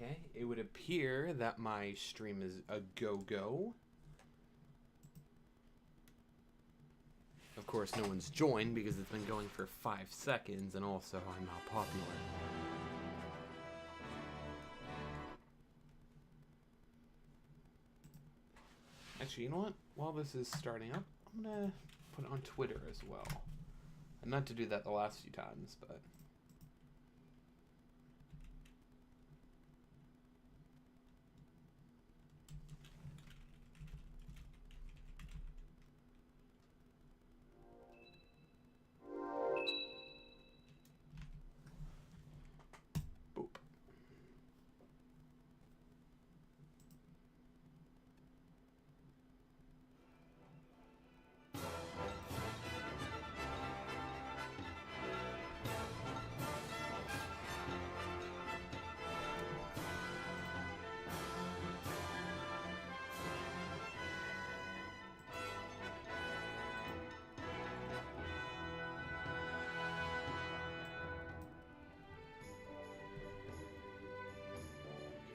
Okay, it would appear that my stream is a go-go. Of course, no one's joined because it's been going for 5 seconds, and also I'm not popular. Actually, you know what? While this is starting up, I'm gonna put it on Twitter as well. I meant to do that the last few times, but... Boop.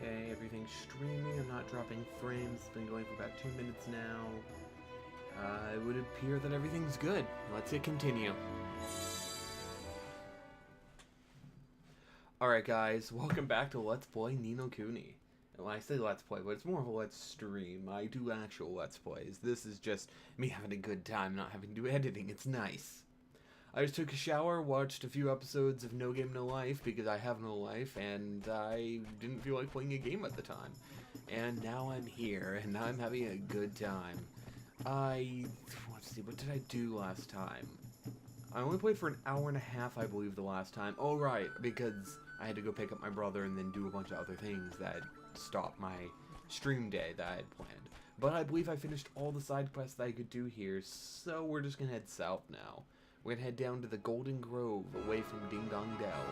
Okay, everything's streaming. I'm not dropping frames. It's been going for about 2 minutes now. It would appear that everything's good. Let's hit continue. Alright guys, welcome back to Let's Play Ni no Kuni. Well, I say Let's Play, but it's more of a Let's Stream. I do actual Let's Plays. This is just me having a good time, not having to do editing. It's nice. I just took a shower, watched a few episodes of No Game No Life because I have no life, and I didn't feel like playing a game at the time. And now I'm here, and I'm having a good time. Let's see, what did I do last time? I only played for an hour and a half, I believe, the last time. Oh, right, because I had to go pick up my brother and then do a bunch of other things that stopped my stream day that I had planned. But I believe I finished all the side quests that I could do here, so we're just gonna head south now. We're gonna head down to the Golden Grove, away from Ding Dong Dell.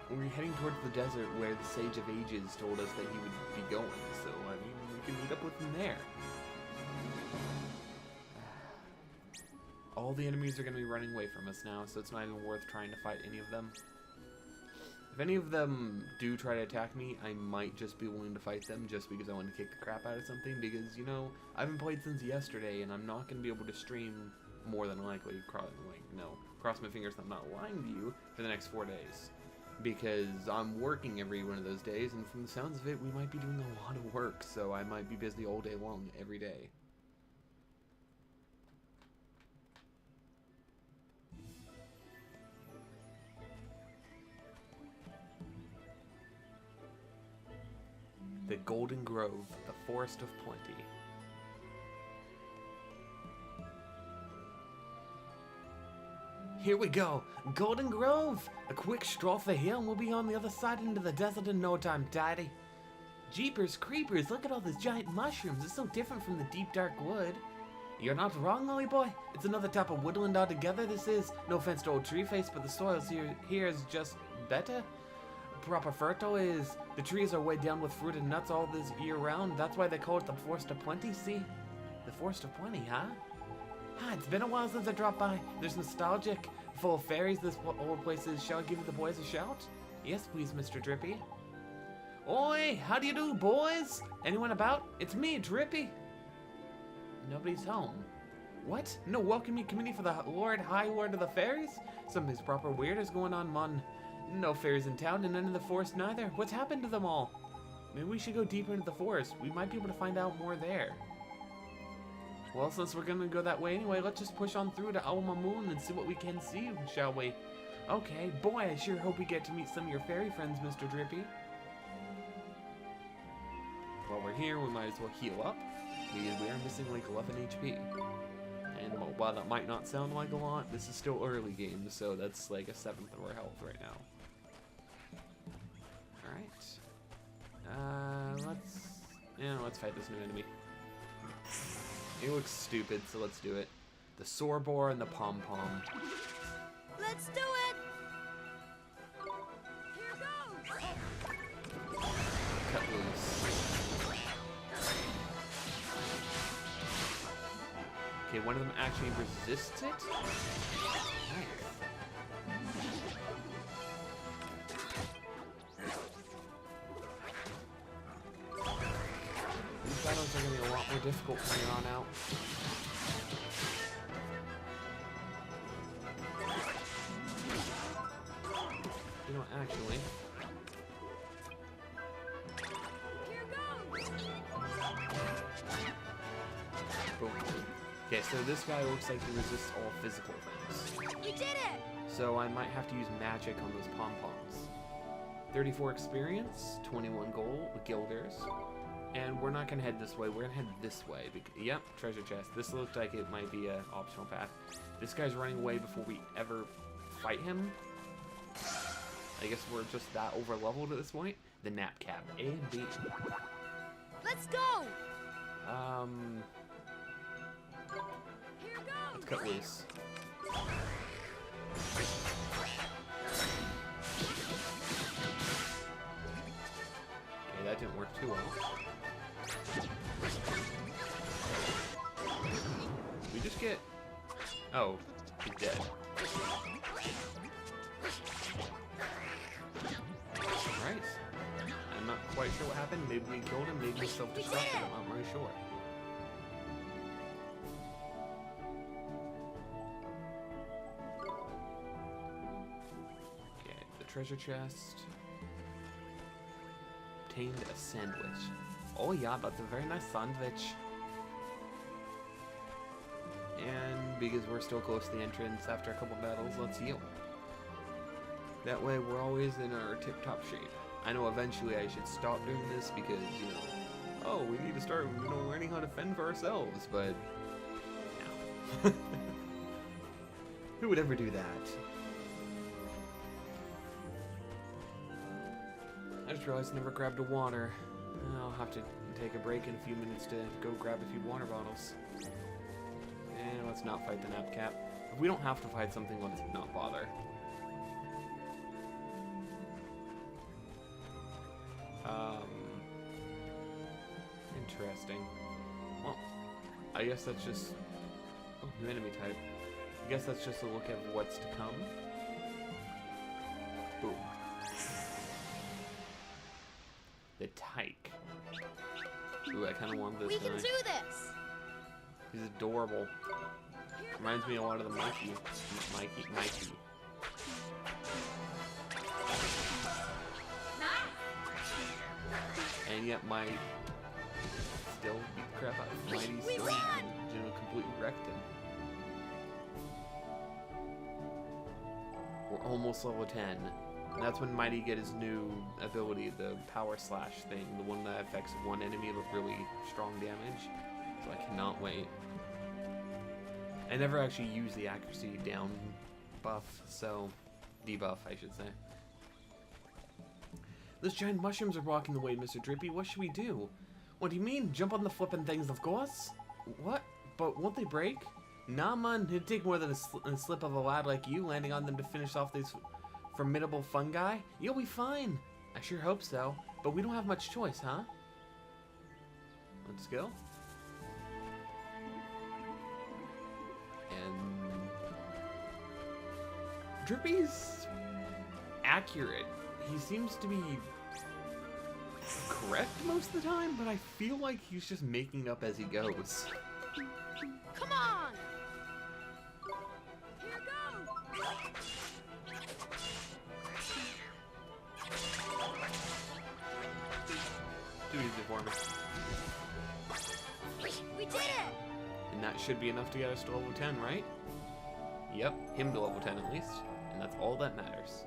And we're heading towards the desert where the Sage of Ages told us that he would be going, so, I mean, we can meet up with him there. All the enemies are gonna be running away from us now, so it's not even worth trying to fight any of them. If any of them do try to attack me, I might just be willing to fight them just because I want to kick the crap out of something, because, you know, I haven't played since yesterday, and I'm not gonna be able to stream more than likely, cross my fingers I'm not lying to you, for the next 4 days. Because I'm working every one of those days, and from the sounds of it, we might be doing a lot of work, so I might be busy all day long, every day. The Golden Grove, the Forest of Plenty. Here we go! Golden Grove! A quick stroll for here and we'll be on the other side into the desert in no time, Daddy. Jeepers creepers, look at all these giant mushrooms. It's so different from the deep dark wood. You're not wrong, Lily boy. It's another type of woodland altogether, this is. No offense to old Treeface, but the soil here is just better. Proper fertile is. The trees are weighed down with fruit and nuts all this year round. That's why they call it the Forest of Plenty, see? The Forest of Plenty, huh? Ah, it's been a while since I dropped by. There's nostalgic. Full of fairies, this old place is. Shall I give the boys a shout? Yes, please, Mr. Drippy. Oi, how do you do, boys? Anyone about? It's me, Drippy. Nobody's home. What? No welcoming committee for the High Lord of the Fairies? Something's proper weird is going on, mon. No fairies in town and none in the forest neither. What's happened to them all? Maybe we should go deeper into the forest. We might be able to find out more there. Well, since we're gonna go that way anyway, let's just push on through to Alma Moon and see what we can see, shall we? Okay, boy, I sure hope we get to meet some of your fairy friends, Mr. Drippy. While we're here, we might as well heal up, because we are missing like 11 HP. And while that might not sound like a lot, this is still early game, so that's like 1/7 of our health right now. Alright. Let's fight this new enemy. It looks stupid, so let's do it. The Sorbor and the Pom-Pom. Let's do it! Here goes! Cut loose. Okay, one of them actually resists it? Nice. are going to be a lot more difficult from here on out. You know, actually... Boom. Okay, so this guy looks like he resists all physical things. You did it! So I might have to use magic on those pom-poms. 34 experience, 21 gold, guilders. And we're not going to head this way, we're going to head this way. Yep, treasure chest. This looked like it might be an optional path. This guy's running away before we ever fight him. I guess we're just that over-leveled at this point. The nap cap, A and B. Let's go! Here goes! Let's cut loose. Okay, that didn't work too well. We just get... Oh, he's dead. Alright. I'm not quite sure what happened. Maybe we killed him, maybe we self-destructed him. I'm not really sure. Okay, the treasure chest. Obtained a sandwich. Oh yeah, that's a very nice sandwich. And because we're still close to the entrance after a couple battles, let's heal. That way we're always in our tip-top shape. I know eventually I should stop doing this because, you know, oh, we need to start, you know, learning how to fend for ourselves, but no. Who would ever do that? I just realized I never grabbed a water. I'll have to take a break in a few minutes to go grab a few water bottles. And let's not fight the nap cap. If we don't have to fight something, let's not bother. Interesting. Well, I guess that's just... Oh, new enemy type. I guess that's just a look at what's to come. Boom. The tyke. Ooh, I kind of want this We guy. can do this! He's adorable. Reminds me a lot of the Mikey. Mikey. And yet might still beat the crap out of Mighty. We Still, won! you know, completely wrecked him. We're almost level 10. And that's when Mighty get his new ability, the power slash thing, the one that affects one enemy with really strong damage. So I cannot wait. I never actually use the accuracy down buff, so debuff, I should say. Those giant mushrooms are blocking the way, Mr. Drippy. What should we do? What do you mean? Jump on the flippin' things, of course. What? But won't they break? Nah, man. It'd take more than a slip of a lad like you landing on them to finish off these formidable fungi. You'll be fine. I sure hope so. But we don't have much choice, huh? Let's go. And Drippy's accurate. He seems to be correct most of the time, but I feel like he's just making up as he goes. Come on! Here goes! Too easy for me. We did it! And that should be enough to get us to level 10, right? Yep, him to level 10 at least. And that's all that matters.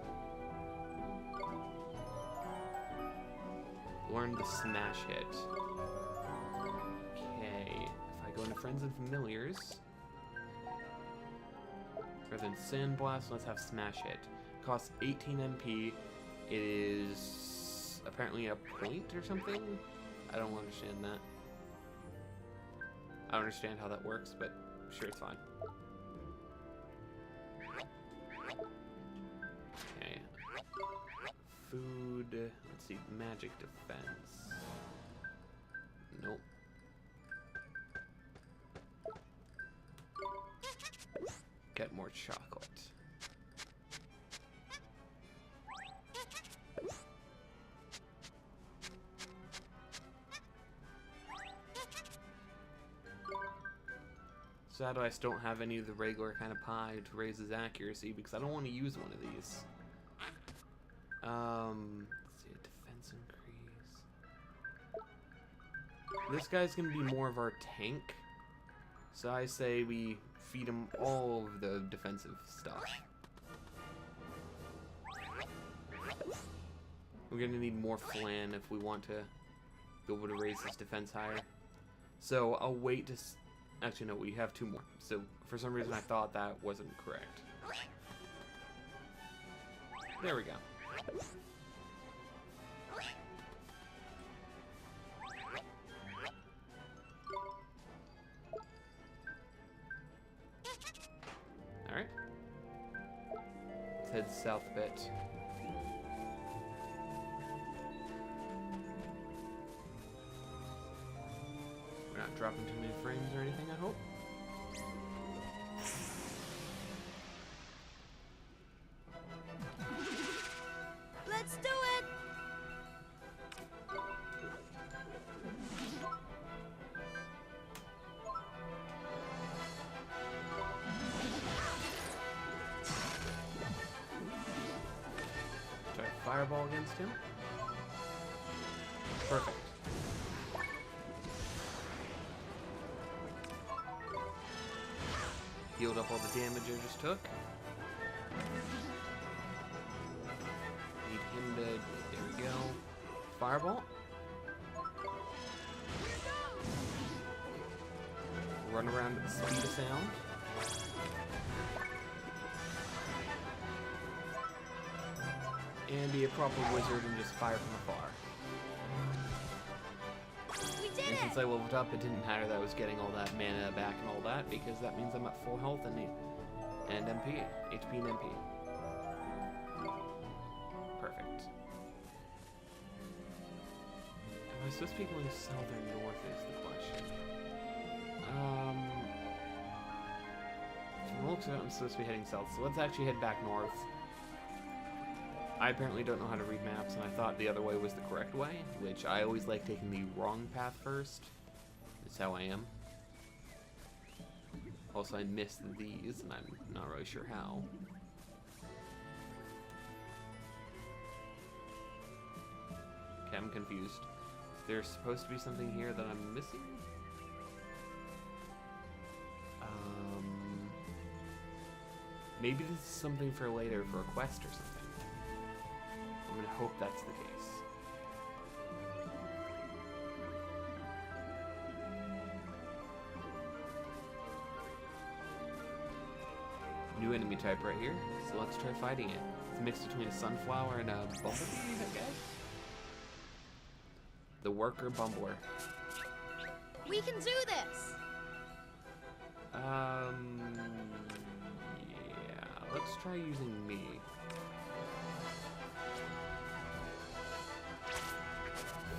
Learn the smash hit. Okay, if I go into friends and familiars, rather than sandblast, let's have smash hit. Costs 18 MP. It is apparently a point or something. I don't understand that. I don't understand how that works, but sure, it's fine. Okay. Food. Let's see. Magic defense. Nope. Get more chocolate. Sad I just don't have any of the regular kind of pie to raise his accuracy because I don't want to use one of these. Let's see, defense increase. This guy's gonna be more of our tank. So I say we feed him all of the defensive stuff. We're gonna need more flan if we want to be able to raise his defense higher. So I'll wait to... Actually, no, we have 2 more. So for some reason I thought that wasn't correct. There we go. Alright. Let's head south a bit. We're not dropping too many frames or anything, I hope. Let's do it! Try fireball against him. Perfect. Healed up all the damage I just took. Need him to... There we go. Fireball. Run around at the speed of sound. And be a proper wizard and just fire from afar. We did And it! since I leveled up, it didn't matter that I was getting all that mana back and all that, because that means I'm at full health and MP. HP and MP. Perfect. Am I supposed to be going south or north is the question. From the looks of it, I'm supposed to be heading south, so let's actually head back north. I apparently don't know how to read maps, and I thought the other way was the correct way, which I always like taking the wrong path first. That's how I am. Also, I missed these, and I'm not really sure how. Okay, I'm confused. There's supposed to be something here that I'm missing? Maybe this is something for later, for a quest or something. I'm gonna hope that's the case. New enemy type right here, so let's try fighting it. It's mixed between a sunflower and a bumblebee, I guess? The worker bumbler. We can do this! Yeah, let's try using me.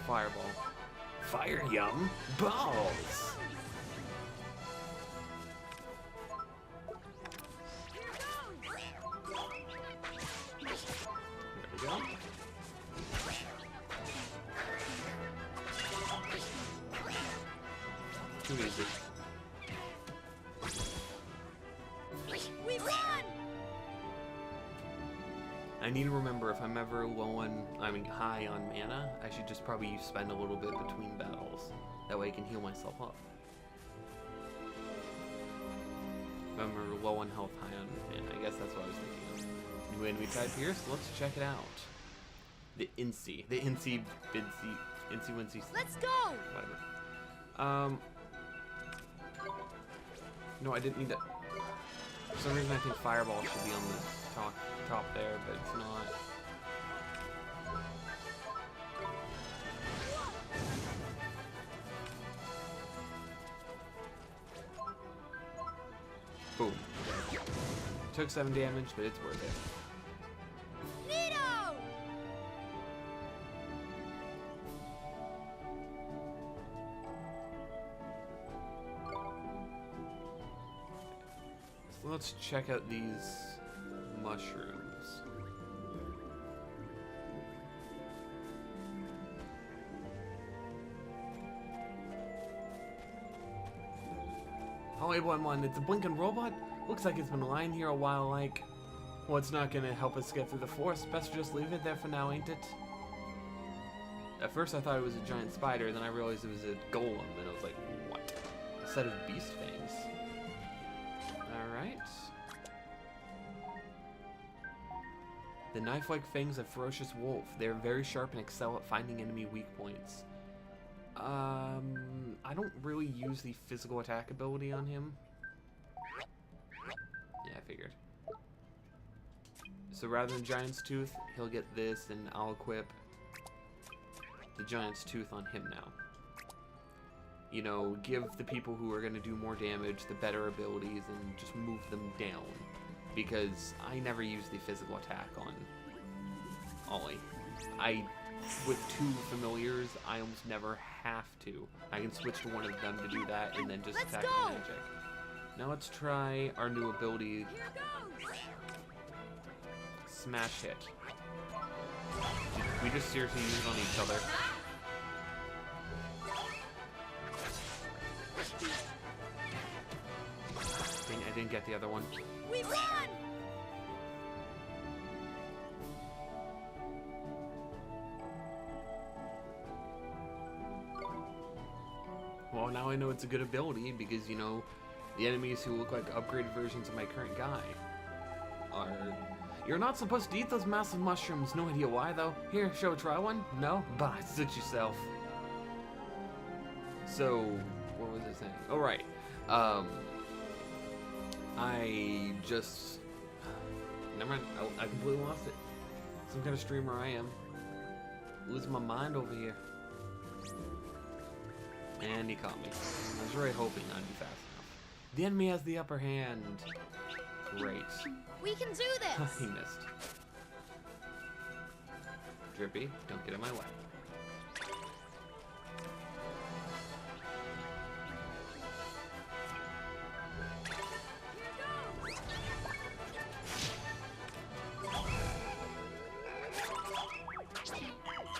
Fireball. Fire yum balls! There we go. Too easy. We won! I need to remember if I'm ever high on mana, I should just probably spend a little bit between battles. That way I can heal myself up. If I'm ever low on health, high on mana, I guess that's what I was thinking of. New enemy type here, so let's check it out. The Incy. The Incy Wincy. Let's go! Whatever. No, I didn't need that. For some reason I think Fireball should be on the top there, but it's not. Boom. Took 7 damage, but it's worth it. Neato! So let's check out these mushrooms. Oh, wait, one. It's a blinking robot? Looks like it's been lying here a while, like... Well, it's not gonna help us get through the forest. Best just leave it there for now, ain't it? At first I thought it was a giant spider, then I realized it was a golem, and I was like, what? A set of beast fangs. Alright. The knife-like fangs of ferocious wolf. They are very sharp and excel at finding enemy weak points. I don't really use the physical attack ability on him. Yeah, I figured. So rather than Giant's Tooth, he'll get this, and I'll equip the Giant's Tooth on him now. You know, give the people who are going to do more damage the better abilities and just move them down. Because I never use the physical attack on Ollie. With two familiars, I almost never have to. I can switch to one of them to do that and then just attack with magic. Now let's try our new ability, Smash Hit. We just seriously use it on each other. I didn't get the other one. We won! Well, now I know it's a good ability because, you know, the enemies who look like upgraded versions of my current guy are... You're not supposed to eat those massive mushrooms. No idea why, though. Here, shall we try one? No? Bah, suit yourself. So, what was I saying? Oh, right. I just... Never mind. I completely lost it. Some kind of streamer I am. Losing my mind over here. And he caught me. I was really hoping I'd be fast enough. The enemy has the upper hand. Great. We can do this! He missed. Drippy, don't get in my way.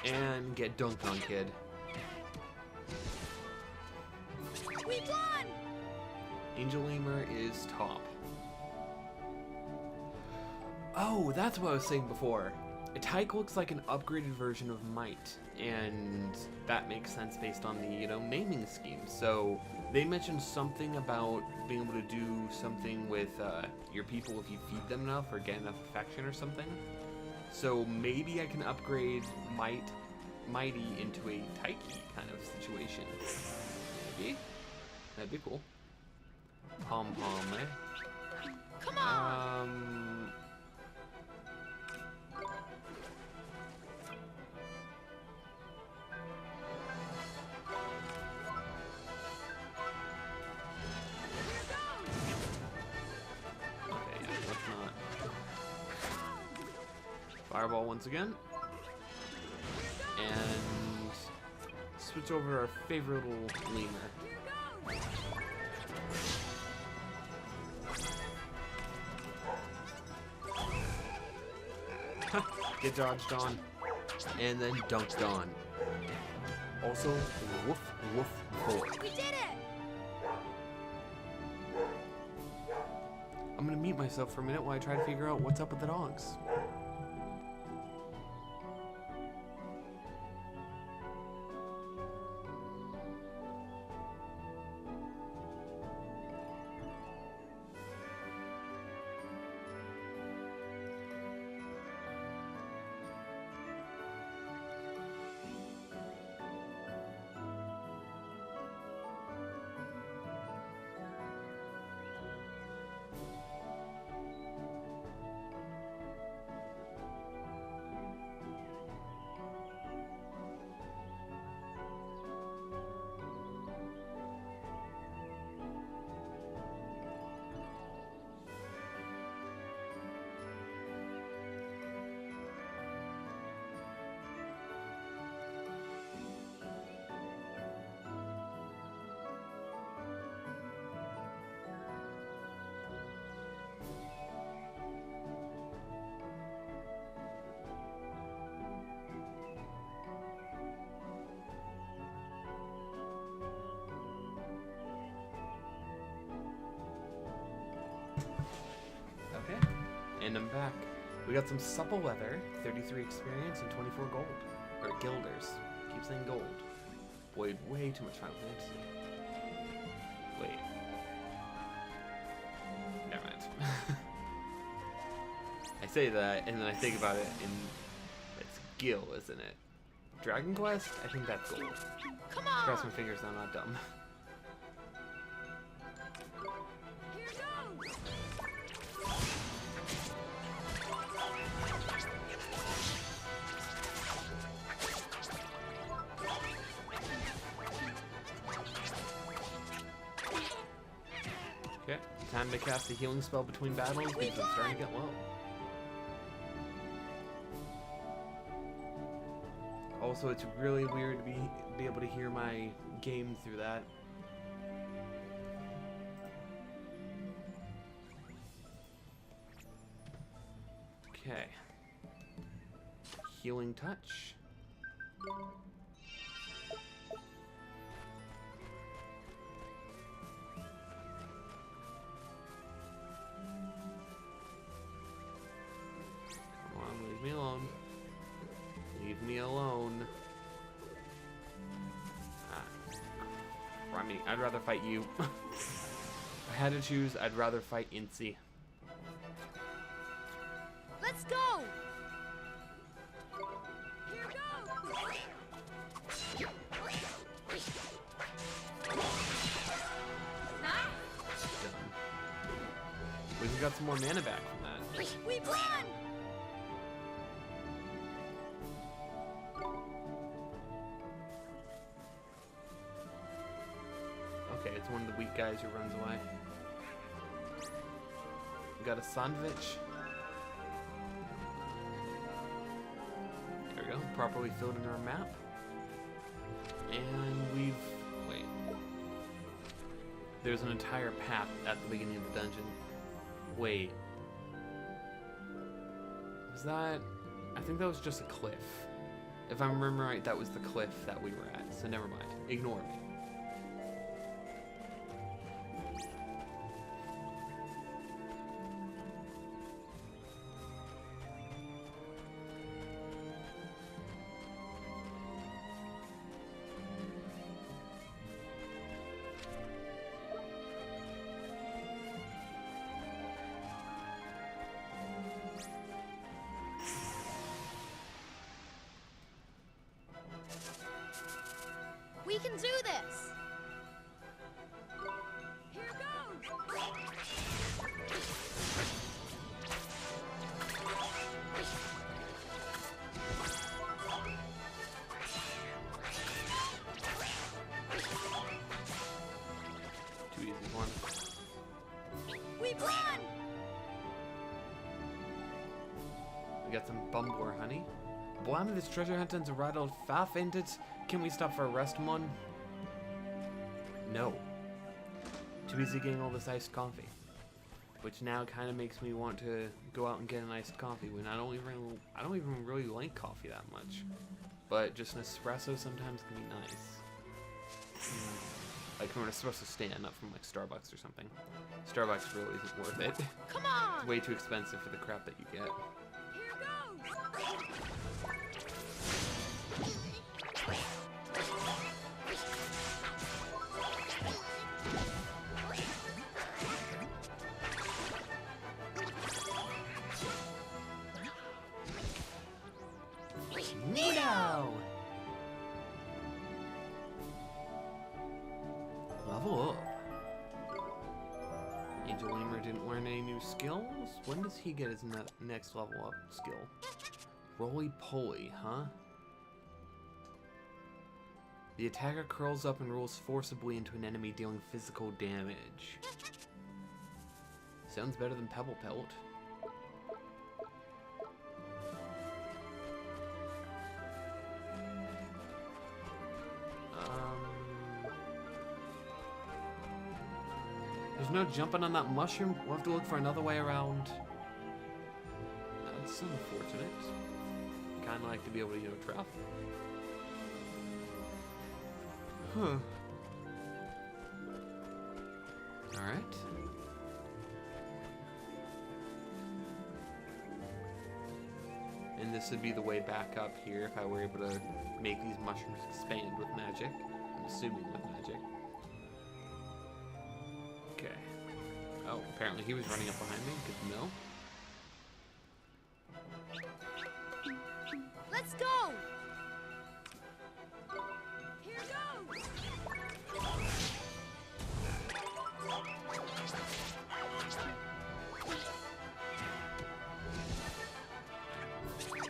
And get dunked on, kid. We won! Angel Lemur is top. Oh, that's what I was saying before. Tyke looks like an upgraded version of Might, and that makes sense based on the, you know, naming scheme. So they mentioned something about being able to do something with your people if you feed them enough or get enough affection or something. So maybe I can upgrade Mighty into a Taiki kind of situation. Maybe? That'd be cool. Pom-pom, eh? Come on! Okay, yeah, let's not. Fireball once again. And switch over to our favorite little lemur. Get dodged on, and then dunked on. Also, woof, woof, boy. We did it! I'm gonna mute myself for a minute while I try to figure out what's up with the dogs. And I'm back. We got some supple weather, 33 experience, and 24 gold. Or guilders. Keep saying gold. Played way too much Final Fantasy. Wait. Never mind. I say that, and then I think about it, and it's Gil, isn't it? Dragon Quest? I think that's gold. Come on! Cross my fingers, I'm not dumb. Here goes! Okay, time to cast a healing spell between battles because I'm starting to get low. Also, it's really weird to be able to hear my game through that. Okay. Healing touch. Come on, leave me alone. Leave me alone. I mean, I'd rather fight you. If I had to choose, I'd rather fight Incy. Let's go! Here goes! Done. We've got some more mana back from that. We've won! Okay, it's one of the weak guys who runs away. We got a Sandwich. There we go, properly filled in our map. And we've... wait. There's an entire path at the beginning of the dungeon. Wait. Was that... I think that was just a cliff. If I remember right, that was the cliff that we were at, so never mind. Ignore me. We can do this! Here goes! Too easy one. We've won! We got some Bumbler honey. Blimey, this treasure hunting's a right old faff, ain't it? Can we stop for a rest, mon? No. Too busy getting all this iced coffee. Which now kind of makes me want to go out and get an iced coffee when I don't even really like coffee that much. But just an espresso sometimes can be nice. Like from an espresso stand, not from like Starbucks or something. Starbucks really isn't worth it. Come on! It's way too expensive for the crap that you get. Here goes! Neato! Level up. Angel Lamer didn't learn any new skills? When does he get his next level up skill? Roly-poly, huh? The attacker curls up and rolls forcibly into an enemy, dealing physical damage. Sounds better than Pebble Pelt. There's no jumping on that mushroom. We'll have to look for another way around. That's unfortunate. Kinda like to be able to, travel. Huh. Alright. And this would be the way back up here if I were able to make these mushrooms expand with magic. I'm assuming with magic. Okay. Oh, apparently he was running up behind me. Good to know. Let's go! Here goes!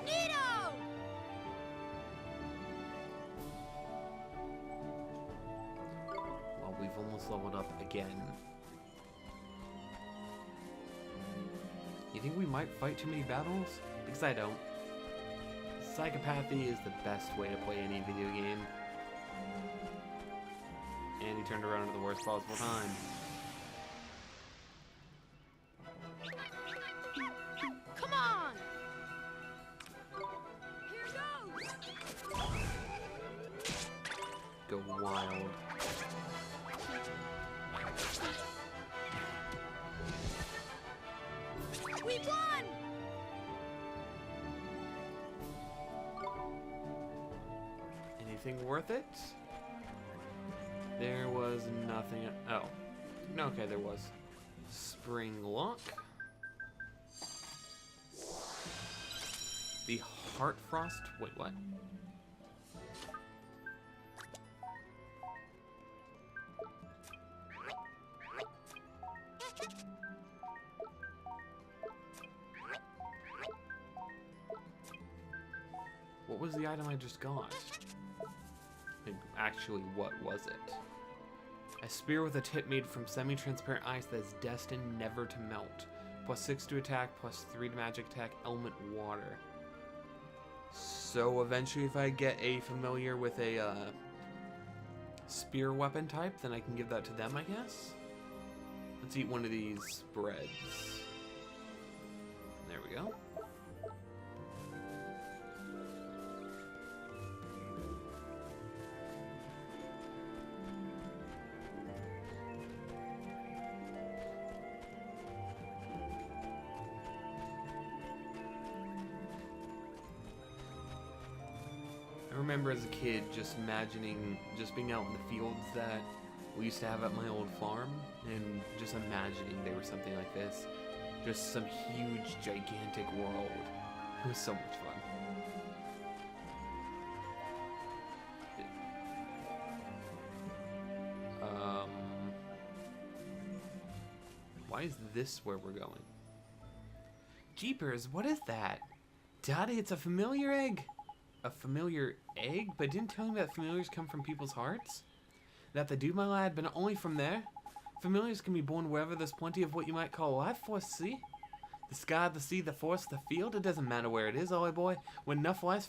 Neato! Well, we've almost leveled up again. You think we might fight too many battles? Because I don't. Psychopathy is the best way to play any video game. And he turned around at the worst possible time. Come on! Here goes! Go wild. We won! Anything worth it? There was nothing. Oh. No, okay, there was. Spring Lock. The Heart Frost. Wait, what? What was the item I just got? Like, actually, what was it? A spear with a tip made from semi-transparent ice that is destined never to melt. +6 to attack, +3 to magic attack, element water. So eventually if I get a familiar with a spear weapon type, then I can give that to them, I guess? Let's eat one of these breads. There we go. I remember as a kid just imagining just being out in the fields that we used to have at my old farm and just imagining they were something like this. Just some huge, gigantic world. It was so much fun. Why is this where we're going? Jeepers, what is that? Daddy, it's a familiar egg. A familiar egg? But it didn't tell me that familiars come from people's hearts? That they do, my lad, but not only from there. Familiars can be born wherever there's plenty of what you might call life force, see? The sky, the sea, the forest, the field, it doesn't matter where it is, oh boy. When enough life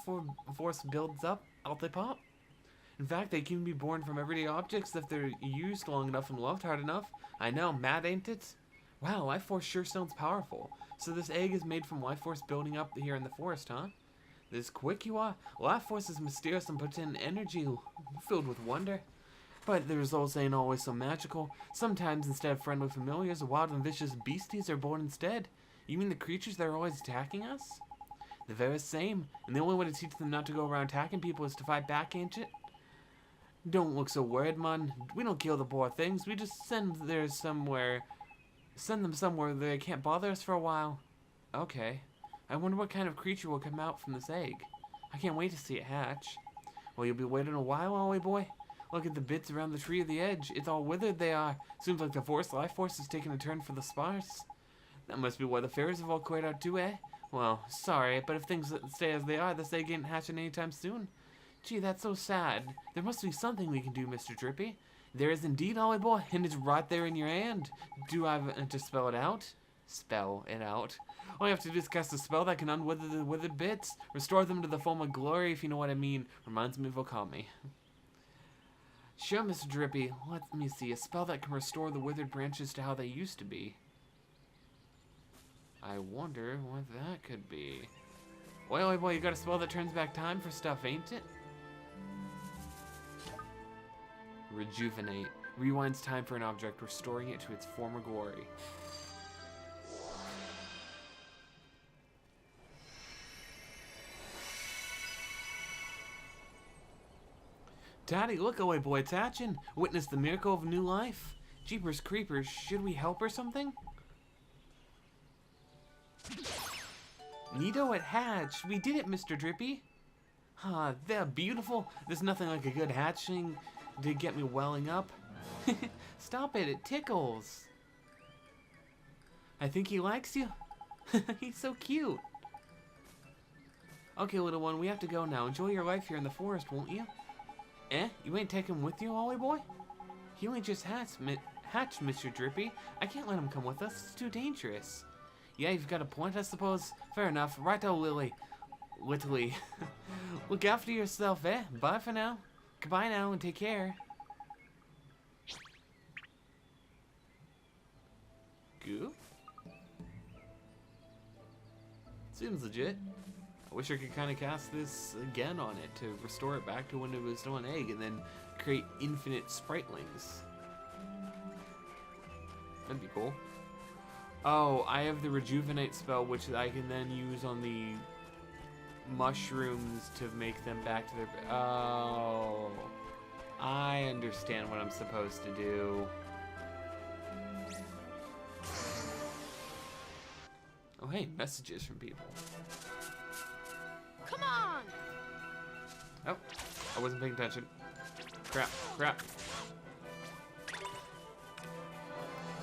force builds up, out they pop. In fact, they can be born from everyday objects if they're used long enough and loved hard enough. I know, mad ain't it? Wow, life force sure sounds powerful. So this egg is made from life force building up here in the forest, huh? This quick you are? Life force is mysterious and potent energy filled with wonder. But the results ain't always so magical. Sometimes instead of friendly familiars, wild and vicious beasties are born instead. You mean the creatures that are always attacking us? The very same. And the only way to teach them not to go around attacking people is to fight back, ain't it? Don't look so worried, man. We don't kill the poor things. We just send them somewhere they can't bother us for a while. Okay. I wonder what kind of creature will come out from this egg. I can't wait to see it hatch. Well, you'll be waiting a while, Ollie boy. Look at the bits around the tree of the edge. It's all withered they are. Seems like the forest life force is taking a turn for the sparse. That must be why the fairies have all cleared out too, eh? Well, sorry, but if things stay as they are, this egg ain't hatching anytime soon. Gee, that's so sad. There must be something we can do, Mr. Drippy. There is indeed, Ollie boy, and it's right there in your hand. Do I have to spell it out? Spell it out. All you have to do is cast a spell that can unwither the withered bits. Restore them to the form of glory, if you know what I mean. Reminds me of Okami. Sure, Mr. Drippy. Let me see. A spell that can restore the withered branches to how they used to be. I wonder what that could be. Well, boy, you got a spell that turns back time for stuff, ain't it? Rejuvenate. Rewinds time for an object, restoring it to its former glory. Daddy, look away, boy, it's hatching. Witness the miracle of new life. Jeepers creepers, should we help or something? Neato at hatch. We did it, Mr. Drippy. Ah, they're beautiful. There's nothing like a good hatching to get me welling up. Stop it, it tickles. I think he likes you. He's so cute. Okay, little one, we have to go now. Enjoy your life here in the forest, won't you? Eh? You ain't take him with you, Ollie boy? He only just hatched, Mr. Drippy. I can't let him come with us. It's too dangerous. Yeah, you've got a point, I suppose. Fair enough. Righto, Lily. Literally. Look after yourself, eh? Bye for now. Goodbye now and take care. Goo? Seems legit. I wish I could kind of cast this again on it to restore it back to when it was still an egg and then create infinite spritelings. That'd be cool. Oh, I have the rejuvenate spell, which I can then use on the mushrooms to make them back to their... Oh, I understand what I'm supposed to do. Oh, hey, messages from people. Come on! Oh, I wasn't paying attention. Crap, crap.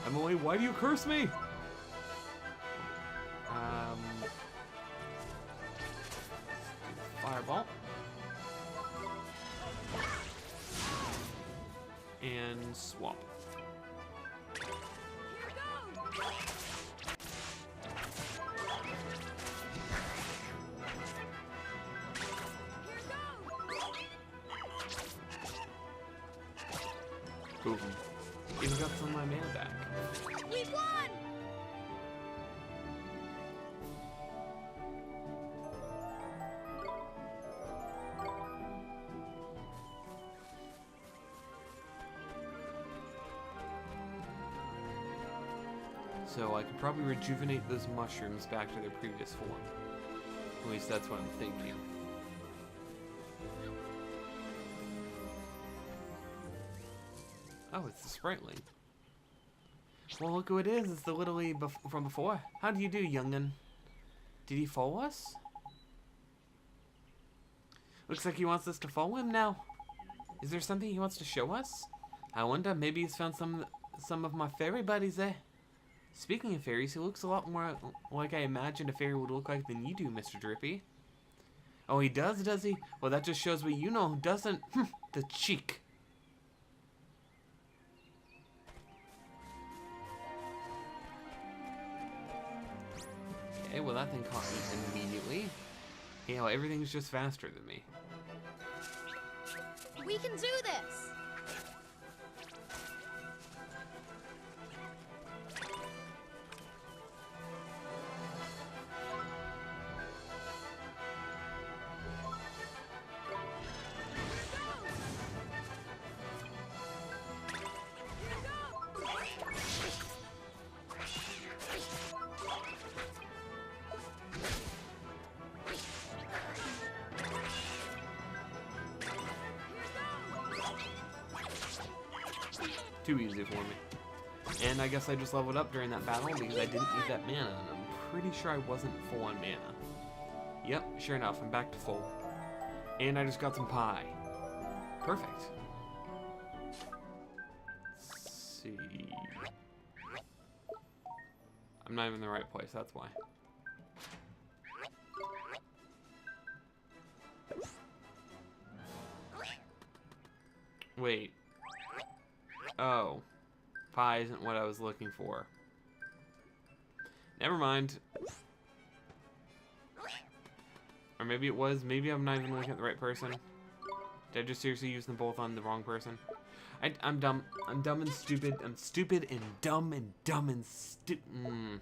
Emily, why do you curse me? Fireball. And swap. Boom. Even got some of my mana back. We won! So I could probably rejuvenate those mushrooms back to their previous form. At least that's what I'm thinking. Oh, it's the Spriteling. Well, look who it is. It's the Little from before. How do you do, young'un? Did he follow us? Looks like he wants us to follow him now. Is there something he wants to show us? I wonder, maybe he's found some of my fairy buddies there. Speaking of fairies, he looks a lot more like I imagined a fairy would look like than you do, Mr. Drippy. Oh, he does he? Well, that just shows what you know, doesn't? The cheek. Okay, well that thing caught me immediately. Yeah, well, everything's just faster than me. We can do this! Too easy for me. And I guess I just leveled up during that battle because I didn't use that mana, and I'm pretty sure I wasn't full on mana. Yep, sure enough, I'm back to full. And I just got some pie. Perfect. Let's see. I'm not even in the right place, that's why. Wait. Oh. Pie isn't what I was looking for. Never mind. Or maybe it was. Maybe I'm not even looking at the right person. Did I just seriously use them both on the wrong person? I'm dumb. I'm dumb and stupid. I'm stupid and dumb and dumb and stupid. And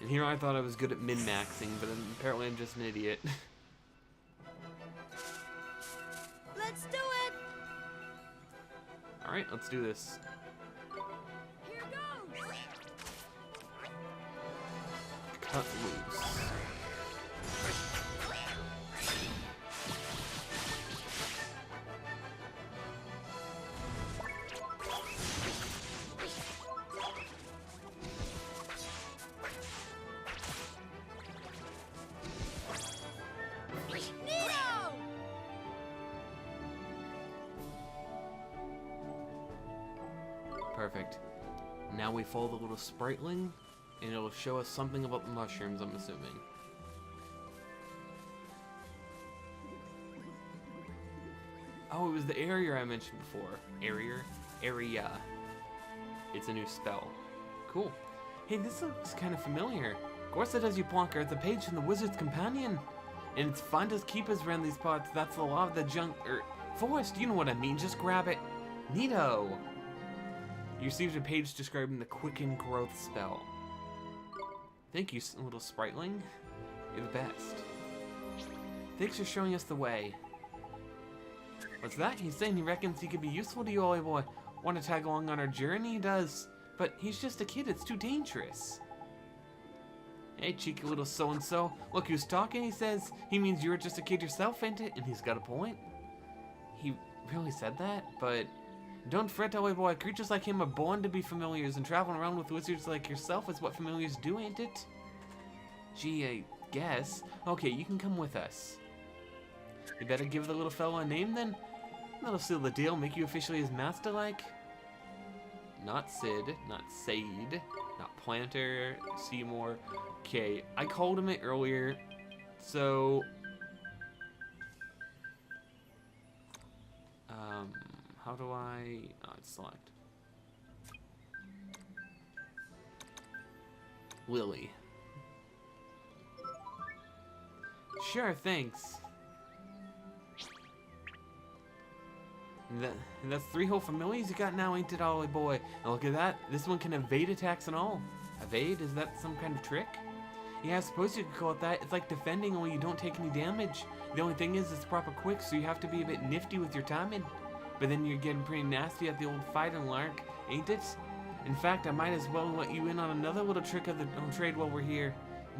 here I thought I was good at min-maxing, but apparently I'm just an idiot. Let's do it! Alright, let's do this. Here goes! Cut loose. Perfect. Now we follow the little spriteling, and it'll show us something about the mushrooms, I'm assuming. Oh, it was the area I mentioned before. Area. It's a new spell. Cool. Hey, this looks kind of familiar. Of course it does, you plonker. It's a page from the Wizard's Companion. And it's fun to keep us around these parts. That's a lot of the junk, forest, you know what I mean. Just grab it. Neato. You received a page describing the Quicken Growth spell. Thank you, little spriteling. You're the best. Thanks for showing us the way. What's that? He's saying he reckons he could be useful to you, Ollie boy. Want to tag along on our journey? He does. But he's just a kid. It's too dangerous. Hey, cheeky little so-and-so. Look who's talking. He says he means you're just a kid yourself, ain't it? And he's got a point. He really said that? But don't fret, Ollie boy. Creatures like him are born to be familiars, and traveling around with wizards like yourself is what familiars do, ain't it? Gee, I guess. Okay, you can come with us. You better give the little fellow a name, then. That'll seal the deal, make you officially his master-like. Not Sid, not Said, not Planter, Seymour. Okay, I called him it earlier, so... how do I... Oh, select. Lily. Sure, thanks. And that's 3 whole familiars you got now, ain't it, Ollie boy? And look at that. This one can evade attacks and all. Evade? Is that some kind of trick? Yeah, I suppose you could call it that. It's like defending, only you don't take any damage. The only thing is, it's proper quick, so you have to be a bit nifty with your timing. But then you're getting pretty nasty at the old fighting lark, ain't it? In fact, I might as well let you in on another little trick of the trade while we're here.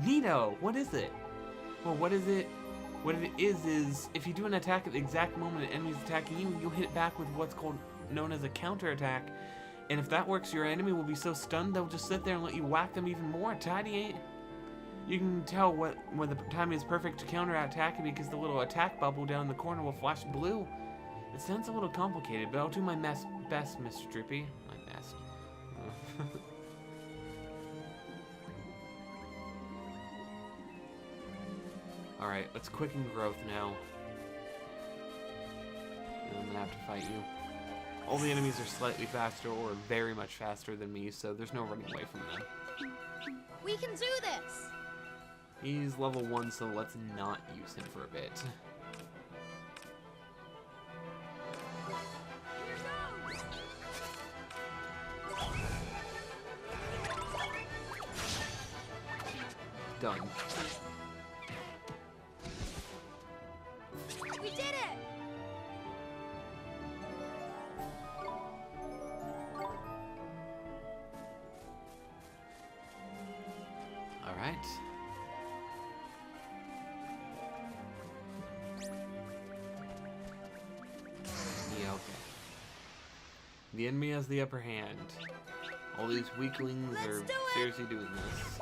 Neato! What is it? Well, what is it? What it is if you do an attack at the exact moment an enemy's attacking you, you'll hit it back with what's known as a counterattack. And if that works, your enemy will be so stunned they'll just sit there and let you whack them even more. Tidy, ain't? You can tell when the timing is perfect to counterattack because the little attack bubble down in the corner will flash blue. It sounds a little complicated, but I'll do my best, Mr. Drippy. My best. Alright, let's quicken growth now. And I'm gonna have to fight you. All the enemies are slightly faster or very much faster than me, so there's no running away from them. We can do this! He's level 1, so let's not use him for a bit. Here goes! Done. We did it! All right. Yeah, okay. The enemy has the upper hand. All these weaklings Let's are do it! seriously doing this.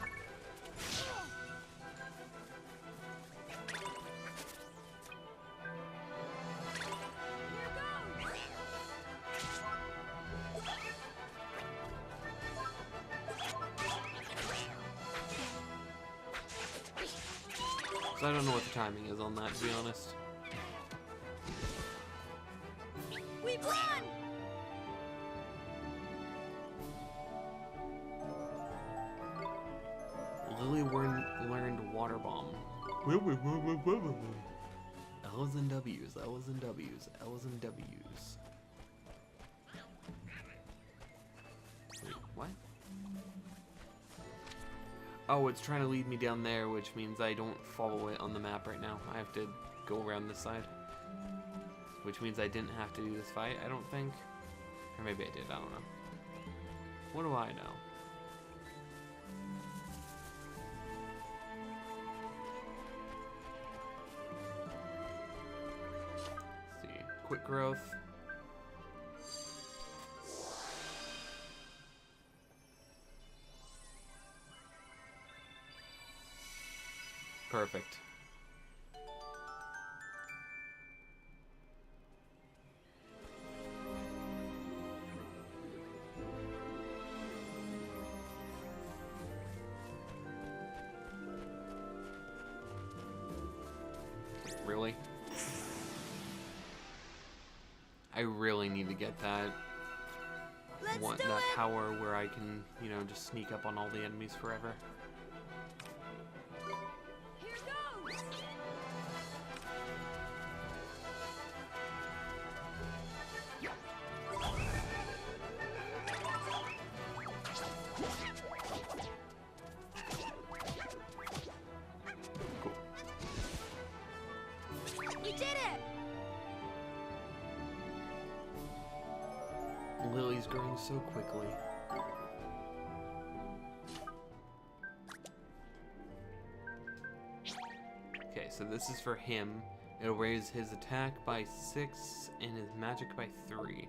So I don't know what the timing is on that, to be honest. We've won! Lily learned water bomb. L's and W's, L's and W's, L's and W's. Wait, what? Oh, it's trying to lead me down there, which means I don't follow it on the map right now. I have to go around this side. Which means I didn't have to do this fight, I don't think. Or maybe I did, I don't know. What do I know? Let's see. Quick growth. Perfect. really? I really need to get that. Let's Want do that it. power where I can, you know, just sneak up on all the enemies forever. Here goes. We did it. Lily's growing so quickly. Okay, so this is for him. It'll raise his attack by 6 and his magic by 3.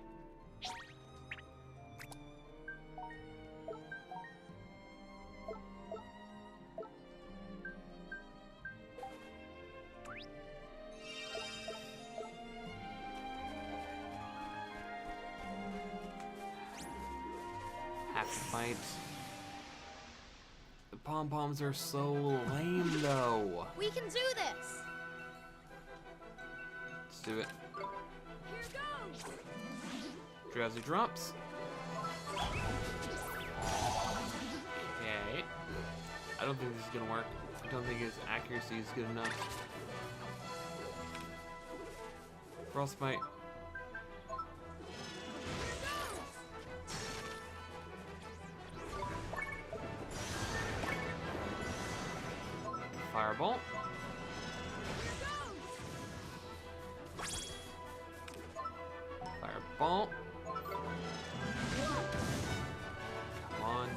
Half fight. The pom-poms are so lame though. We can do this. Let's do it. Here goes. Drowsy drops. Okay. I don't think this is gonna work. I don't think his accuracy is good enough. Frostbite. Fireball. Fireball. Come on.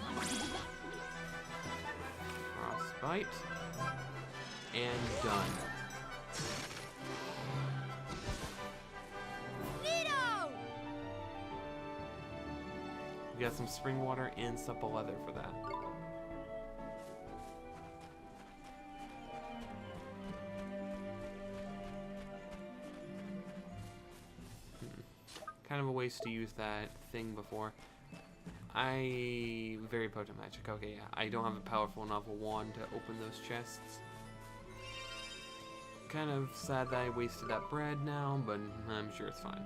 Frostbite. And done. Neato! We got some spring water and supple leather for that. Kind of a waste to use that thing before. Very potent magic. Okay, yeah. I don't have a powerful enough wand to open those chests. Kind of sad that I wasted that bread now, but I'm sure it's fine.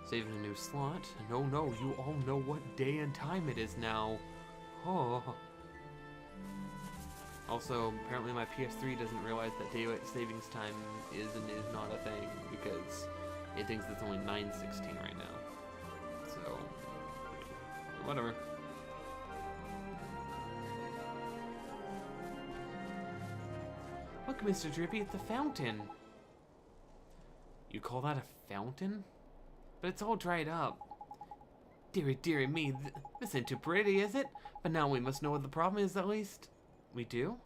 Saving a new slot. No, you all know what day and time it is now. Oh. Also, apparently my PS3 doesn't realize that daylight savings time is not a thing because it thinks it's only 9:16 right now. So, whatever. Look, Mr. Drippy, it's a fountain. You call that a fountain? But it's all dried up. Dearie, dearie me, this isn't too pretty, is it? But now we must know what the problem is, at least. We do?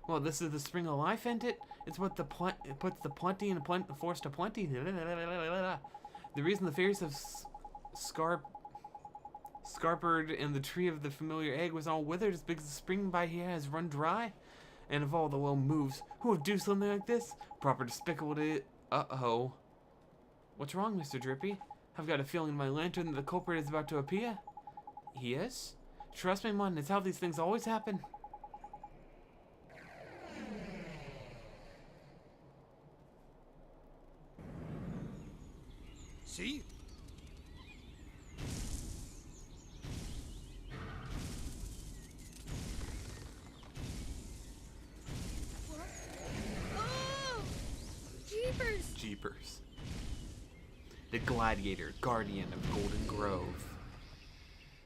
Well, this is the spring of life, ain't it? It's what it puts the plenty and force to plenty. The reason the fairies have scarpered and the tree of the familiar egg was all withered is because the spring by here has run dry. And of all the well moves, who would do something like this? Proper despicable to... Uh-oh. What's wrong, Mr. Drippy? I've got a feeling in my lantern that the culprit is about to appear. He is? Trust me, man, it's how these things always happen. See? Oh! Jeepers! Jeepers. The gladiator, guardian of Golden Grove.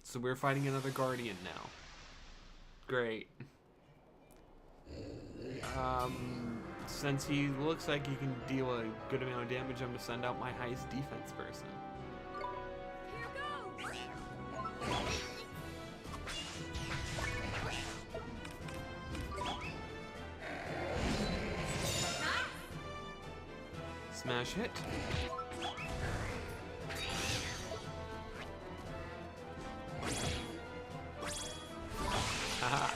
So we're fighting another guardian now. Great. Since he looks like he can deal a good amount of damage, I'm gonna send out my highest defense person. Here goes! Smash hit. Haha.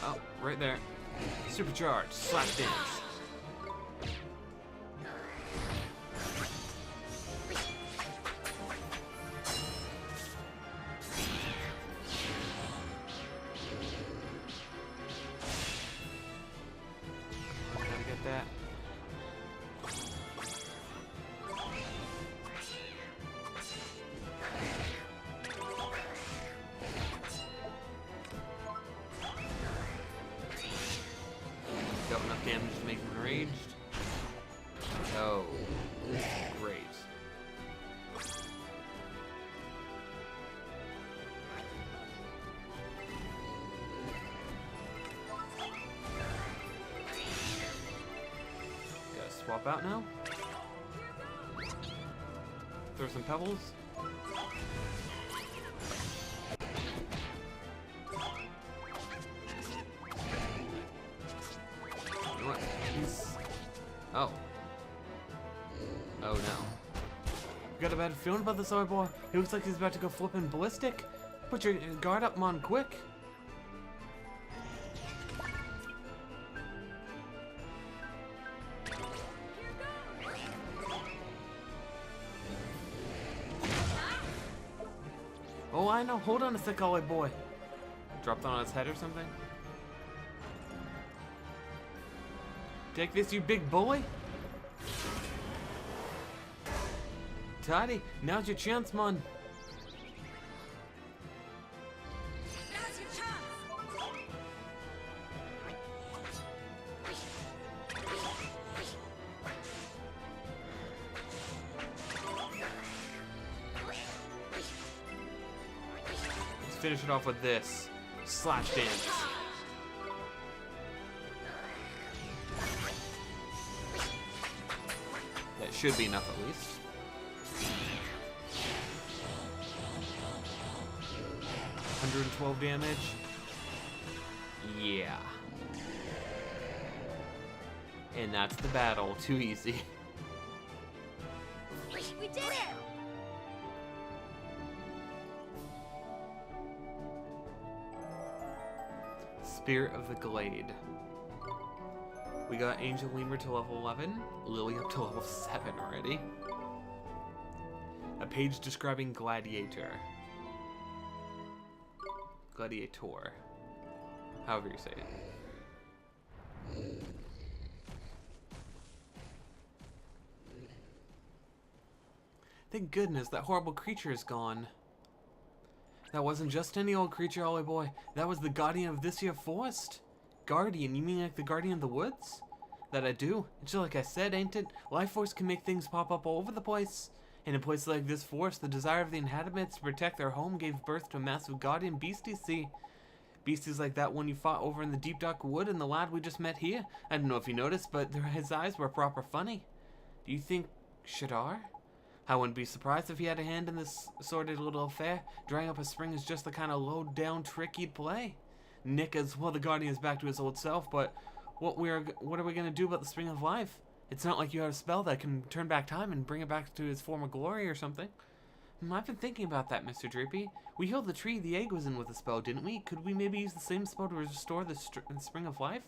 Oh, right there. Supercharged. Slap dance. swap out now? Throw some pebbles? You know what? Oh. Oh no. You got a bad feeling about this other boy? He looks like he's about to go flipping ballistic. Put your guard up, Mon, quick. Oh, I know. Hold on a sec, Ollie boy. Dropped on his head or something? Take this, you big bully. Tidy, now's your chance, Mon. Now's your chance. Let's finish it off with this. Slash dance. That should be enough at least. 112 damage. Yeah. And that's the battle. Too easy. We did it! Spirit of the Glade. We got Angel Lemur to level 11, Lily up to level 7 already. A page describing Gladiator. Gladiator. However you say it. Thank goodness that horrible creature is gone. That wasn't just any old creature, Ollie boy. That was the guardian of this here forest. Guardian? You mean like the guardian of the woods? That I do. It's just like I said, ain't it? Life force can make things pop up all over the place. In a place like this forest, the desire of the inhabitants to protect their home gave birth to a massive guardian beasties, see? Beasties like that one you fought over in the deep dark wood and the lad we just met here. I don't know if you noticed, but his eyes were proper funny. Do you think Shadar? I wouldn't be surprised if he had a hand in this sordid little affair. Drying up a spring is just the kind of low-down trick he'd play. Nick is, well, the guardian is back to his old self, but what are we going to do about the spring of life? It's not like you have a spell that can turn back time and bring it back to its former glory or something. I've been thinking about that, Mr. Drippy. We healed the tree the egg was in with a spell, didn't we? Could we maybe use the same spell to restore the spring of life?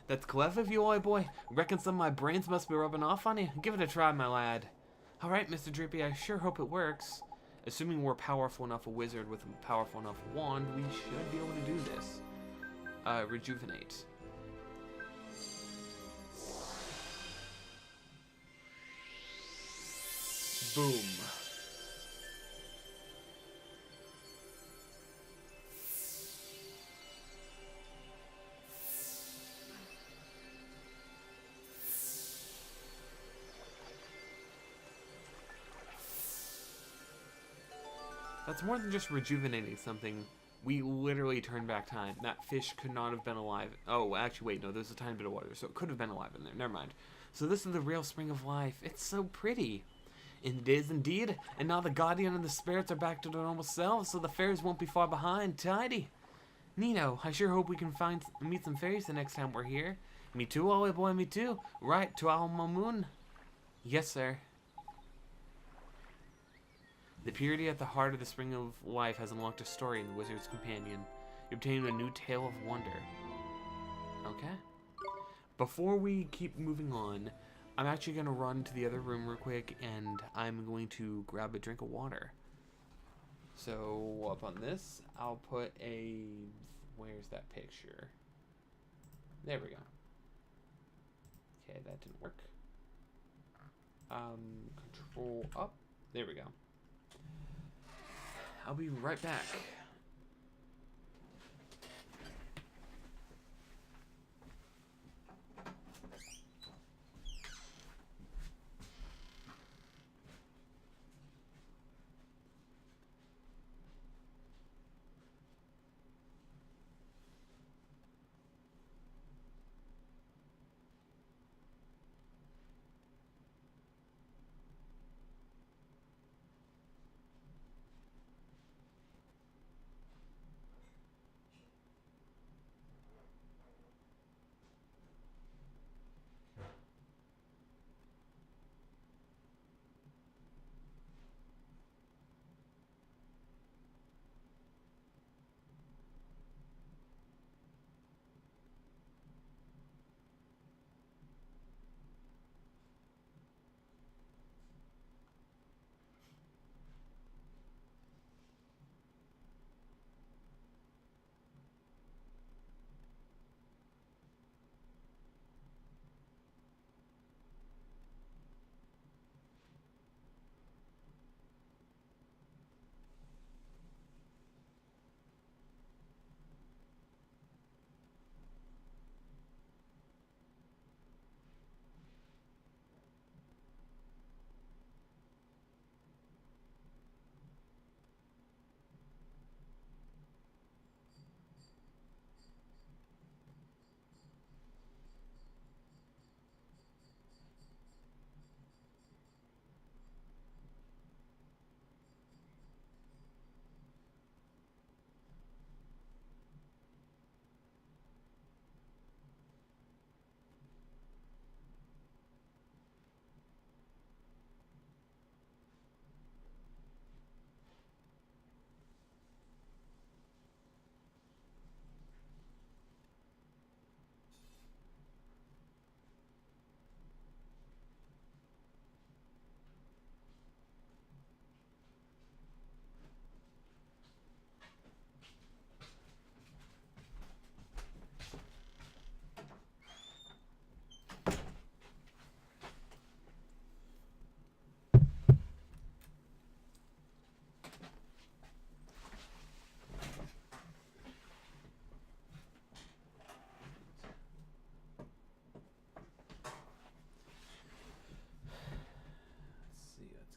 That's clever of you, old boy. Reckon some of my brains must be rubbing off on you. Give it a try, my lad. Alright, Mr. Drippy, I sure hope it works. Assuming we're powerful enough a wizard with a powerful enough wand, we should be able to do this. Rejuvenate. Boom. That's more than just rejuvenating something. We literally turned back time. That fish could not have been alive. Oh, actually, wait, no, there's a tiny bit of water, so it could have been alive in there. Never mind. So this is the real spring of life. It's so pretty. And it is indeed. And now the guardian and the spirits are back to their normal selves, so the fairies won't be far behind. Tidy. Nino, I sure hope we can meet some fairies the next time we're here. Me too, Ollie boy, me too. Right, to Al Mamoon. Yes, sir. The purity at the heart of the spring of life has unlocked a story in the Wizard's Companion. You obtain a new tale of wonder. Okay. Before we keep moving on, I'm actually going to run to the other room real quick, and I'm going to grab a drink of water. So, up on this, I'll put a... Where's that picture? There we go. Okay, that didn't work. Control up. There we go. I'll be right back.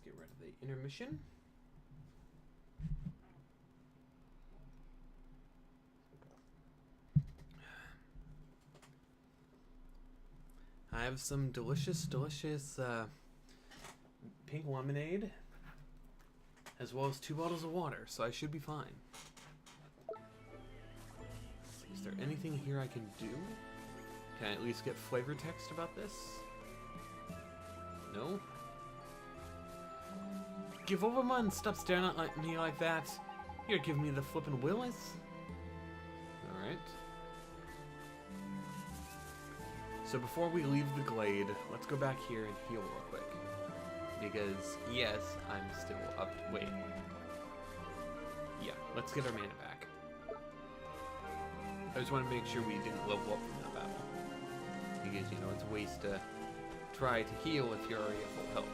get rid of the intermission. I have some delicious pink lemonade, as well as 2 bottles of water, so I should be fine. Is there anything here I can do? Can I at least get flavor text about this? No? Give over, man! Stop staring at me like that! You're giving me the flippin' willies! Alright. So before we leave the glade, let's go back here and heal real quick. Because, yes, I'm still up. Wait. Yeah, let's get our mana back. I just want to make sure we didn't level up from that battle. Because, you know, it's a waste to try to heal if you're already at full health.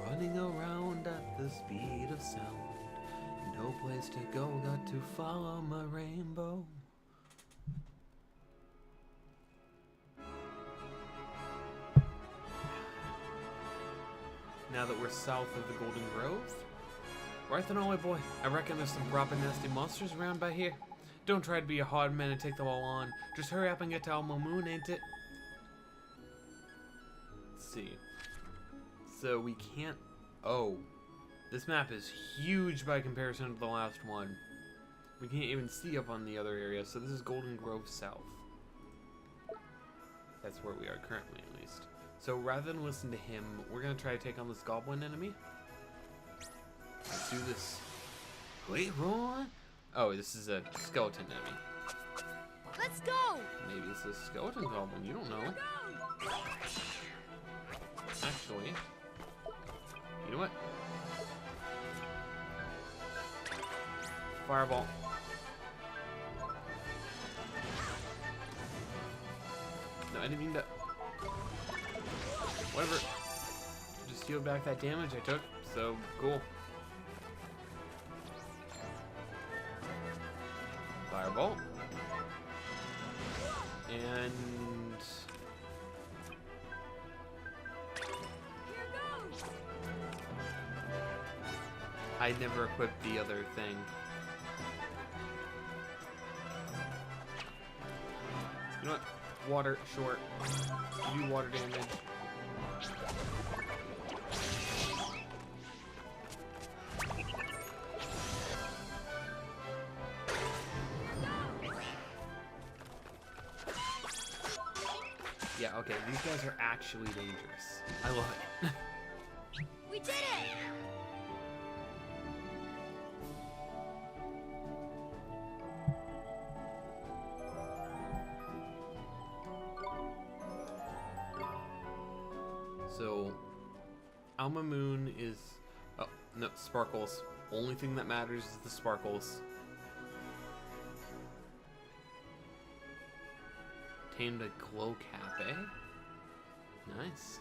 Running around at the speed of sound. No place to go, got to follow my rainbow. Now that we're south of the Golden Grove. Right then, Ollie boy, I reckon there's some proper nasty monsters around by here. Don't try to be a hard man and take them all on. Just hurry up and get to Alma Moon, ain't it? Let's see. So we can't... Oh. This map is huge by comparison to the last one. We can't even see up on the other area, so this is Golden Grove South. That's where we are currently, at least. So rather than listen to him, we're going to try to take on this goblin enemy. Let's do this. Wait, Ron? Oh, this is a skeleton enemy. Let's go! Maybe it's a skeleton goblin, you don't know. Actually... You know what? Fireball. No, I didn't mean to... Whatever. Just healed back that damage I took, so cool. Fireball. And... I never equipped the other thing. You know what? Water, short. You do water damage. Yeah, okay, these guys are actually dangerous. I love it. We did it! So, Alma Moon is... Oh, no, sparkles. Only thing that matters is the sparkles. Tamed a glow cap, eh? Nice.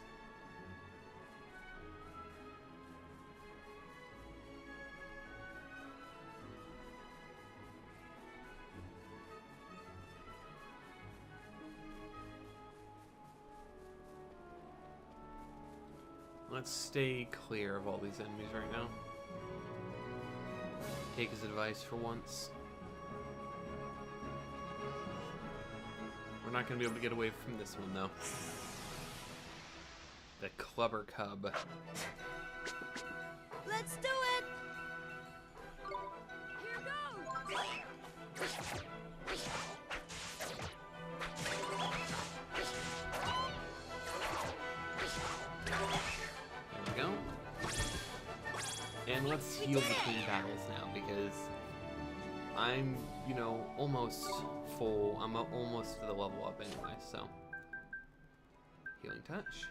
Let's stay clear of all these enemies right now. Take his advice for once. We're not going to be able to get away from this one, though. The Clubber Cub. Let's do it! Here goes! There we go. And let's heal between battles now, because I'm, you know, almost full. I'm almost to the level up anyway, so. Healing touch.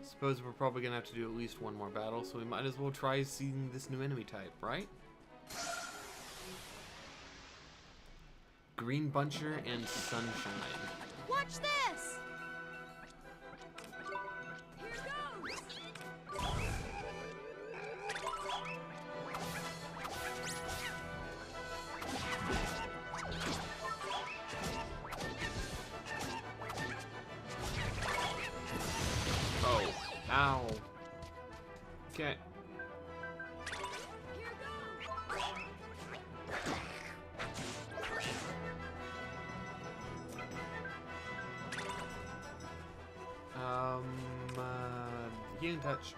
Suppose we're probably gonna have to do at least one more battle, so we might as well try seeing this new enemy type, right? Green Buncher and Sunshine. Watch this! Okay. Here Healing touch.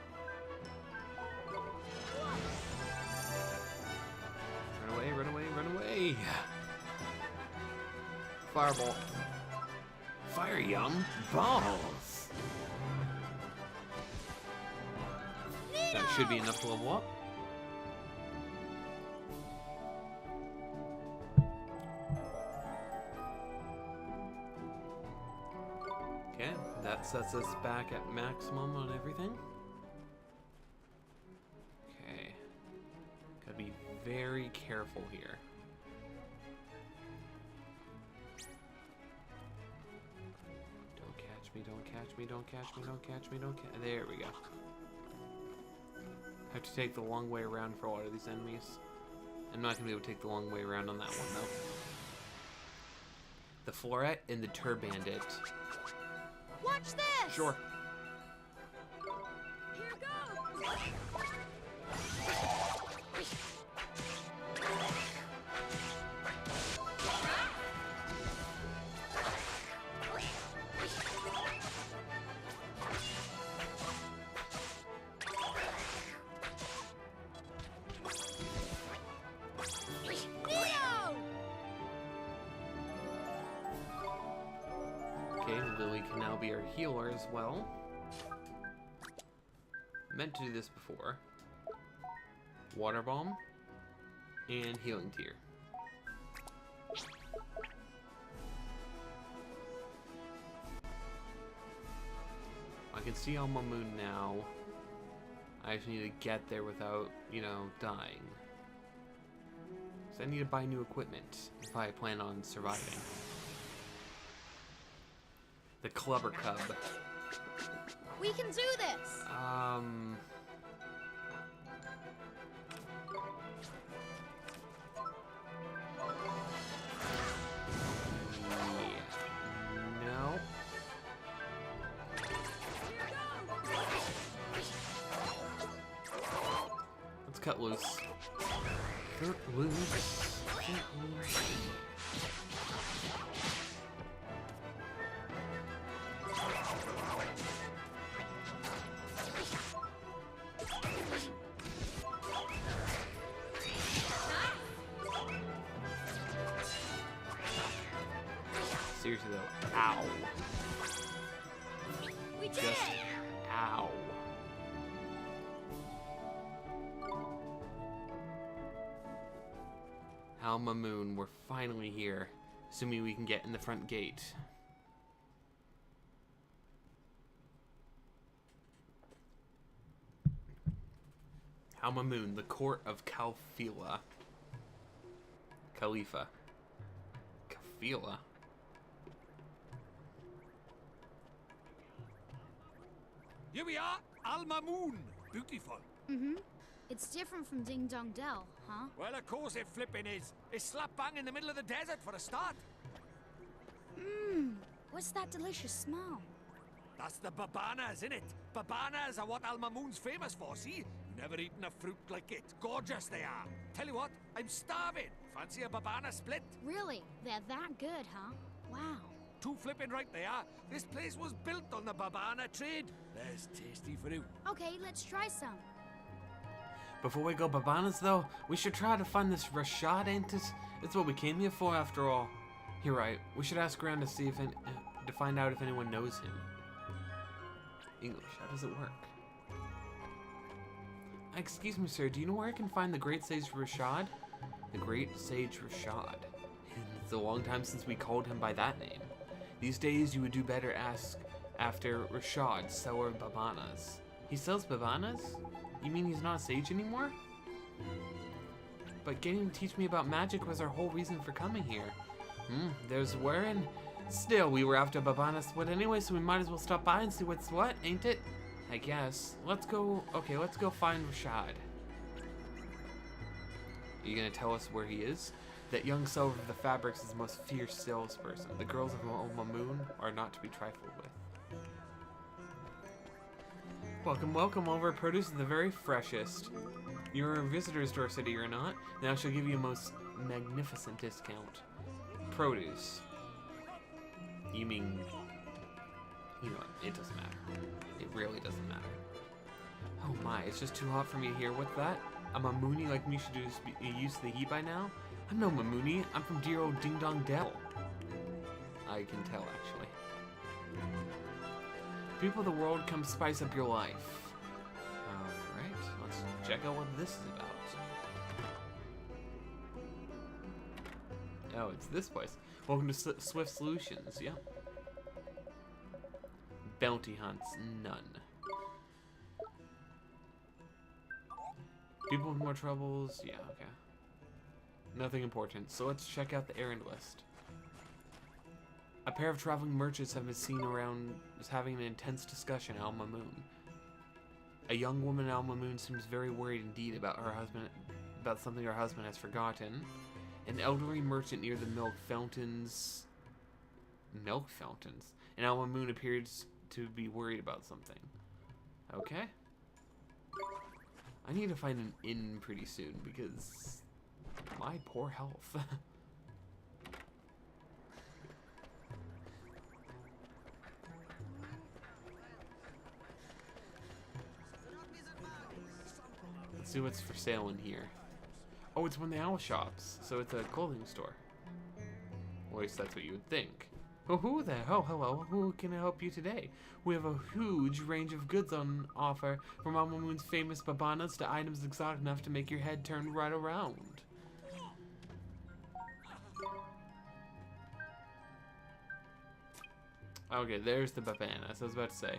Run away, run away, run away. Fireball. Fire yum balls. That should be enough to level up. Okay, that sets us back at maximum on everything. Okay. Gotta be very careful here. Don't catch me, don't catch me, don't catch me, don't catch me, don't catch me. There we go. Have to take the long way around for a lot of these enemies. I'm not gonna be able to take the long way around on that one though. The Floret and the Turbandit. Watch this! Sure. Here goes! Okay, Lily can now be our healer as well. Meant to do this before. Water Bomb and Healing Tear. I can see Alma Moon now. I just need to get there without, you know, dying. So I need to buy new equipment if I plan on surviving. The Clubber Cub. We can do this! Yeah. No. Let's cut loose. Cut loose. Cut loose. Seriously though, ow. We did Just it! ow. Alma Moon, we're finally here. Assuming we can get in the front gate. Alma Moon, the court of Khalifa. Khalifa. Khalifa. Here we are, Alma Moon. Beautiful. Mm-hmm. It's different from Ding Dong Dell, huh? Well, of course it flipping is. It's slap bang in the middle of the desert for a start. Mmm, what's that delicious smell? That's the babanas, innit? Babanas are what Alma Moon's famous for, see? You never eaten a fruit like it. Gorgeous they are. Tell you what, I'm starving. Fancy a babana split? Really? They're that good, huh? Wow. Too flipping right they are. This place was built on the babana trade. There's tasty fruit. Okay, let's try some. Before we go babanas though, we should try to find this Rashad, ain't it? It's what we came here for after all. You're right, we should ask around to see if to find out if anyone knows him. English, how does it work? Excuse me, sir, do you know where I can find the Great Sage Rashad? The Great Sage Rashad. It's a long time since we called him by that name. These days, you would do better ask after Rashad, seller of babanas. He sells babanas? You mean he's not a sage anymore? But getting to teach me about magic was our whole reason for coming here. There's wherein. Still, we were after babanas split anyway, so we might as well stop by and see what's what, ain't it? I guess. Let's go. Okay, let's go find Rashad. Are you gonna tell us where he is? That young seller of the fabrics is the most fierce salesperson. The girls of Alma Moon are not to be trifled with. Welcome, welcome. All of our produce is the very freshest. You're a visitor's store city or not. Now she'll give you a most magnificent discount. Produce. You mean... You know what? It doesn't matter. It really doesn't matter. Oh my, it's just too hot for me here. What's that? A Mamuni like me should just be used to the heat by now? I'm no Mamuni. I'm from dear old Ding Dong Dell. I can tell, actually. People of the world, come spice up your life. Alright, let's check out what this is about. Oh, it's this place. Welcome to Swift Solutions, yeah. Bounty hunts, none. People with more troubles, yeah, okay. Nothing important, so let's check out the errand list. A pair of traveling merchants have been seen around as having an intense discussion at Al Mamoon. A young woman at Al Mamoon seems very worried indeed about something her husband has forgotten. An elderly merchant near the milk fountains, and Al Mamoon appears to be worried about something. Okay. I need to find an inn pretty soon because my poor health. Let's see what's for sale in here. Oh, it's one of the owl shops, so it's a clothing store. Or at least that's what you would think. Oh, who there? Oh, hello. Who can I help you today? We have a huge range of goods on offer, from Al Mamoon's famous babanas to items exotic enough to make your head turn right around. Okay, there's the babanas. I was about to say.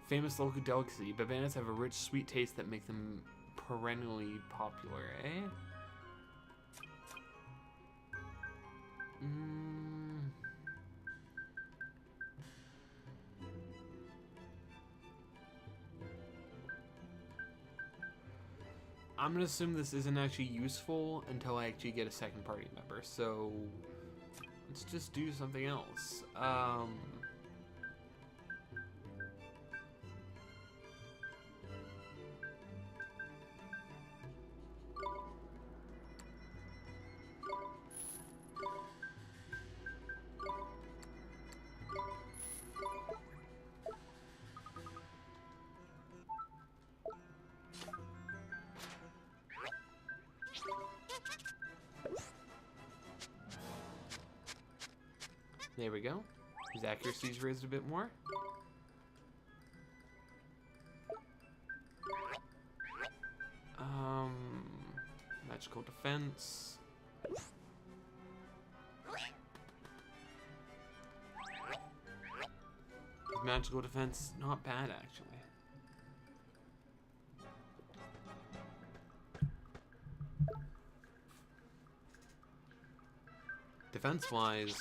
Famous local delicacy. Babanas have a rich, sweet taste that make them perennially popular, eh? I'm gonna assume this isn't actually useful until I actually get a second party member, so let's just do something else. There we go. His accuracy's raised a bit more. Magical defense. His magical defense, not bad actually. Defense-wise,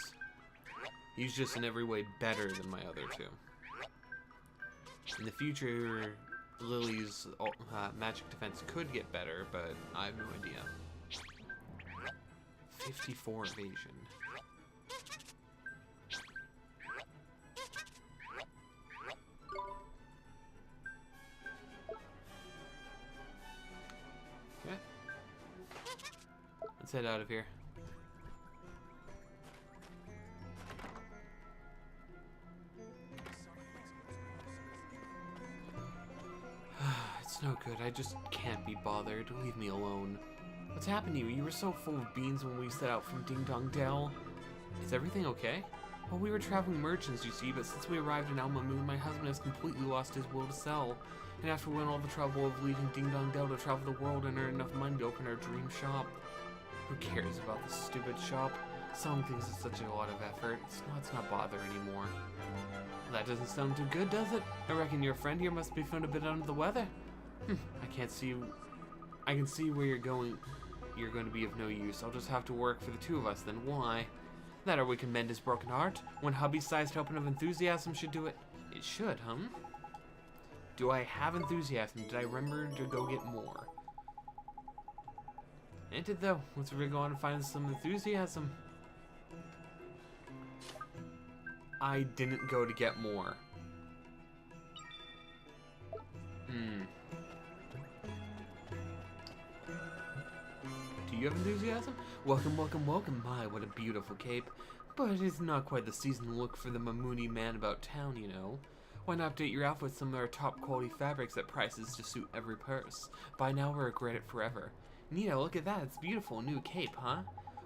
he's just in every way better than my other two. In the future, Lily's magic defense could get better, but I have no idea. 54 evasion. Okay. Let's head out of here. No good, I just can't be bothered. Leave me alone. What's happened to you? You were so full of beans when we set out from Ding Dong Dell. Is everything okay? Well, we were traveling merchants, you see, but since we arrived in Al Mamoon, my husband has completely lost his will to sell. And after we went all the trouble of leaving Ding Dong Dell to travel the world and earn enough money to open our dream shop. Who cares about this stupid shop? Selling things is such a lot of effort. Let's not bother anymore. Well, that doesn't sound too good, does it? I reckon your friend here must be feeling a bit under the weather. I can see where you're going. You're going to be of no use. I'll just have to work for the two of us then. Why? That or we can mend his broken heart. When hubby's sized helping of enthusiasm should do it. It should, huh? Do I have enthusiasm? Did I remember to go get more? Ain't it though? Let's go on and find some enthusiasm. I didn't go to get more. you have enthusiasm? Welcome, welcome, welcome. My, what a beautiful cape. But it's not quite the season to look for the Mamuni man about town, you know. Why not update your outfit with some of our top quality fabrics at prices to suit every purse? Buy now or regret it forever. Nita, look at that. It's beautiful. New cape, huh?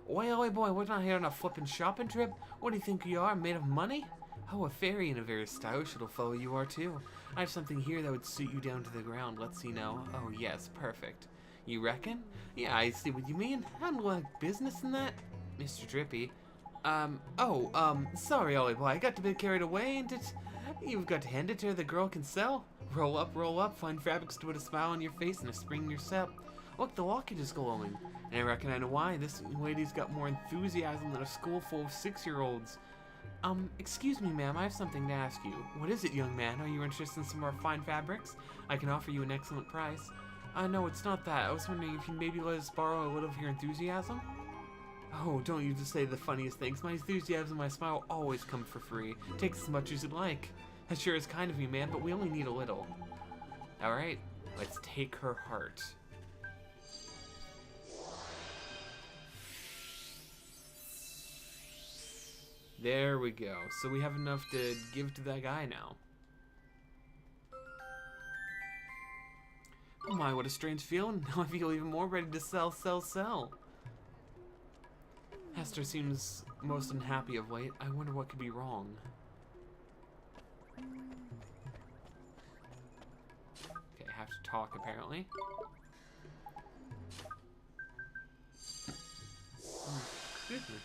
Oi, boy, we're not here on a flippin' shopping trip. What do you think you are, made of money? Oh, a fairy and a very stylish little fellow you are, too. I have something here that would suit you down to the ground. Let's see now. Oh, yes, perfect. You reckon? Yeah, I see what you mean. I don't like business in that. Mr. Drippy. Sorry, Ollie boy. I got a bit carried away, and you've got to hand it to her the girl can sell. Roll up, find fabrics to put a smile on your face and a spring in your step. Look, the locket is glowing. And I reckon I know why. This lady's got more enthusiasm than a school full of 6-year-olds. Excuse me, ma'am, I have something to ask you. What is it, young man? Are you interested in some more fine fabrics? I can offer you an excellent price. No, it's not that. I was wondering if you'd maybe let us borrow a little of your enthusiasm? Oh, don't you just say the funniest things. My enthusiasm and my smile always come for free. Take as much as you'd like. That sure is kind of you, man, but we only need a little. Alright, let's take her heart. There we go. So we have enough to give to that guy now. Oh my, what a strange feeling. Now I feel even more ready to sell. Hester seems most unhappy of late. I wonder what could be wrong. Okay, I have to talk apparently. Excuse me.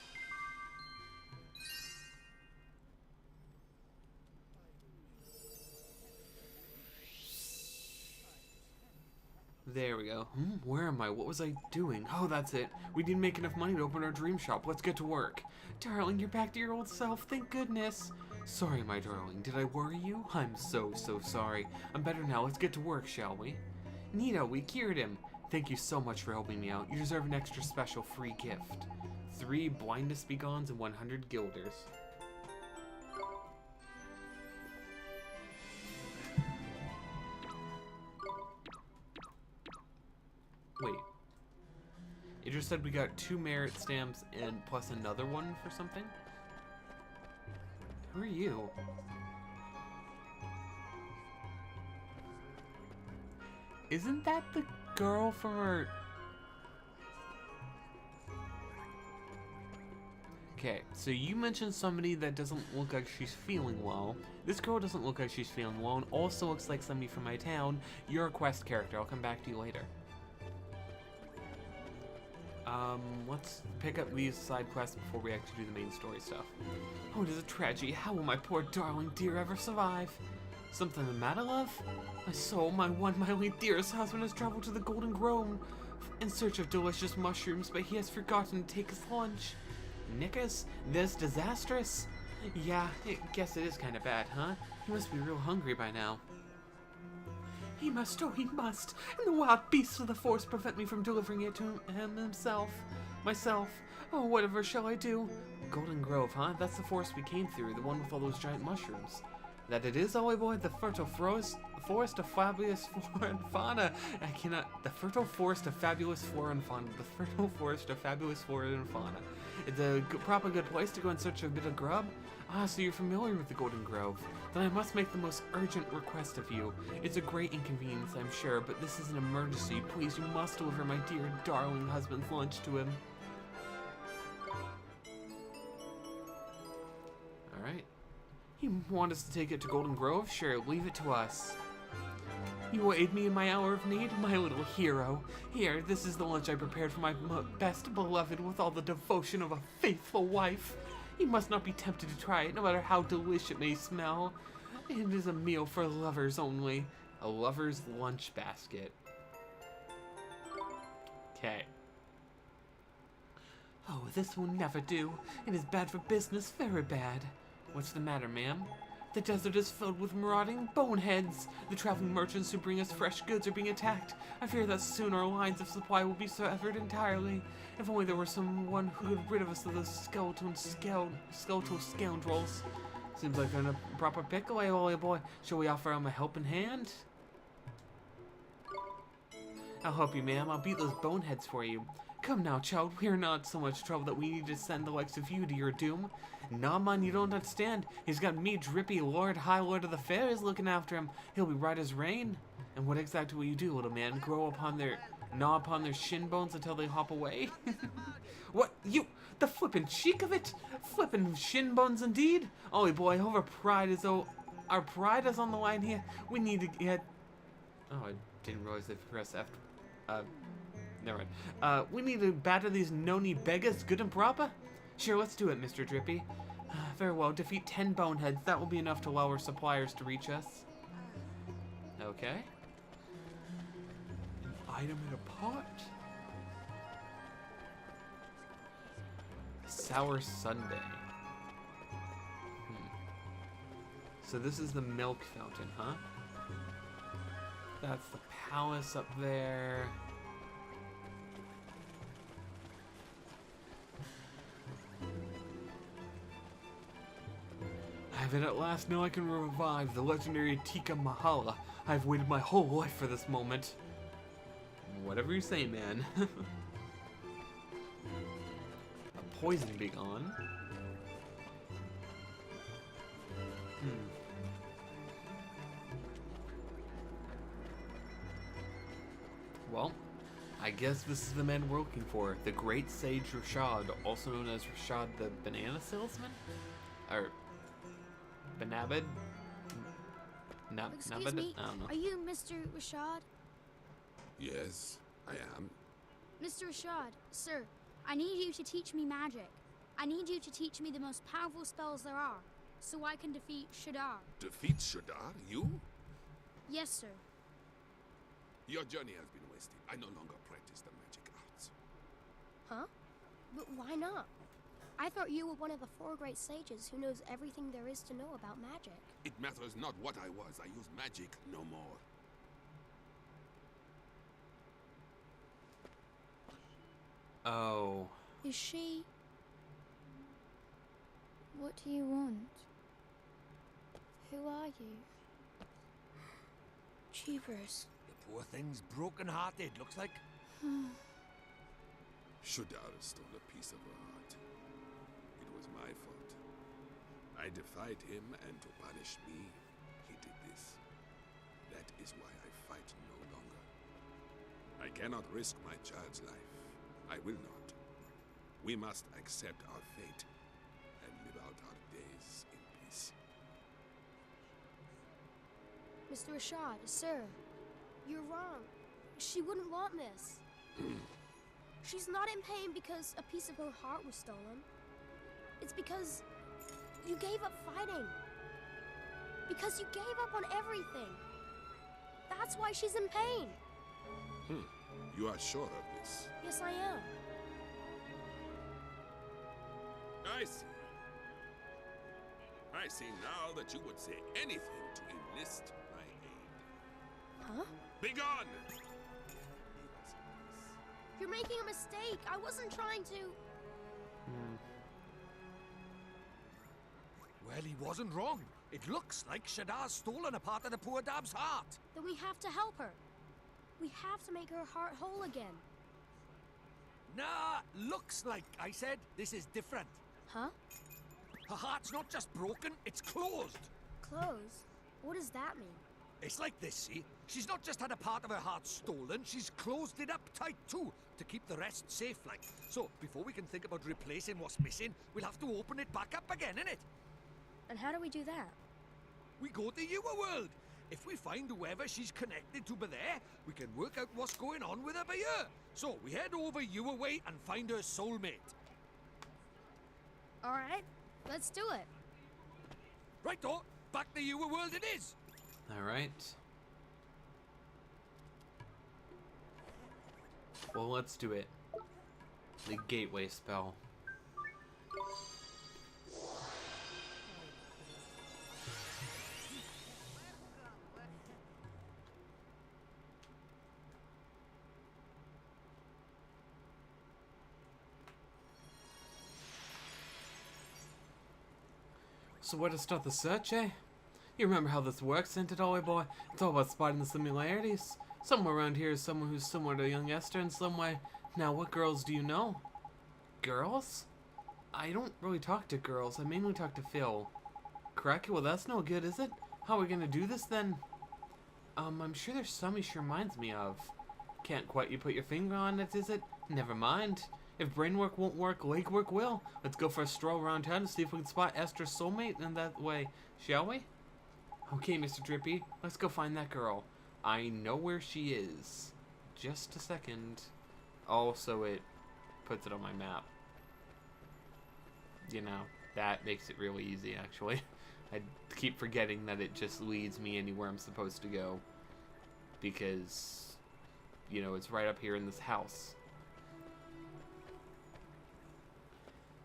There we go. Where am I? What was I doing? Oh, that's it. We didn't make enough money to open our dream shop. Let's get to work. Darling, you're back to your old self. Thank goodness. Sorry, my darling. Did I worry you? I'm so sorry. I'm better now. Let's get to work, shall we? Nita, we cured him. Thank you so much for helping me out. You deserve an extra special free gift. 3 blindness begons and 100 guilders. Wait. It just said we got 2 merit stamps and plus another one for something? Who are you? Isn't that the girl from her... Okay, so you mentioned somebody that doesn't look like she's feeling well. This girl doesn't look like she's feeling well and also looks like somebody from my town. You're a quest character. I'll come back to you later. Let's pick up these side quests before we actually do the main story stuff. Oh, it is a tragedy. How will my poor darling dear ever survive? Something the matter, love? My soul, my one, my only dearest husband has traveled to the Golden Grove in search of delicious mushrooms, but he has forgotten to take his lunch. Knickers, this disastrous? Yeah, I guess it is kind of bad, huh? He must be real hungry by now. He must, oh he must, and the wild beasts of the forest prevent me from delivering it to him myself. Oh, whatever shall I do? Golden Grove, huh? That's the forest we came through, the one with all those giant mushrooms. That it is, Ollie boy, the fertile forest of fabulous flora and fauna. The fertile forest of fabulous flora and fauna. The fertile forest of fabulous flora and fauna. It's a proper good place to go in search of a bit of grub. Ah, so you're familiar with the Golden Grove. Then I must make the most urgent request of you. It's a great inconvenience, I'm sure, but this is an emergency. Please, you must deliver my dear, darling husband's lunch to him. Alright. You want us to take it to Golden Grove? Sure, leave it to us. You will aid me in my hour of need, my little hero. Here, this is the lunch I prepared for my best beloved with all the devotion of a faithful wife. You must not be tempted to try it, no matter how delicious it may smell. It is a meal for lovers only. A lover's lunch basket. Okay. Oh, this will never do. It is bad for business, very bad. What's the matter, ma'am? The desert is filled with marauding boneheads. The traveling merchants who bring us fresh goods are being attacked. I fear that soon our lines of supply will be severed entirely. If only there were someone who could rid of us of those skeletal scoundrels. Seems like they're in a proper pickle, Ollie boy. Shall we offer him a helping hand? I'll help you, ma'am. I'll beat those boneheads for you. Come now, child, we're not in so much trouble that we need to send the likes of you to your doom. Nah, man, you don't understand. He's got me, Drippy, High Lord of the Fairies, looking after him. He'll be right as rain. And what exactly will you do, little man? Gnaw upon their shin bones until they hop away? What, you, the flippin' cheek of it! Flippin' shin bones indeed! Oh boy, our pride is on the line here. We need to get... Oh, I didn't realize they pressed F. Never mind. We need to batter these noni beggars good and proper? Sure, let's do it, Mr. Drippy. Very well, defeat 10 boneheads. That will be enough to allow our suppliers to reach us. Okay. An item in a pot? Sour Sundae. So this is the milk fountain, huh? That's the palace up there. I have it at last. Now I can revive the legendary Tika Mahala. I've waited my whole life for this moment. Whatever you say, man. A poison be gone. Well, I guess this is the man we're looking for. The Great Sage Rashad, also known as Rashad the Banana Salesman? Or... Banabid? Excuse me, I don't know. are you Mr. Rashad? Yes, I am. Mr. Rashad, sir, I need you to teach me magic. I need you to teach me the most powerful spells there are, so I can defeat Shadar. Defeat Shadar? You? Yes, sir. Your journey has been wasted. I no longer practice the magic arts. Huh? But why not? I thought you were one of the 4 great sages who knows everything there is to know about magic. It matters not what I was. I use magic no more. Oh. Is she... What do you want? Who are you? Jeepers. The poor thing's broken-hearted, looks like. Shadar stole a piece of her heart. It was my fault. I defied him, and to punish me, he did this. That is why I fight no longer. I cannot risk my child's life. I will not. We must accept our fate and live out our days in peace. Mr. Rashad, sir, you're wrong. She wouldn't want this. She's not in pain because a piece of her heart was stolen. It's because you gave up fighting. Because you gave up on everything. That's why she's in pain. You are sure of this? Yes, I am. I see. I see now that you would say anything to enlist my aid. Huh? Begone! You're making a mistake. I wasn't trying to... Well, he wasn't wrong. It looks like Shadar's stolen a part of the poor dab's heart. Then we have to help her. We have to make her heart whole again. Nah, looks like, I said. This is different. Huh? Her heart's not just broken, it's closed. Clothes? What does that mean? It's like this, see? She's not just had a part of her heart stolen, she's closed it up tight too, to keep the rest safe like. So, before we can think about replacing what's missing, we'll have to open it back up again, innit? And how do we do that? We go to your world. If we find whoever she's connected to by there, we can work out what's going on with her by here. So, we head over your way and find her soulmate. Alright, let's do it. Right-o, back to your world it is. Alright. Well, let's do it. The gateway spell. So where to start the search, eh? You remember how this works, ain't it, Ollie boy? It's all about spotting the similarities. Somewhere around here is someone who's similar to young Esther in some way. Now, what girls do you know? Girls? I don't really talk to girls. I mainly talk to Phil. Correct? Well, that's no good, is it? How are we gonna do this then? I'm sure there's some he reminds me of. Can't quite you put your finger on it, is it? Never mind. If brain work won't work, legwork will. Let's go for a stroll around town and see if we can spot Esther's soulmate in that way, shall we? Okay, Mr. Drippy, let's go find that girl. I know where she is. Just a second. Also, it puts it on my map. You know, that makes it really easy, actually. I keep forgetting that it just leads me anywhere I'm supposed to go. Because, you know, it's right up here in this house.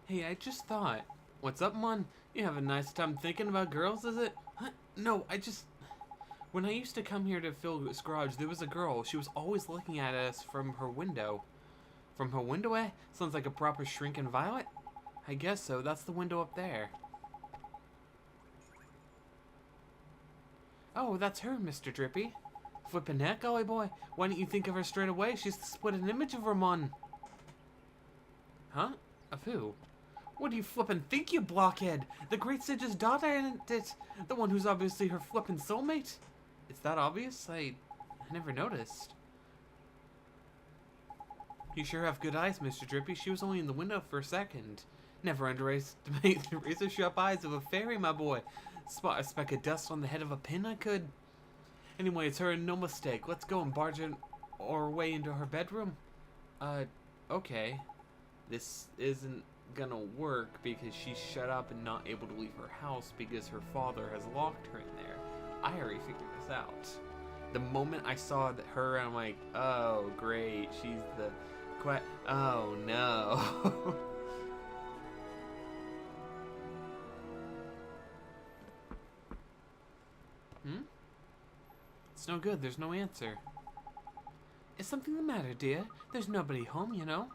Hey, I just thought. What's up, Mon? You have a nice time thinking about girls, is it? Huh? No, when I used to come here to Phil's garage, there was a girl. She was always looking at us from her window. From her window, eh? Sounds like a proper shrinking violet. I guess so. That's the window up there. Oh, that's her, Mr. Drippy. Flippin' heck, Ollie boy. Why didn't you think of her straight away? She's the split image of Ramon. Huh? Of who? What do you flippin' think, you blockhead? The Great Sage's daughter, isn't it? The one who's obviously her flippin' soulmate? Is that obvious? I never noticed. You sure have good eyes, Mr. Drippy. She was only in the window for a second. Never underestimate the razor-sharp eyes of a fairy, my boy. Spot a speck of dust on the head of a pin, I could. Anyway, it's her, no mistake. Let's go and barge our way into her bedroom. Okay. This isn't gonna work because she's shut up and not able to leave her house because her father has locked her in there. I already figured this out. The moment I saw her, I'm like, oh, great. She's the... Oh, no. It's no good. There's no answer. Is something the matter, dear? There's nobody home, you know.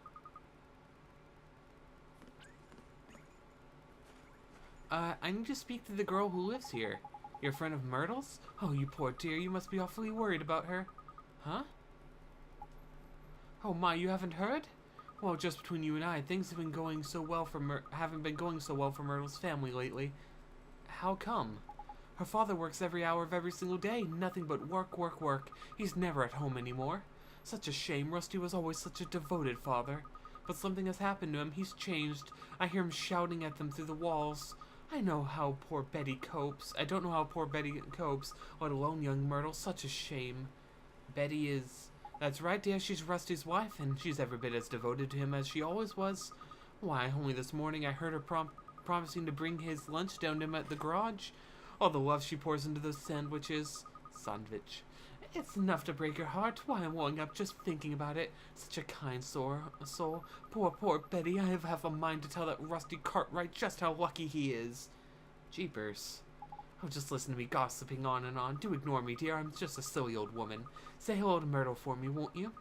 I need to speak to the girl who lives here. You're a friend of Myrtle's? Oh, you poor dear. You must be awfully worried about her. Huh? Oh my, you haven't heard? Well, just between you and I, things have been going so well for haven't been going so well for Myrtle's family lately. How come? Her father works every hour of every single day. Nothing but work, work, work. He's never at home anymore. Such a shame. Rusty was always such a devoted father. But something has happened to him. He's changed. I hear him shouting at them through the walls. I know how poor Betty copes. I don't know how poor Betty copes, let alone young Myrtle. Such a shame. Betty is... That's right, dear. She's Rusty's wife, and she's every bit as devoted to him as she always was. Why, only this morning I heard her promising to bring his lunch down to him at the garage. All the love she pours into those sandwiches. Sandwich. It's enough to break your heart. Why, I'm welling up just thinking about it. Such a kind soul. Poor Betty. I have half a mind to tell that Rusty Cartwright just how lucky he is. Jeepers. Oh, just listen to me gossiping on and on. Do ignore me, dear. I'm just a silly old woman. Say hello to Myrtle for me, won't you?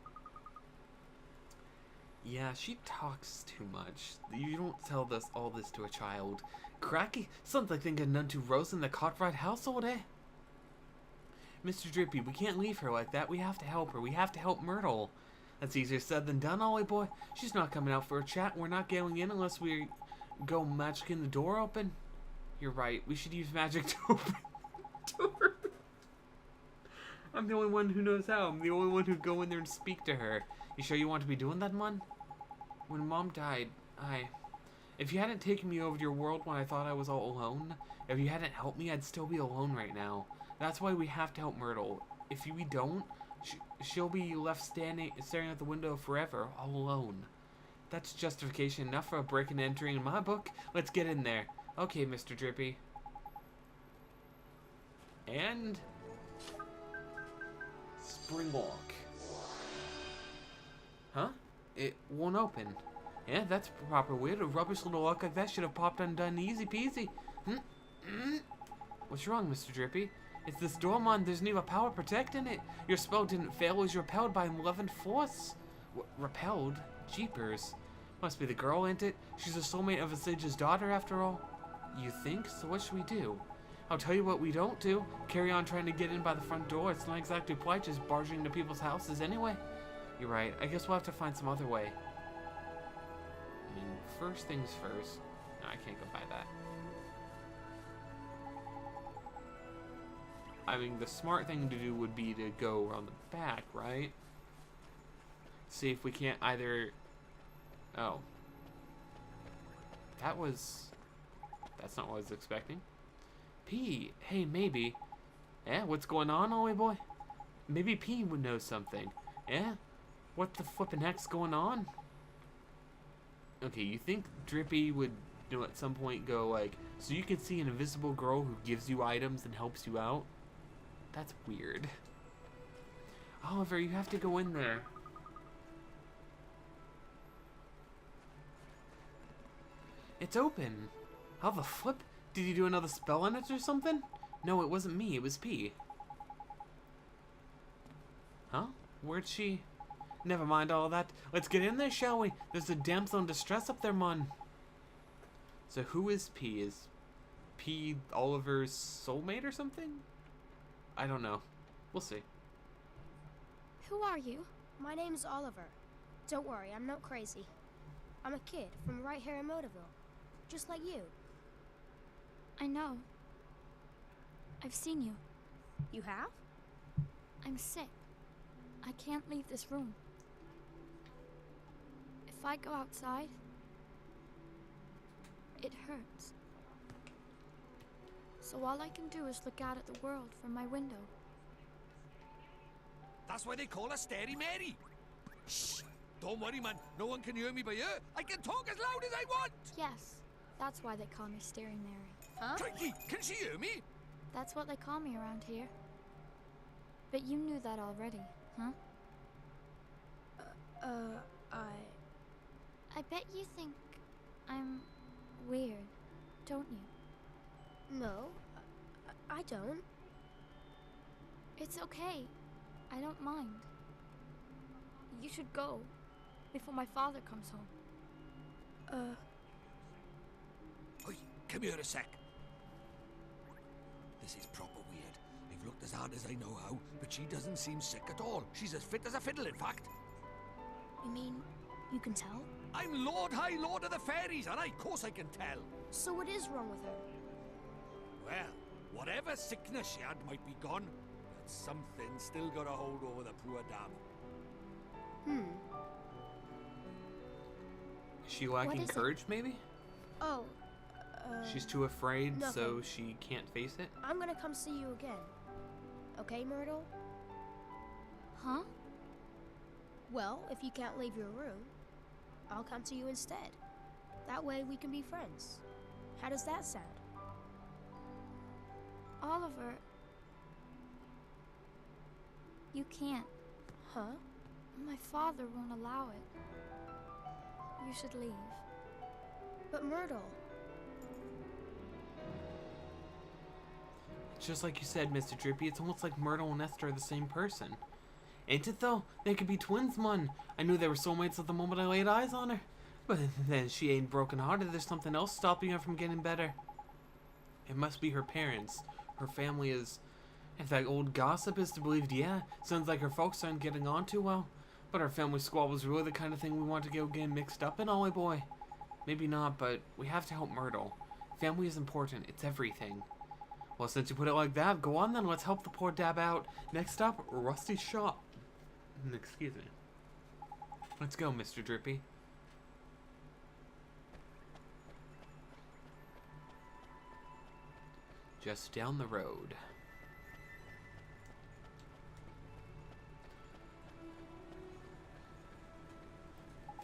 Yeah, she talks too much. You don't tell all this to a child. Cracky, something like thinking none too Rose in the Cartwright household, eh? Mr. Drippy, we can't leave her like that. We have to help her. We have to help Myrtle. That's easier said than done, Ollie boy. She's not coming out for a chat. We're not going in unless we go magicking the door open. You're right. We should use magic to open the door. I'm the only one who knows how. I'm the only one who'd go in there and speak to her. You sure you want to be doing that, Mon? When Mom died, if you hadn't taken me over to your world when I thought I was all alone, if you hadn't helped me, I'd still be alone right now. That's why we have to help Myrtle. If we don't, she'll be left staring at the window forever, all alone. That's justification enough for a break and entering in my book. Let's get in there. Okay, Mr. Drippy. And... Spring lock. Huh? It won't open. Yeah, that's proper weird. A rubbish little lock like that should have popped undone easy peasy. What's wrong, Mr. Drippy? It's this door, Mon. There's no power protecting it. Your spell didn't fail. It was repelled by malevolent force. Repelled? Jeepers. Must be the girl, ain't it? She's a soulmate of a sage's daughter, after all. You think? So what should we do? I'll tell you what we don't do. Carry on trying to get in by the front door. It's not exactly polite just barging into people's houses anyway. You're right. I guess we'll have to find some other way. I mean, first things first. No, I can't go by that. I mean, the smart thing to do would be to go around the back, right? See if we can't either... Oh. That's not what I was expecting. P, hey, maybe. Eh, what's going on, Ollie boy? Maybe P would know something. Eh? What the flippin' heck's going on? Okay, you think Drippy would, you know, at some point go like, so you can see an invisible girl who gives you items and helps you out? That's weird. Oliver, you have to go in there. It's open. How the flip? Did you do another spell on it or something? No, it wasn't me. It was P. Huh? Where'd she... Never mind all that. Let's get in there, shall we? There's a damsel in distress up there, mon. So who is P? Is P Oliver's soulmate or something? I don't know. We'll see. Who are you? My name's Oliver. Don't worry, I'm not crazy. I'm a kid from right here in Motorville. Just like you. I know. I've seen you. You have? I'm sick. I can't leave this room. If I go outside, it hurts. So all I can do is look out at the world from my window. That's why they call her Stary Mary. Shh! Don't worry, man. No one can hear me by ear. I can talk as loud as I want. Yes, that's why they call me Staring Mary. Huh? Crikey, can she hear me? That's what they call me around here. But you knew that already, huh? I bet you think I'm weird, don't you? No, I don't. It's okay. I don't mind. You should go before my father comes home. Oi, come here a sec. This is proper weird. I've looked as hard as I know how, but she doesn't seem sick at all. She's as fit as a fiddle, in fact. You mean you can tell? I'm Lord High Lord of the Fairies, and of course I can tell. So what is wrong with her? Well, whatever sickness she had might be gone, but something still got a hold over the poor dam. Is she lacking is it? courage, maybe? Oh, She's too afraid, so nothing. she can't face it? I'm gonna come see you again. Okay, Myrtle? Huh? Well, if you can't leave your room, I'll come to you instead. That way we can be friends. How does that sound? Oliver, you can't. Huh? My father won't allow it. You should leave. But Myrtle... Just like you said, Mr. Drippy, it's almost like Myrtle and Esther are the same person. Ain't it though? They could be twins, man. I knew they were soulmates at the moment I laid eyes on her. But then she ain't broken hearted. There's something else stopping her from getting better. It must be her parents. Her family is... In fact, old gossip is to believe, yeah. Sounds like her folks aren't getting on too well. But our family squabble is really the kind of thing we want to get mixed up in, Ollie boy. Maybe not, but we have to help Myrtle. Family is important. It's everything. Well, since you put it like that, go on then. Let's help the poor dab out. Next up, Rusty's shop. Excuse me. Let's go, Mr. Drippy. Just down the road.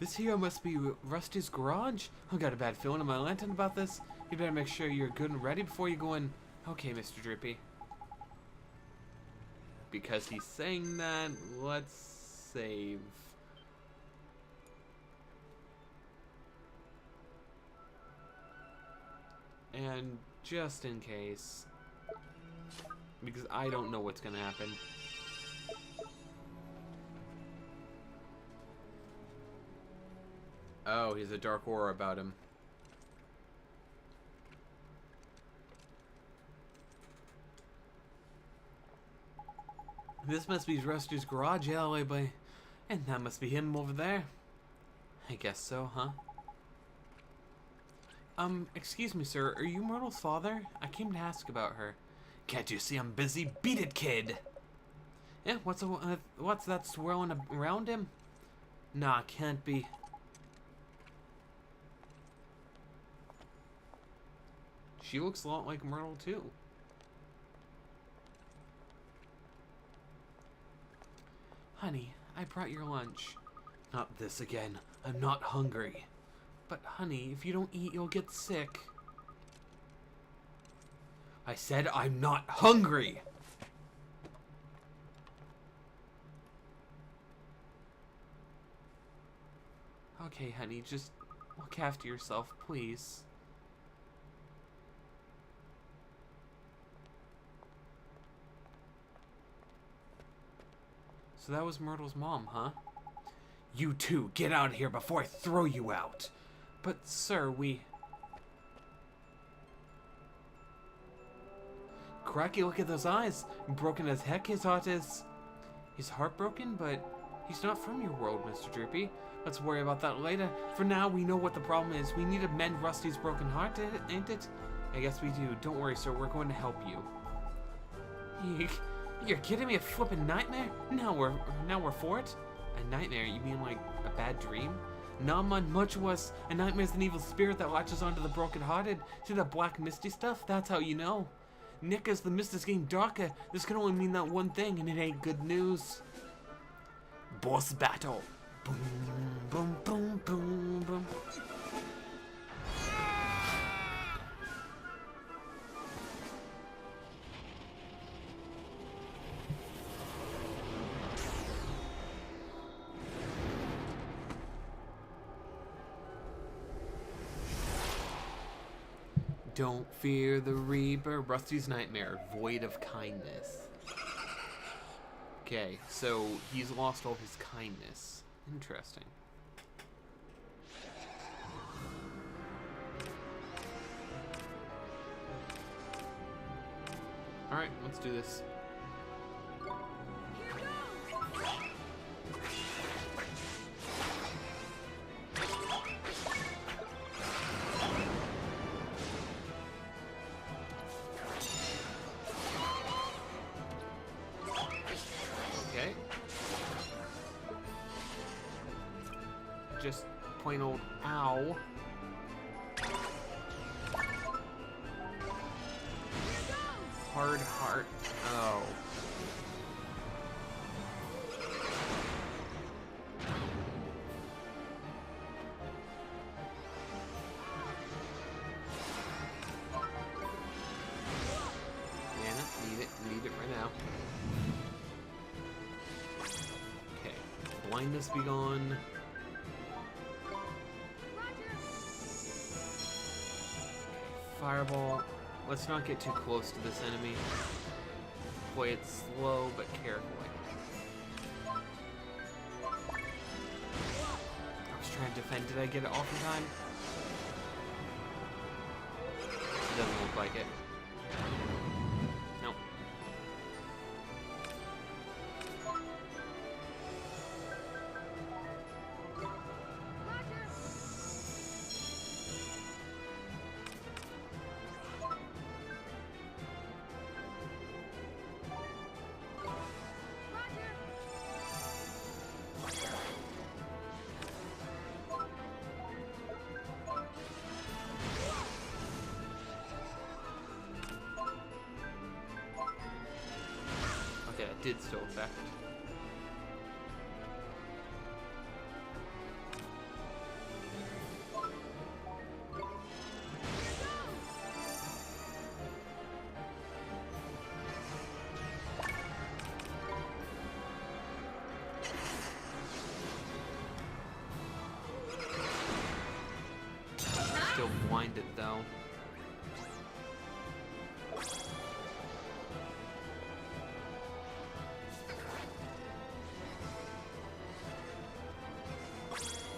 This here must be Rusty's garage. I got a bad feeling in my lantern about this. You better make sure you're good and ready before you go in. Okay, Mr. Drippy. Because he's saying that, let's save. And just in case, because I don't know what's gonna happen. Oh, he's a dark aura about him. This must be Rusty's garage, yeah, but And that must be him over there. I guess so, huh? Excuse me, sir. Are you Myrtle's father? I came to ask about her. Can't you see I'm busy? Beat it, kid! Yeah, what's that swirling around him? Nah, can't be. She looks a lot like Myrtle, too. Honey, I brought your lunch. Not this again. I'm not hungry. But honey, if you don't eat, you'll get sick. I said I'm not hungry! Okay, honey, just look after yourself, please. So that was Myrtle's mom, huh? You two, get out of here before I throw you out! But, sir, we... Cracky, look at those eyes! Broken as heck his heart is. He's heartbroken, but he's not from your world, Mr. Droopy. Let's worry about that later. For now, we know what the problem is. We need to mend Rusty's broken heart, ain't it? I guess we do. Don't worry, sir. We're going to help you. Eek. You're kidding me? A flippin' nightmare? Now we're for it? A nightmare? You mean like a bad dream? Nah, man, much worse. A nightmare's an evil spirit that latches onto the broken-hearted. See that black misty stuff? That's how you know. Nick, as the mist is getting darker, this can only mean that one thing, and it ain't good news. Boss battle. Boom, boom, boom, boom, boom. Don't fear the Reaper. Rusty's nightmare, void of kindness. Okay, so he's lost all his kindness. Interesting. Alright, let's do this. Okay. Just plain old ow. Hard heart. Oh. Need it right now. Okay. Blindness be gone. Fireball. Let's not get too close to this enemy. Play it slow but carefully. I was trying to defend. Did I get it off in time? It doesn't look like it. Nope. Okay, it did still affect. Still blinded though.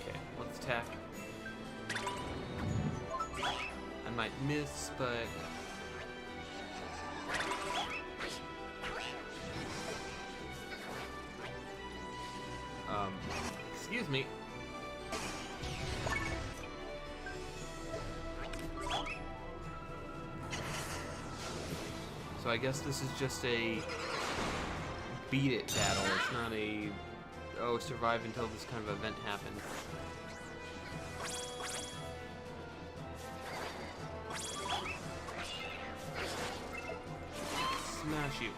Okay, let's attack. I might miss, but Excuse me. So I guess this is just a beat it battle. It's not a, oh, survive until this kind of event happens. Smash you.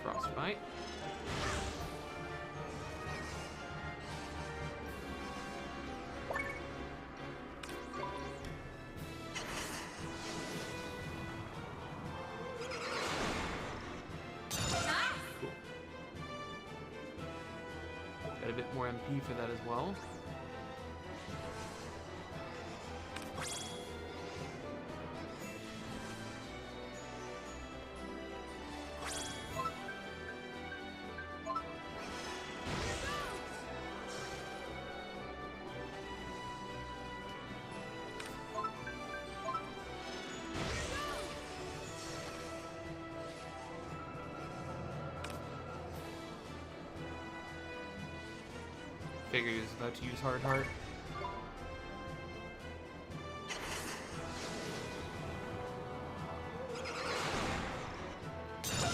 Frostbite. Cool. Got a bit more MP for that as well. Figured he was about to use Hard Heart.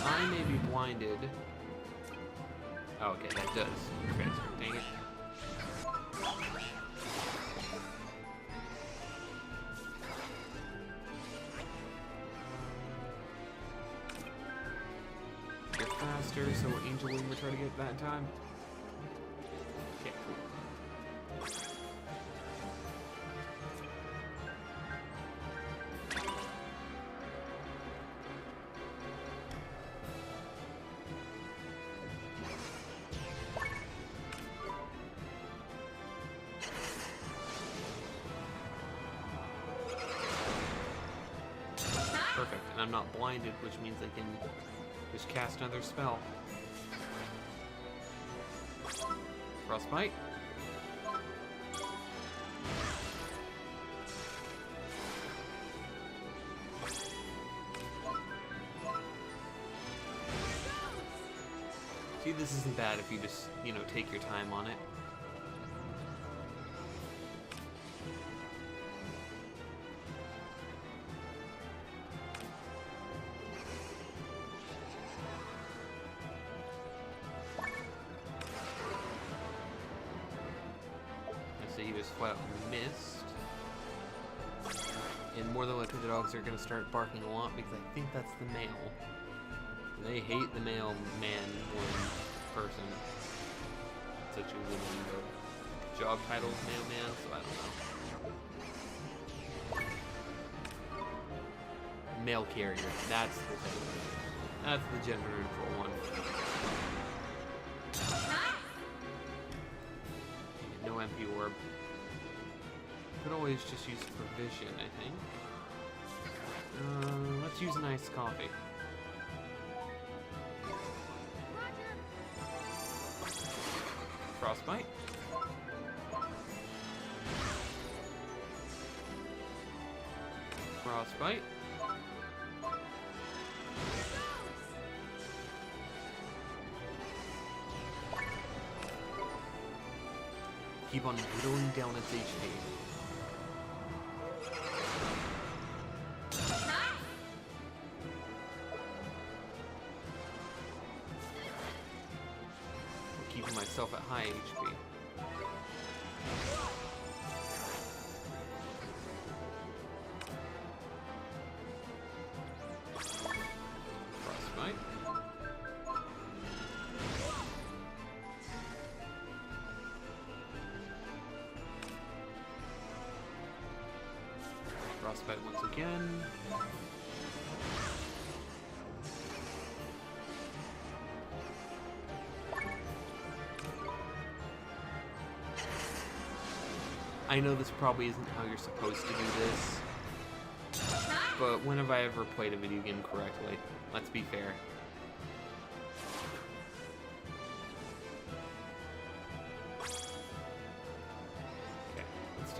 I may be blinded. Oh, okay, that does. Transfer. Dang it. Get faster, so Angel Wing will try to get that in time. Okay, cool. Perfect, and I'm not blinded, which means I can just cast another spell. Frostbite. See, this isn't bad if you just, you know, take your time on it. He just flat out missed. And more than likely the dogs are going to start barking a lot because I think that's the male. They hate the male man woman person. Such a woman, the job title's mailman, so I don't know. Mail carrier, that's the thing. That's the gender neutral one. No MP orb. Could always just use provision, I think. Let's use an iced coffee. Frostbite. Frostbite. Keep on whittling down its HP. Keeping myself at high HP. Frostbite. Frostbite once again. I know this probably isn't how you're supposed to do this, but when have I ever played a video game correctly? Let's be fair.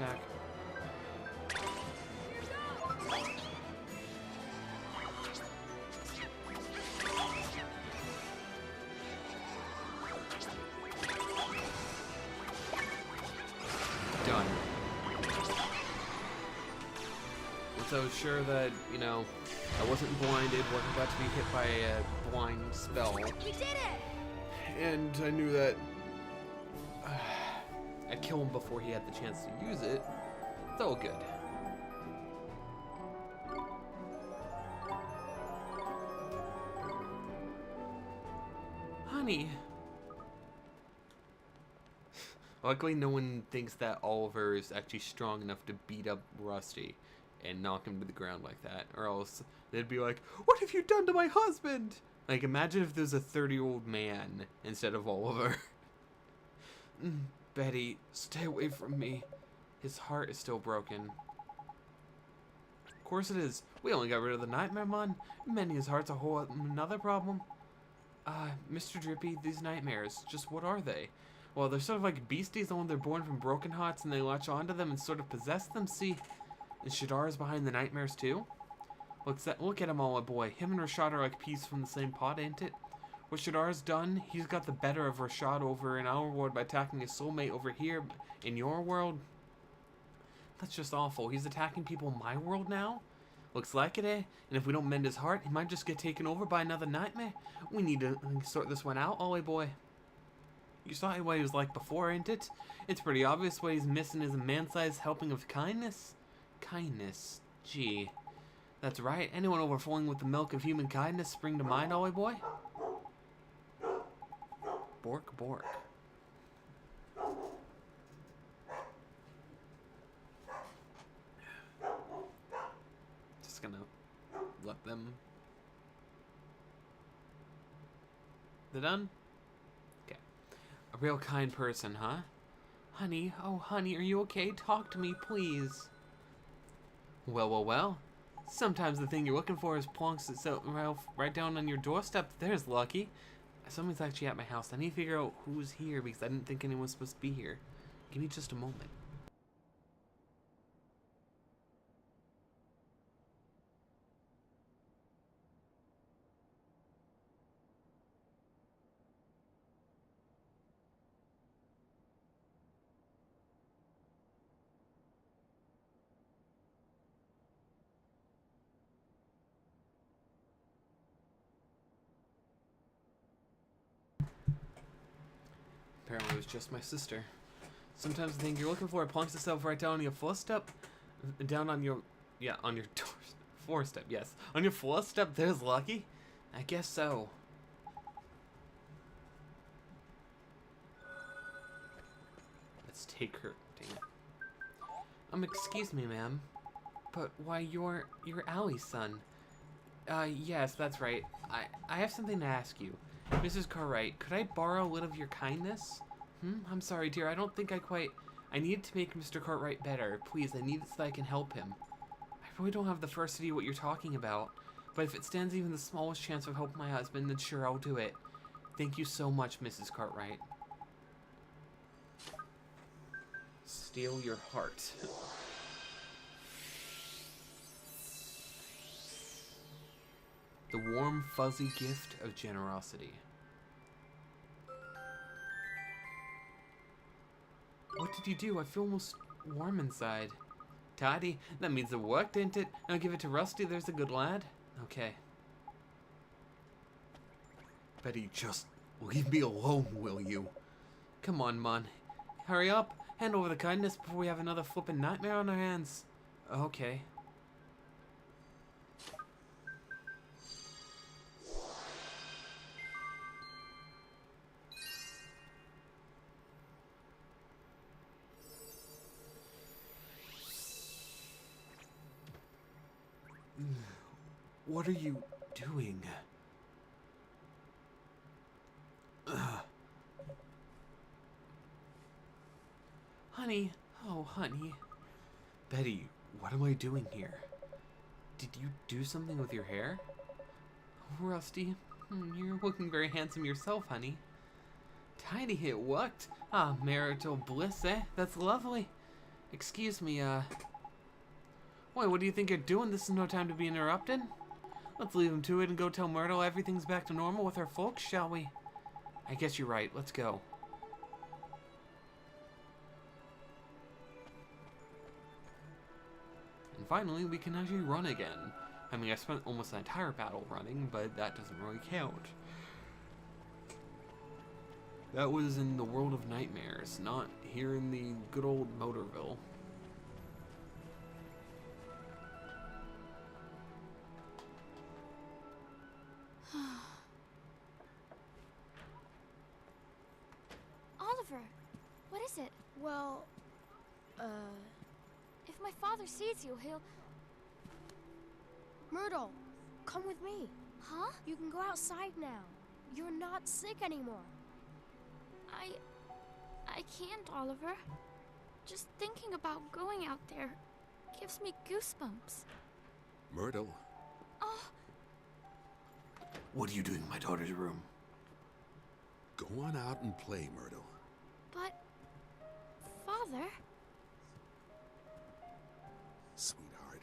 attack. Done. Once I was sure that, you know, I wasn't blinded, wasn't about to be hit by a blind spell. We did it! And I knew that I'd kill him before he had the chance to use it. It's all good. Honey. Luckily, no one thinks that Oliver is actually strong enough to beat up Rusty and knock him to the ground like that. Or else they'd be like, "What have you done to my husband?" Like, imagine if there's a 30-year-old man instead of Oliver. Betty, stay away from me. His heart is still broken. Of course it is. We only got rid of the nightmare mon. Mending his heart's a whole another problem. Mr. Drippy, these nightmares, just what are they? Well, they're sort of like beasties, only they're born from broken hearts and they latch onto them and sort of possess them. See, and Shadar is behind the nightmares too? Look at him all, boy. Him and Rashad are like peas from the same pot, ain't it? What Shadar's done, he's got the better of Rashad over in our world by attacking his soulmate over here in your world. That's just awful. He's attacking people in my world now? Looks like it, eh? And if we don't mend his heart, he might just get taken over by another nightmare. We need to sort this one out, Ollie boy. You saw what he was like before, ain't it? It's pretty obvious what he's missing is a man-sized helping of kindness. Kindness. Gee. That's right. Anyone overflowing with the milk of human kindness spring to mind, Ollie boy? Bork, bork. Just gonna let them... They're done? Okay. A real kind person, huh? Honey, oh honey, are you okay? Talk to me, please. Well, well, well. Sometimes the thing you're looking for is plonks itself right down on your doorstep. There's lucky. Someone's actually at my house. I need to figure out who's here because I didn't think anyone was supposed to be here. Give me just a moment. Apparently it was just my sister. Sometimes the thing you're looking for plunks itself right down on your footstep. Down on your... Yeah, on your footstep, yes. On your footstep, there's lucky? I guess so. Let's take her. Dang it. Excuse me, ma'am. But why, you're Allie's son. Yes, that's right. I have something to ask you. Mrs. Cartwright, could I borrow a little of your kindness? I'm sorry, dear. I don't think I need to make Mr. Cartwright better. Please, I need it so that I can help him. I really don't have the first idea what you're talking about. But if it stands even the smallest chance of helping my husband, then sure, I'll do it. Thank you so much, Mrs. Cartwright. Steal your heart. The warm, fuzzy gift of generosity. What did you do? I feel almost warm inside. Tidy. That means it worked, didn't it? I'll give it to Rusty. There's a good lad. Okay. Betty, just leave me alone, will you? Come on, Mon. Hurry up. Hand over the kindness before we have another flippin' nightmare on our hands. Okay. What are you doing? Honey, oh honey. Betty, what am I doing here? Did you do something with your hair? Oh, Rusty, you're looking very handsome yourself, honey. Tidy, it worked. Ah, marital bliss, eh? That's lovely. Excuse me, Boy, what do you think you're doing? This is no time to be interrupted. Let's leave him to it and go tell Myrtle everything's back to normal with our folks, shall we? I guess you're right. Let's go. And finally, we can actually run again. I mean, I spent almost the entire battle running, but that doesn't really count. That was in the world of nightmares, not here in the good old Motorville. Oliver, what is it? Well, if my father sees you, he'll... Myrtle, come with me. Huh? You can go outside now. You're not sick anymore. I can't, Oliver. Just thinking about going out there gives me goosebumps. Myrtle, Oh, What are you doing in my daughter's room? go on out and play, Myrtle. but... Father? Sweetheart,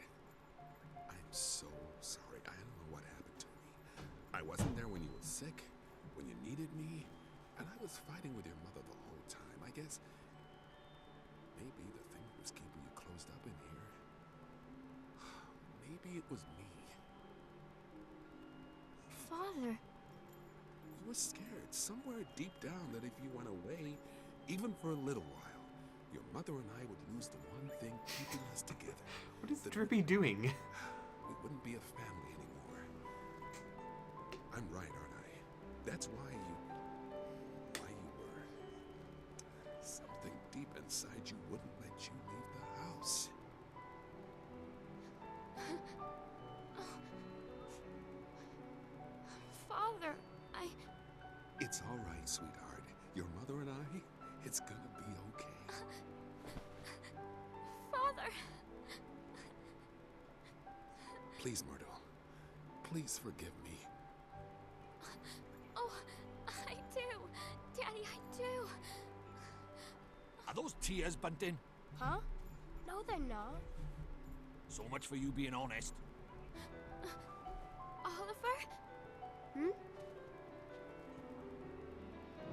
I'm so sorry. I don't know what happened to me. I wasn't there when you were sick, when you needed me, and I was fighting with your mother the whole time. I guess maybe the thing was keeping you closed up in here. Maybe it was me. Father? You were scared somewhere deep down that if you went away, even for a little while, your mother and I would lose the one thing keeping us together. What is That Drippy doing? we wouldn't be a family anymore. I'm right, aren't I? That's why you were. Something deep inside you wouldn't let you leave the house. Father, It's all right, sweetheart. Your mother and I, it's gonna be okay. Father! Please, Myrtle. Please forgive me. Oh, I do. Daddy, I do. Are those tears, Bunting? Huh? No, they're not. So much for you being honest. Oliver? Hmm?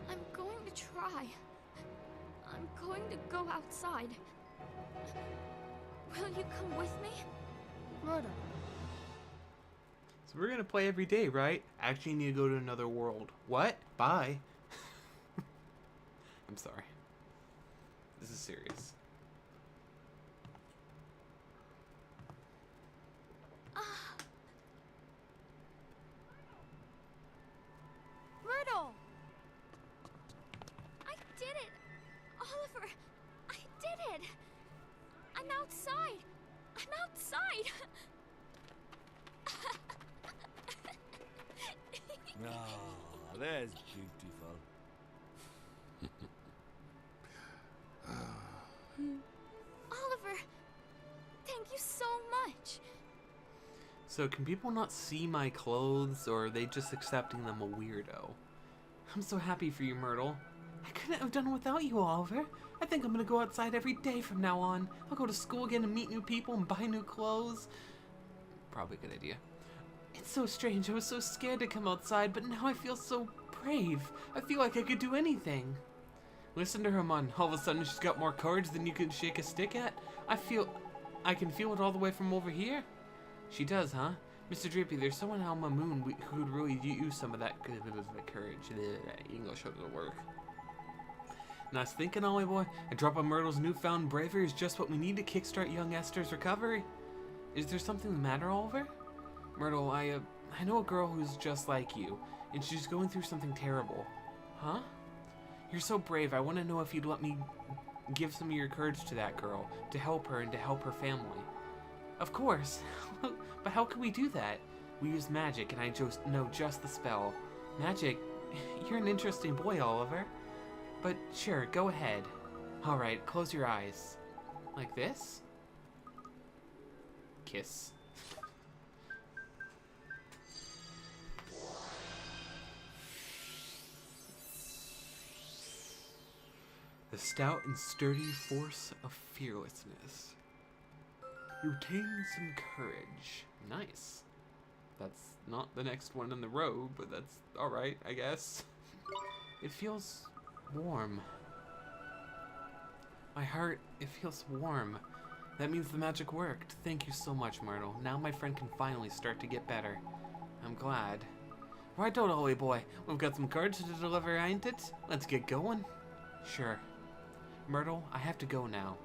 I'm going to try. I'm going to go outside. Will you come with me? Murder. So we're gonna play every day, right? Actually, need to go to another world. What? Bye. I'm sorry. This is serious. Myrtle! I did it! Oliver, I did it! I'm outside! I'm outside! Ah, there's beautiful. Oliver, thank you so much. So can people not see my clothes, or are they just accepting them a weirdo? I'm so happy for you, Myrtle. I couldn't have done it without you, Oliver. I think I'm gonna go outside every day from now on. I'll go to school again and meet new people and buy new clothes. Probably a good idea. It's so strange. I was so scared to come outside, but now I feel so brave. I feel like I could do anything. Listen to her, man. All of a sudden she's got more courage than you can shake a stick at. I can feel it all the way from over here. She does, huh? Mr. Drippy, there's someone on my moon who would really use some of that courage. English doesn't work. And I was thinking, Ollie boy, a drop of Myrtle's newfound bravery is just what we need to kickstart young Esther's recovery. Is there something the matter, Oliver? Myrtle, I know a girl who's just like you, and she's going through something terrible. Huh? You're so brave. I want to know if you'd let me give some of your courage to that girl, to help her and to help her family. Of course. But how can we do that? We use magic, and I just know just the spell. Magic? You're an interesting boy, Oliver. But sure, go ahead. Alright, close your eyes. Like this? Kiss. The stout and sturdy force of fearlessness. You retain some courage. Nice. That's not the next one in the row, but that's alright, I guess. It feels warm. My heart, it feels warm. That means the magic worked. Thank you so much, Myrtle. Now my friend can finally start to get better. I'm glad. Right, Dolly boy. We've got some cards to deliver, ain't it? Let's get going. Sure. Myrtle, I have to go now.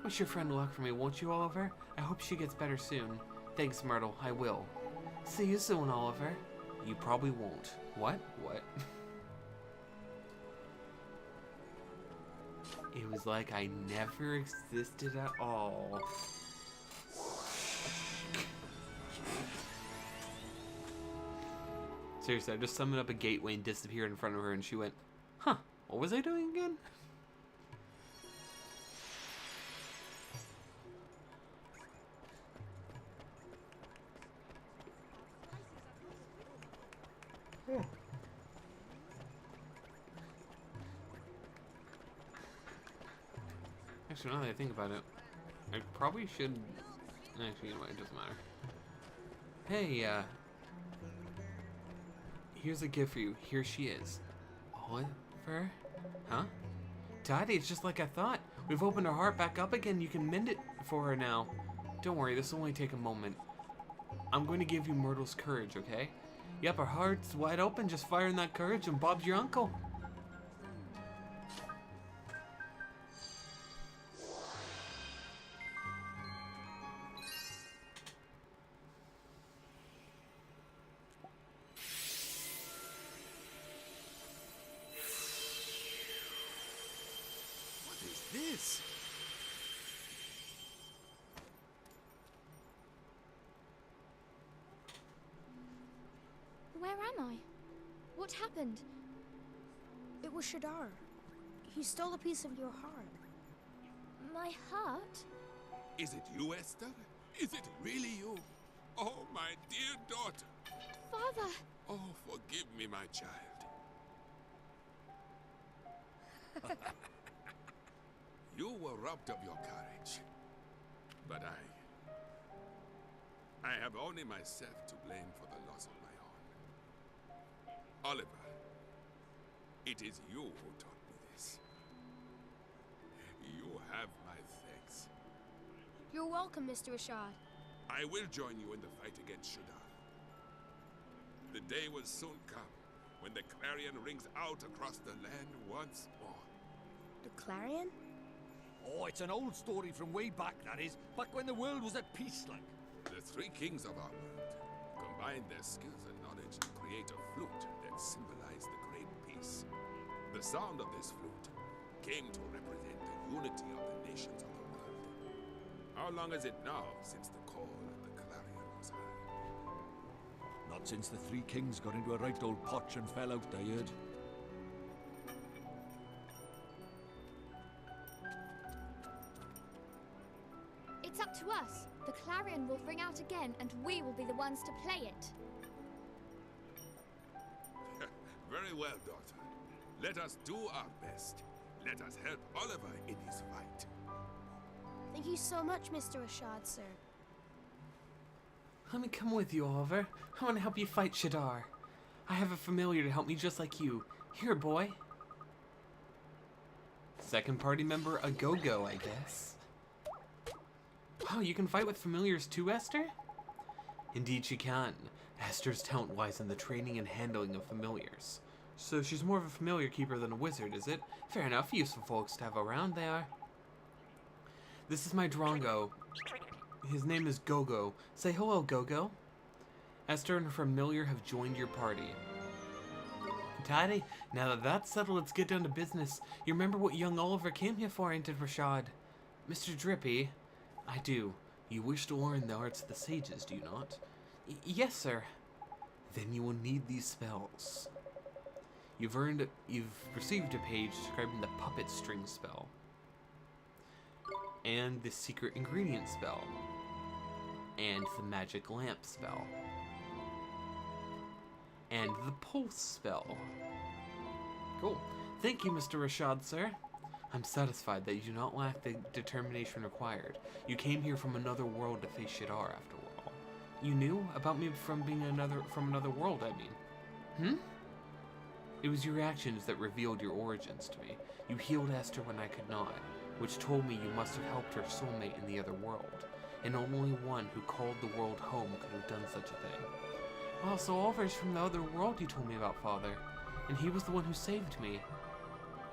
Wish your friend luck for me, won't you, Oliver? I hope she gets better soon. Thanks, Myrtle. I will. See you soon, Oliver. You probably won't. What? What? It was like I never existed at all. Seriously, I just summoned up a gateway and disappeared in front of her, and she went, huh, what was I doing again? Actually, now that I think about it, I probably should... Actually, you know what, it doesn't matter. Hey, here's a gift for you. Here she is. Oliver? Huh? Daddy, it's just like I thought. We've opened her heart back up again. You can mend it for her now. Don't worry, this will only take a moment. I'm going to give you Myrtle's courage, okay? Yep, her heart's wide open. Just fire in that courage and Bob's your uncle. This? Where am I? What happened? It was Shadar. He stole a piece of your heart. My heart? Is it you, Esther? Is it really you? Oh, my dear daughter. Father! Oh, forgive me, my child. You were robbed of your courage. But I have only myself to blame for the loss of my own. Oliver, it is you who taught me this. You have my thanks. You're welcome, Mr. Rashad. I will join you in the fight against Shadar. The day will soon come when the clarion rings out across the land once more. The Clarion? Oh, it's an old story from way back, that is. Back when the world was at peace, like. The three kings of our world combined their skills and knowledge to create a flute that symbolized the great peace. The sound of this flute came to represent the unity of the nations of the world. How long is it now since the call of the clarion was heard? Not since the three kings got into a right old potch and fell out, I heard. It's up to us. The clarion will ring out again, and we will be the ones to play it. Very well, daughter. Let us do our best. Let us help Oliver in his fight. Thank you so much, Mr. Rashad, sir. Let me come with you, Oliver. I want to help you fight Shadar. I have a familiar to help me just like you. Here, boy. Second party member, a go-go, I guess. Wow, you can fight with familiars too, Esther? Indeed she can. Esther's talent lies in the training and handling of familiars. So she's more of a familiar keeper than a wizard, is it? Fair enough, useful folks to have around, they are. This is my Drongo. His name is Gogo. Say hello, Gogo. Esther and her familiar have joined your party. Daddy, now that that's settled, let's get down to business. You remember what young Oliver came here for, ain't it, Rashad? Mr. Drippy? I do. You wish to learn the arts of the sages, do you not? Yes, sir. Then you will need these spells. You've received a page describing the puppet string spell. And the secret ingredient spell. And the magic lamp spell. And the pulse spell. Cool. Thank you, Mr. Rashad, sir. I'm satisfied that you do not lack the determination required. You came here from another world to face Shadar, after all. You knew about me from another world, I mean. It was your actions that revealed your origins to me. You healed Esther when I could not, which told me you must have helped her soulmate in the other world. And only one who called the world home could have done such a thing. Well, so Oliver's from the other world you told me about, Father. And he was the one who saved me.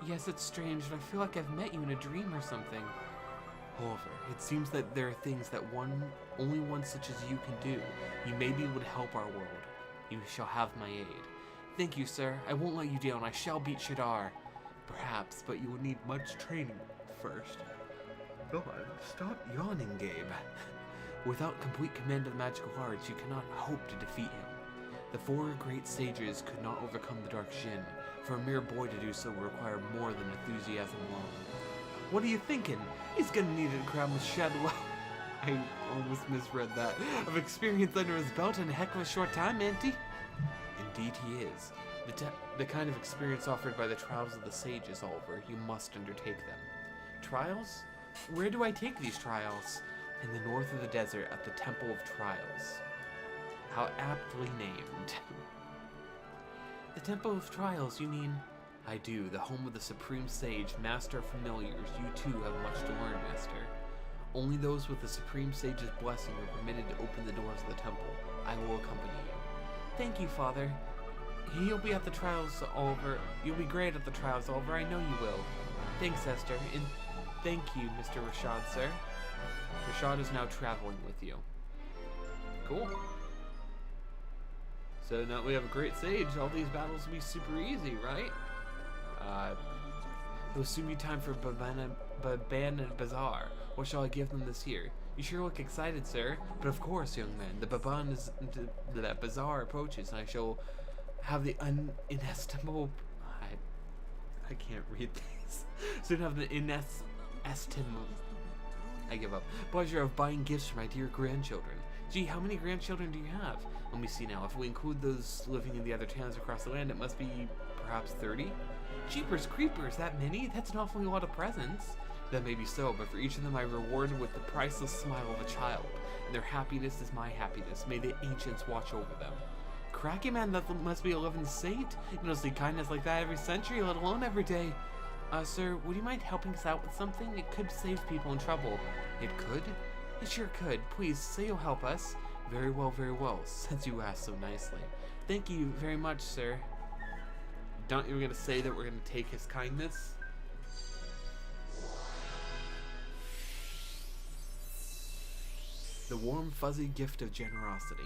Yes, it's strange, but I feel like I've met you in a dream or something. However, it seems that there are things that only one such as you can do. You maybe would help our world. You shall have my aid. Thank you, sir. I won't let you down. I shall beat Shadar. Perhaps, but you will need much training first. God, stop yawning, Gabe. Without complete command of the magical arts, you cannot hope to defeat him. The four great sages could not overcome the Dark Jinn. For a mere boy to do so would require more than enthusiasm alone. What are you thinking? He's gonna need a crown with Shadow. I almost misread that. Of experience under his belt in a heck of a short time, Auntie. Indeed he is. The kind of experience offered by the trials of the sages, Oliver. You must undertake them. Trials? Where do I take these trials? In the north of the desert at the Temple of Trials. How aptly named. The Temple of Trials, you mean? I do, the home of the Supreme Sage, Master of Familiars. You too have much to learn, Master. Only those with the Supreme Sage's blessing are permitted to open the doors of the temple. I will accompany you. Thank you, Father. You'll be at the trials, Oliver. You'll be great at the trials, Oliver. I know you will. Thanks, Esther. And thank you, Mr. Rashad, sir. Rashad is now traveling with you. Cool. So now we have a great sage. All these battles will be super easy, right? It will soon be time for Baban and Bazaar. What shall I give them this year? You sure look excited, sir. But of course, young man, the Bazaar approaches, and I shall have the inestimable... I can't read these. Soon have the inestimable... I give up. Pleasure of buying gifts for my dear grandchildren. Gee, how many grandchildren do you have? Let me see now. If we include those living in the other towns across the land, it must be perhaps 30? Jeepers creepers, that many? That's an awfully lot of presents. That may be so, but for each of them I reward with the priceless smile of a child, and their happiness is my happiness. May the ancients watch over them. Cracky man, that must be a living saint. You don't see kindness like that every century, let alone every day. Sir, would you mind helping us out with something? It could save people in trouble. It could? It sure could. Please, say you'll help us. Very well, since you asked so nicely. Thank you very much, sir. Don't you gonna say that we're gonna take his kindness? The warm, fuzzy gift of generosity.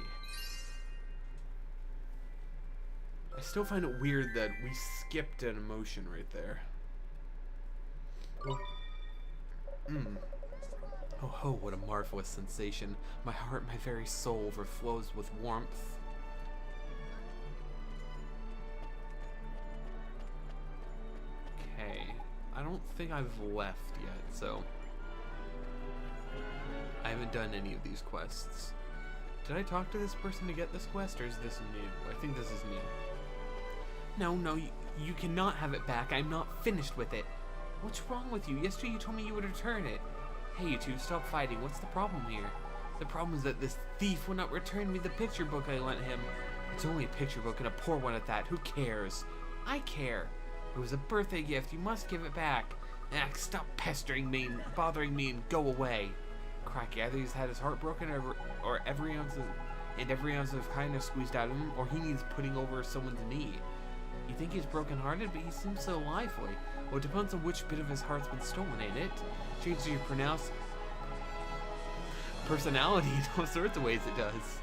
I still find it weird that we skipped an emotion right there. Oh ho, what a marvelous sensation. My heart, my very soul overflows with warmth. Okay, I don't think I've left yet, so... I haven't done any of these quests. Did I talk to this person to get this quest, or is this new? I think this is new. No, you cannot have it back. I'm not finished with it. What's wrong with you? Yesterday you told me you would return it. Hey, you two, stop fighting. What's the problem here? The problem is that this thief will not return me the picture book I lent him. It's only a picture book, and a poor one at that. Who cares? I care. It was a birthday gift. You must give it back. Stop pestering me and bothering me and go away. Cracky, either he's had his heart broken or every ounce of kindness squeezed out of him, or he needs putting over someone's knee. You think he's broken-hearted, but he seems so lively. Well, it depends on which bit of his heart's been stolen, ain't it? Changes your personality in all sorts of ways it does.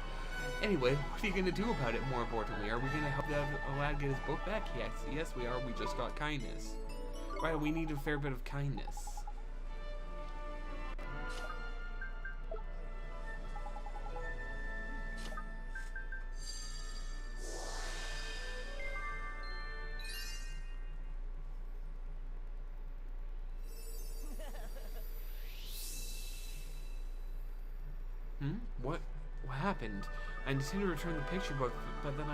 Anyway, what are you going to do about it, more importantly? Are we going to help that lad get his book back? Yes, we are. We just got kindness. Right, we need a fair bit of kindness. What happened? I intended to return the picture book, but then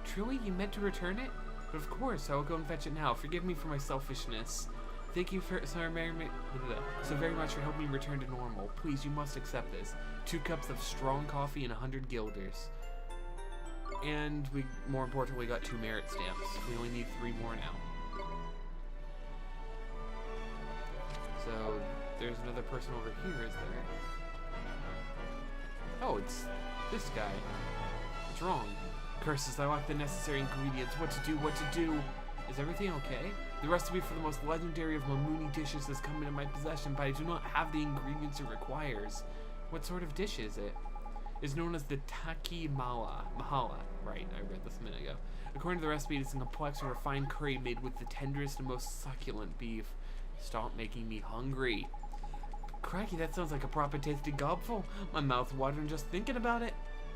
Truly, you meant to return it? But of course, I will go and fetch it now. Forgive me for my selfishness. Thank you so very much for helping me return to normal. Please, you must accept this. 2 cups of strong coffee and 100 guilders. And we, more importantly, got 2 merit stamps. We only need 3 more now. So, there's another person over here, is there? Oh, it's this guy. What's wrong? Curses, I lack the necessary ingredients. What to do? Is everything okay? The recipe for the most legendary of Mamuni dishes has come into my possession, but I do not have the ingredients it requires. What sort of dish is it? It's known as the Mahala. Right, I read this a minute ago. According to the recipe, it is a complex and refined curry made with the tenderest and most succulent beef. Stop making me hungry. Crikey, that sounds like a proper tasty gobful. My mouth's watering just thinking about it.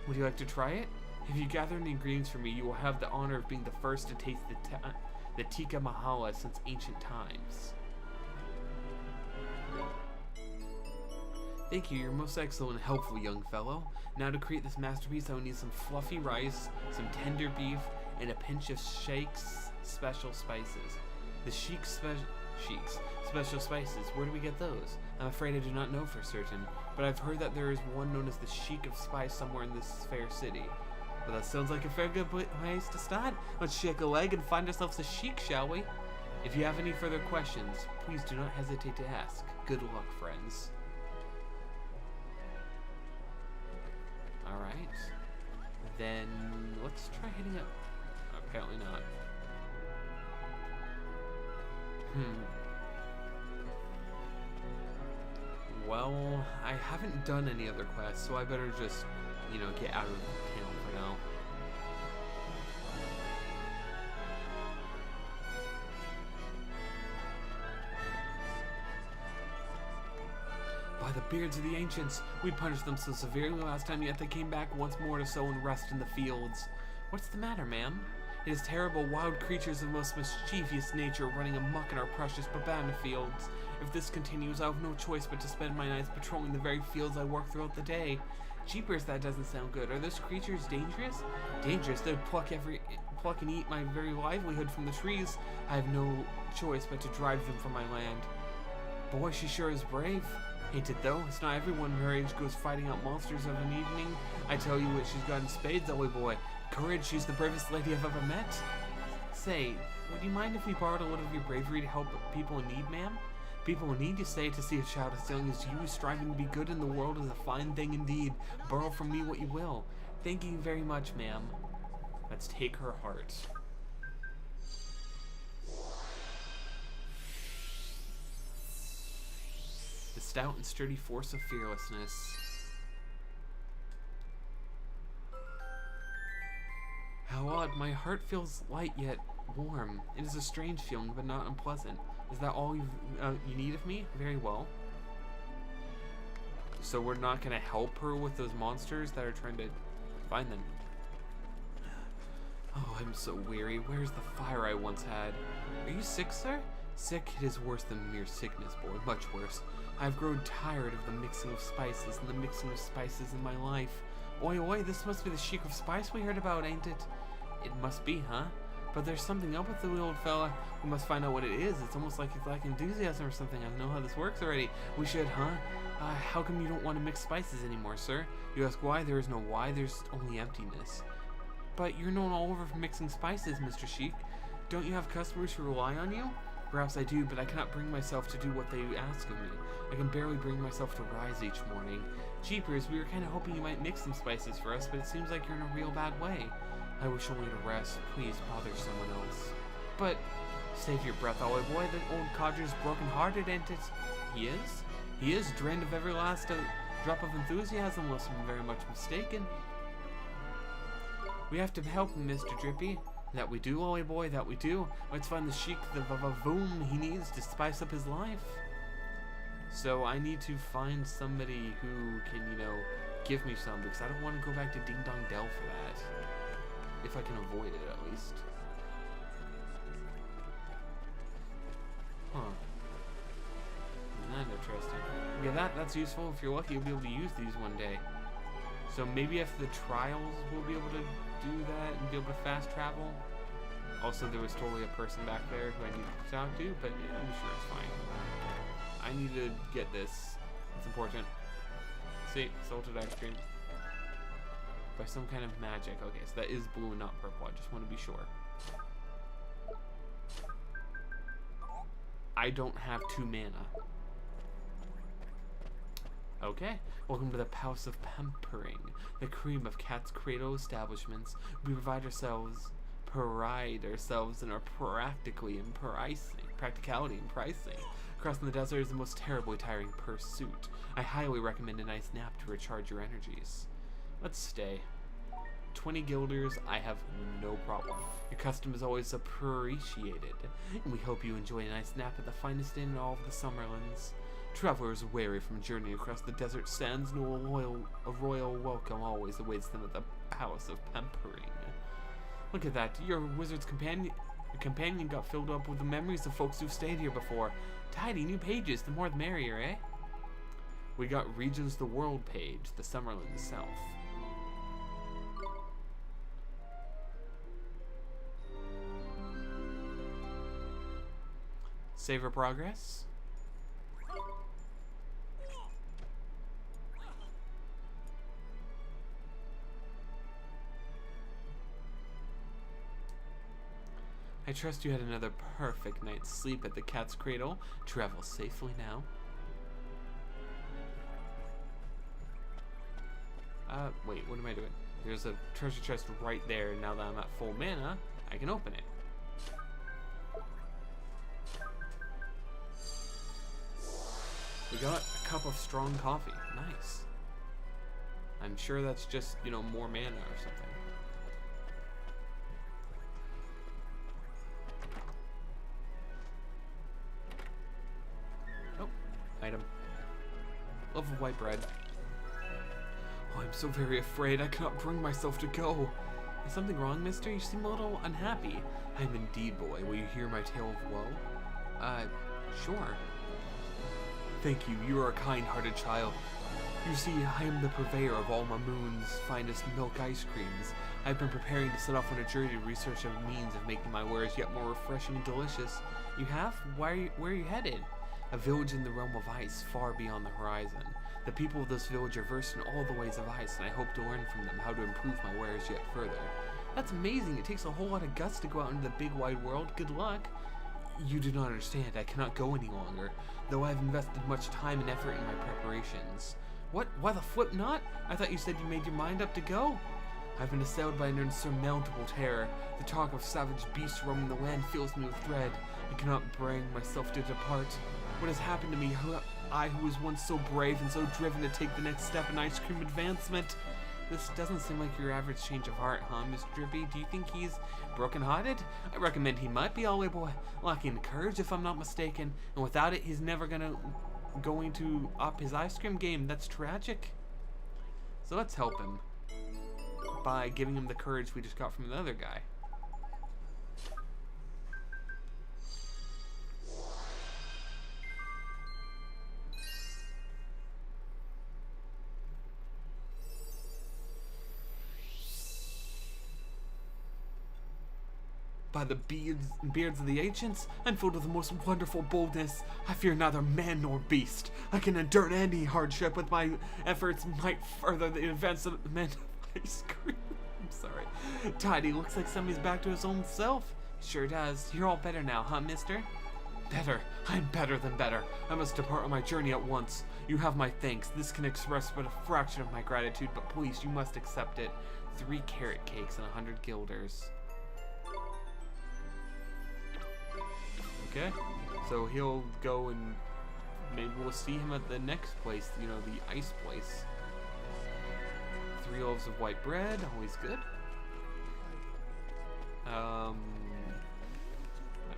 Would you like to try it? If you gather the ingredients for me, you will have the honor of being the first to taste the tikka mahala since ancient times. Thank you, you're most excellent and helpful, young fellow. Now to create this masterpiece, I will need some fluffy rice, some tender beef, and a pinch of Sheikh's special spices. The Sheikh's special spices, where do we get those? I'm afraid I do not know for certain, but I've heard that there is one known as the Sheikh of Spice somewhere in this fair city. Well, that sounds like a fair good place to start. Let's shake a leg and find ourselves a Sheikh, shall we? If you have any further questions, please do not hesitate to ask. Good luck, friends. Alright. Then, let's try hitting up. Apparently not. Well, I haven't done any other quests, so I better just, get out of town for now. By the beards of the ancients, we punished them so severely last time, yet they came back once more to sow and rest in the fields. What's the matter, ma'am? It is terrible wild creatures of the most mischievous nature running amok in our precious banana fields. If this continues, I have no choice but to spend my nights patrolling the very fields I work throughout the day. Jeepers, that doesn't sound good. Are those creatures dangerous? Dangerous? They'd pluck and eat my very livelihood from the trees. I have no choice but to drive them from my land. Boy, she sure is brave. Ain't it though? It's not everyone her age goes fighting out monsters of an evening. I tell you what, she's got in spades, that way boy. Courage, she's the bravest lady I've ever met. Say, would you mind if we borrowed a little of your bravery to help people in need, ma'am? People in need, you say, to see a child as young as you striving to be good in the world is a fine thing indeed. Borrow from me what you will. Thank you very much, ma'am. Let's take her heart. The stout and sturdy force of fearlessness. How odd, my heart feels light yet warm. It is a strange feeling, but not unpleasant. Is that all you need of me? Very well. So we're not going to help her with those monsters that are trying to find them. Oh, I'm so weary. Where's the fire I once had? Are you sick, sir? Sick? It is worse than mere sickness, boy. Much worse. I've grown tired of the mixing of spices and the mixing of spices in my life. Oi, oi, this must be the Sheik of Spice we heard about, ain't it? It must be, huh? But there's something up with the old fella. We must find out what it is. It's almost like he's like enthusiasm or something. I know how this works already. We should, huh? How come you don't want to mix spices anymore, sir? You ask why? There is no why. There's only emptiness. But you're known all over for mixing spices, Mr. Sheik. Don't you have customers who rely on you? Perhaps I do, but I cannot bring myself to do what they ask of me. I can barely bring myself to rise each morning. Jeepers, we were kind of hoping you might mix some spices for us, but it seems like you're in a real bad way. I wish only to rest. Please bother someone else. But save your breath, Ollie boy. The old codger's broken-hearted, ain't it? He is? He is, drained of every last drop of enthusiasm, unless I'm very much mistaken. We have to help him, Mr. Drippy. That we do, Ollie boy, that we do. Let's find the Sheik, the vavoom he needs to spice up his life. So I need to find somebody who can, give me some, because I don't want to go back to Ding Dong Dell for that. If I can avoid it, at least. Huh. Not interesting. Yeah, that's useful. If you're lucky, you'll be able to use these one day. So maybe after the trials, we'll be able to do that and be able to fast travel. Also, there was totally a person back there who I needed to talk to, but yeah, I'm sure it's fine. I need to get this. It's important. See, salted ice cream. By some kind of magic. Okay, so that is blue and not purple. I just want to be sure. I don't have 2 mana. Okay, welcome to the House of Pampering, the cream of Cat's Cradle establishments. We pride ourselves in our practicality and pricing. Crossing the desert is the most terribly tiring pursuit. I highly recommend a nice nap to recharge your energies. Let's stay. 20 guilders, I have no problem. Your custom is always appreciated, and we hope you enjoy a nice nap at the finest inn in all of the Summerlands. Travelers weary from journey across the desert sands know a royal welcome always awaits them at the Palace of Pampering. Look at that, your wizard's companion got filled up with the memories of folks who've stayed here before. Tidy, new pages, the more the merrier, eh? We got Regions the World page, the Summerlands South. Savor progress. I trust you had another perfect night's sleep at the Cat's Cradle. Travel safely now. Wait, what am I doing? There's a treasure chest right there, and now that I'm at full mana, I can open it. We got a cup of strong coffee. Nice. I'm sure that's just, you know, more mana or something. Oh, item. Loaf of white bread. Oh, I'm so very afraid. I cannot bring myself to go. Is something wrong, mister? You seem a little unhappy. I am indeed, boy. Will you hear my tale of woe? Sure. Thank you. You are a kind-hearted child. You see, I am the purveyor of all Mamoon's finest milk ice creams. I've been preparing to set off on a journey to research a means of making my wares yet more refreshing and delicious. You have? Where are you headed? A village in the realm of ice, far beyond the horizon. The people of this village are versed in all the ways of ice, and I hope to learn from them how to improve my wares yet further. That's amazing. It takes a whole lot of guts to go out into the big wide world. Good luck. You do not understand. I cannot go any longer, though I have invested much time and effort in my preparations. What? Why the flip not? I thought you said you made your mind up to go. I've been assailed by an insurmountable terror. The talk of savage beasts roaming the land fills me with dread. I cannot bring myself to depart. What has happened to me? I who was once so brave and so driven to take the next step in ice cream advancement. This doesn't seem like your average change of heart, huh, Mr. Drippy? Do you think he's broken-hearted? I recommend he might be all the way lacking courage, if I'm not mistaken. And without it, he's never going to up his ice cream game. That's tragic. So let's help him by giving him the courage we just got from the other guy. By the beards of the ancients, I'm filled with the most wonderful boldness. I fear neither man nor beast. I can endure any hardship with my efforts might further the advancement of ice cream. I'm sorry. Tidy looks like somebody's back to his own self. Sure does. You're all better now, huh, mister? Better. I'm better than better. I must depart on my journey at once. You have my thanks. This can express but a fraction of my gratitude, but please, you must accept it. 3 carrot cakes and 100 guilders. Okay, so he'll go and maybe we'll see him at the next place, you know, the ice place. 3 loaves of white bread, always good. I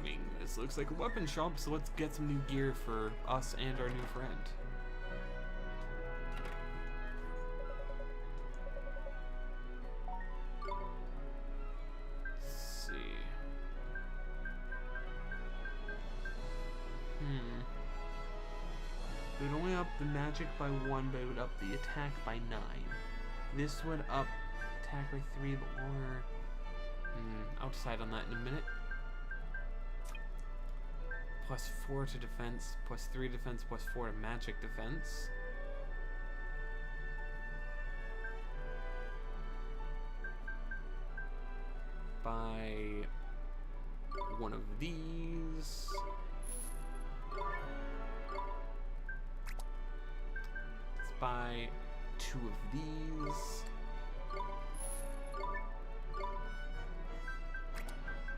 mean, this looks like a weapon shop, so let's get some new gear for us and our new friend. It would only up the magic by 1, but it would up the attack by 9. This would up attack by 3, but lower. I'll decide on that in a minute. +4 to defense, +3 defense, +4 to magic defense. Buy one of these. Let's buy 2 of these.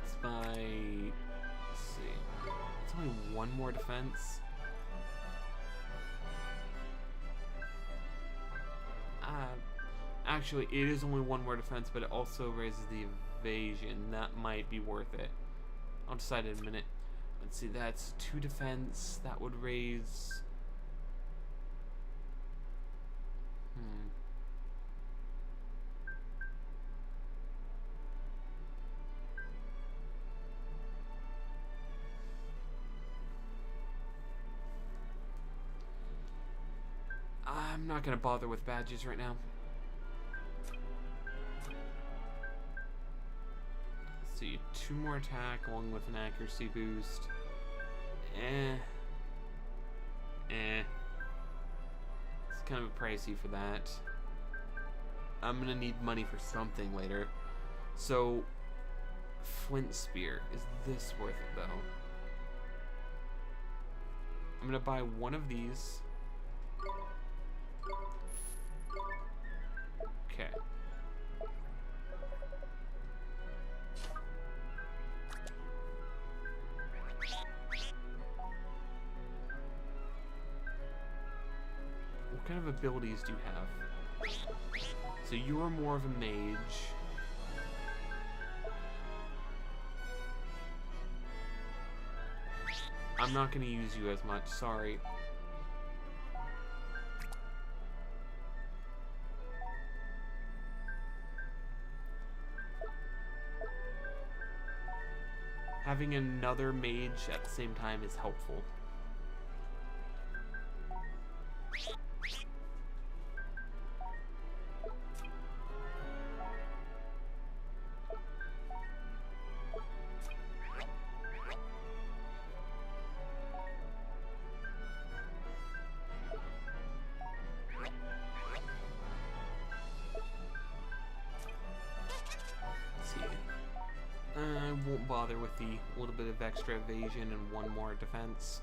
Let's buy, let's see, it's only 1 more defense. Actually, it is only 1 more defense, but it also raises the evasion. That might be worth it. I'll decide in a minute. Let's see, that's 2 defense. That would raise... I'm not gonna bother with badges right now. Let's see, 2 more attack along with an accuracy boost. It's kind of pricey for that. I'm gonna need money for something later. So, Flint Spear. Is this worth it though? I'm gonna buy 1 of these. Okay. What kind of abilities do you have? So you are more of a mage. I'm not going to use you as much, sorry. Having another mage at the same time is helpful. I won't bother with the little bit of extra evasion and 1 more defense.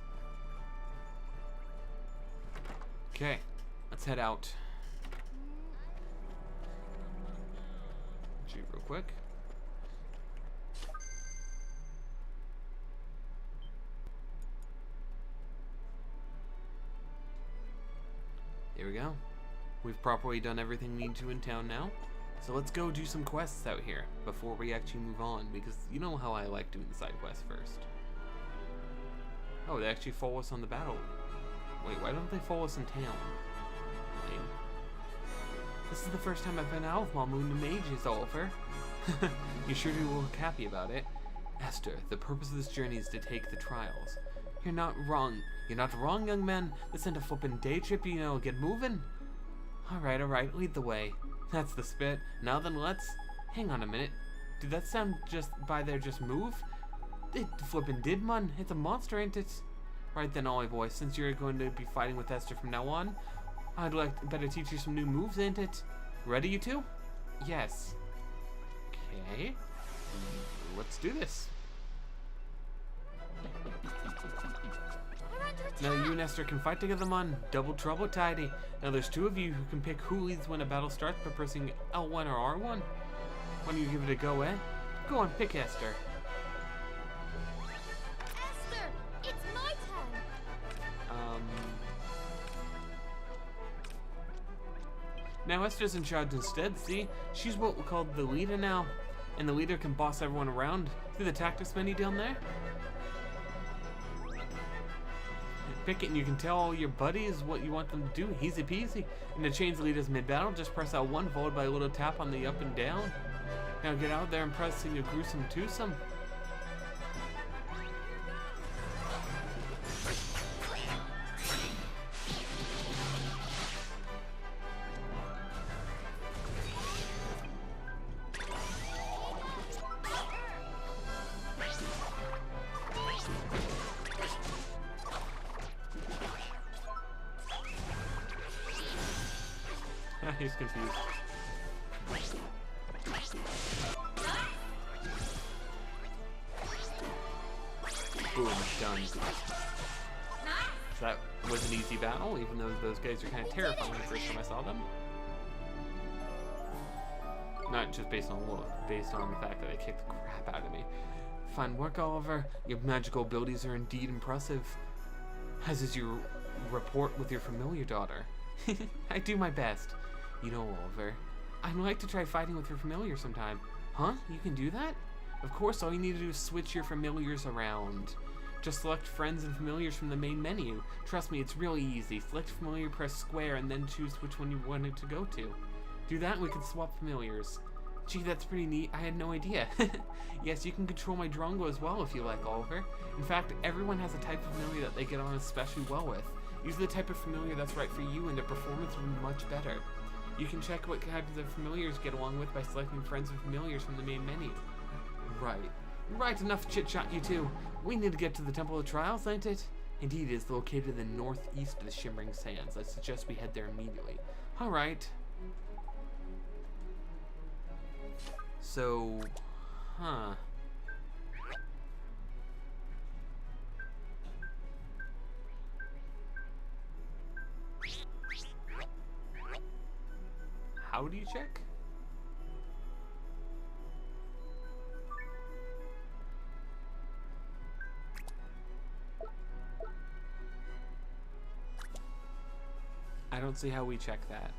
Okay, let's head out. Shoot real quick. There we go. We've properly done everything we need to in town now. So let's go do some quests out here before we actually move on, because you know how I like doing the side quests first. Oh, they actually follow us on the battle. Wait, why don't they follow us in town? Lame. This is the first time I've been out with Mom Moon the Mages, Oliver. You sure do look happy about it. Esther, the purpose of this journey is to take the trials. You're not wrong. You're not wrong, young man. This ain't a flippin' day trip, you know. Get moving. Alright, lead the way. That's the spit. Now then, let's... Hang on a minute. Did that sound just by there just move? It flippin' did, man. It's a monster, ain't it? Right then, Ollie boy, since you're going to be fighting with Esther from now on, I'd like better teach you some new moves, ain't it? Ready, you two? Yes. Okay. Let's do this. Now you and Esther can fight together, man. Double trouble, tidy. Now there's 2 of you who can pick who leads when a battle starts by pressing L1 or R1. Why don't you give it a go, eh? Go on, pick Esther. Esther, it's my turn. Now Esther's in charge instead, see? She's what we call the leader now. And the leader can boss everyone around. See the tactics menu down there? Pick it and you can tell all your buddies what you want them to do. Easy peasy. And to change the leaders mid-battle, just press L1 followed by a little tap on the up and down. Now get out there and press your gruesome twosome. He's confused. Boom, done. So that was an easy battle, even though those guys are kind of terrifying the first time I saw them. Not just based on look, based on the fact that they kicked the crap out of me. Fine work, Oliver. Your magical abilities are indeed impressive. As is your rapport with your familiar daughter. I do my best. You know, Oliver, I'd like to try fighting with your familiar sometime. Huh? You can do that? Of course, all you need to do is switch your familiars around. Just select friends and familiars from the main menu. Trust me, it's really easy. Select familiar, press square, and then choose which one you wanted to go to. Do that and we can swap familiars. Gee, that's pretty neat. I had no idea. Yes, you can control my Drongo as well if you like, Oliver. In fact, everyone has a type of familiar that they get on especially well with. Use the type of familiar that's right for you and the performance will be much better. You can check what kinds of familiars get along with by selecting friends and familiars from the main menu. Right, enough chit-chat, you two. We need to get to the Temple of Trials, ain't it? Indeed, it is located in the northeast of the Shimmering Sands. I suggest we head there immediately. Alright. So, huh. How do you check? I don't see how we check that.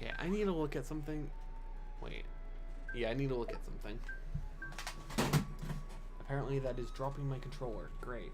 Okay, I need to look at something. Wait. Yeah, I need to look at something. Apparently that is dropping my controller. Great.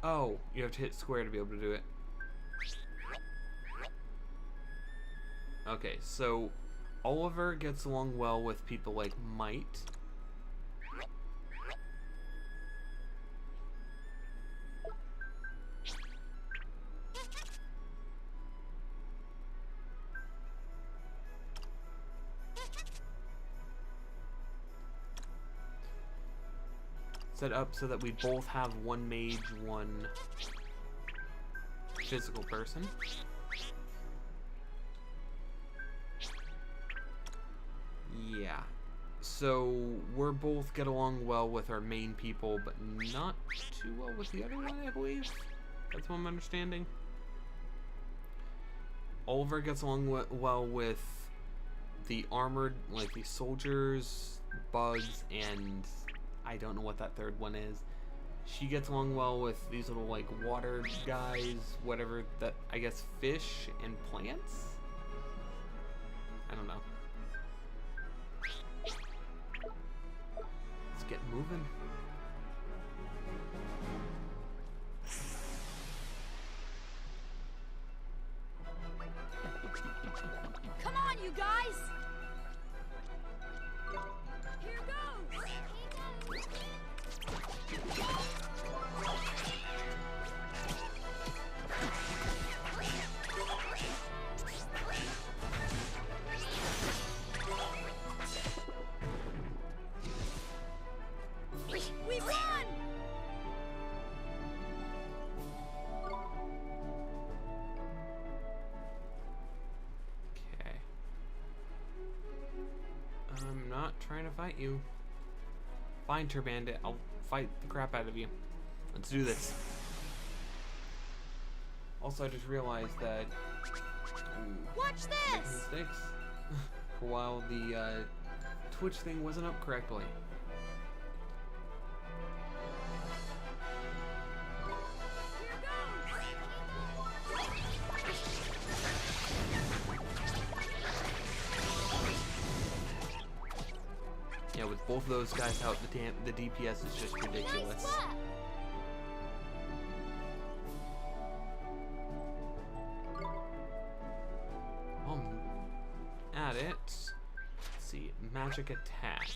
Oh, you have to hit square to be able to do it. Okay, so Oliver gets along well with people like Might. Set up so that we both have one mage, one physical person. Yeah. So we're both get along well with our main people, but not too well with the other one, I believe. That's what I'm understanding. Oliver gets along well with the armored, like the soldiers, bugs, and I don't know what that third one is. She gets along well with these little like water guys, whatever that, I guess fish and plants? I don't know. Let's get moving. Come on, you guys! Here goes! We won! Okay. I'm not trying to fight you. Fine, Turbandit. I'll fight the crap out of you. Let's do this. Also, I just realized that... Watch making this! mistakes. For a while, the Twitch thing wasn't up correctly. Yeah, with both of those guys out, the DPS is just ridiculous. Nice slap. At it. Let's see, magic attack.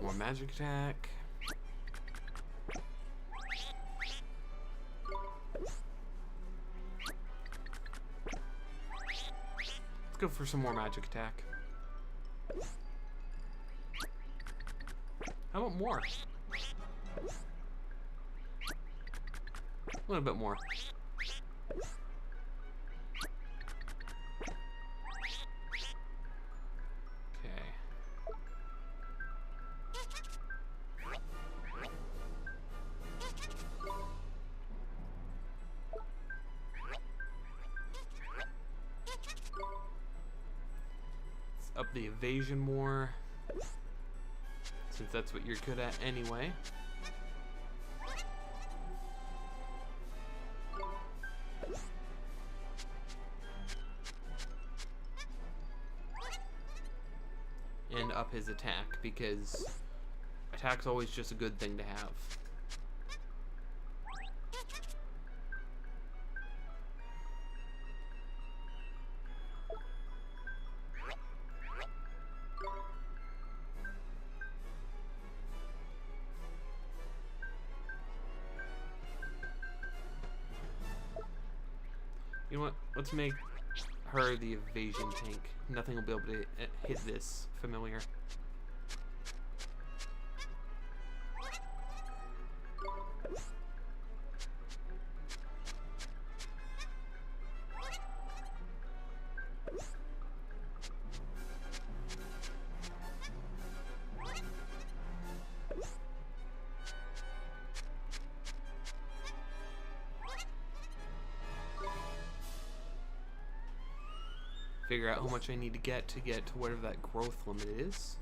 More magic attack. Let's go for some more magic attack. How about more? A little bit more. Okay. Let's up the evasion more, since that's what you're good at anyway. And up his attack, because attack's always just a good thing to have. You know what? Let's make her the evasion tank. Nothing will be able to hit this familiar. Figure out how much I need to get to whatever that growth limit is.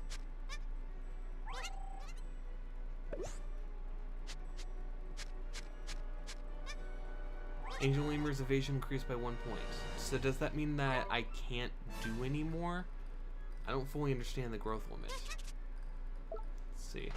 Angel Lemur's evasion increased by 1 point. So does that mean that I can't do any more? I don't fully understand the growth limit. Let's see.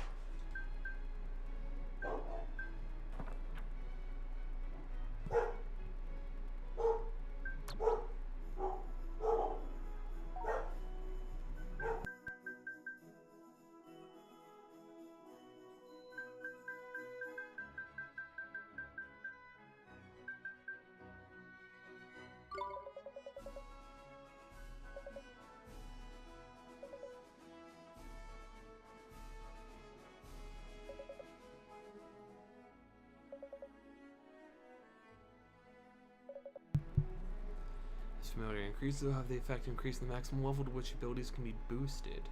Familiar increases will have the effect to increase the maximum level to which abilities can be boosted.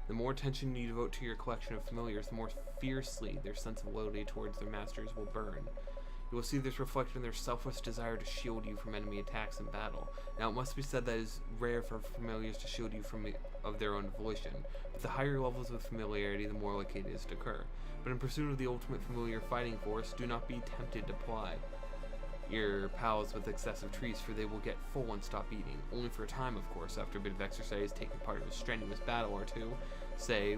The more attention you devote to your collection of familiars, the more fiercely their sense of loyalty towards their masters will burn. You will see this reflected in their selfless desire to shield you from enemy attacks in battle. Now, it must be said that it is rare for familiars to shield you of their own volition. With the higher levels of familiarity, the more likely it is to occur. But in pursuit of the ultimate familiar fighting force, do not be tempted to ply your pals with excessive treats, for they will get full and stop eating. Only for a time, of course. After a bit of exercise, taking part in a strenuous battle or two, say,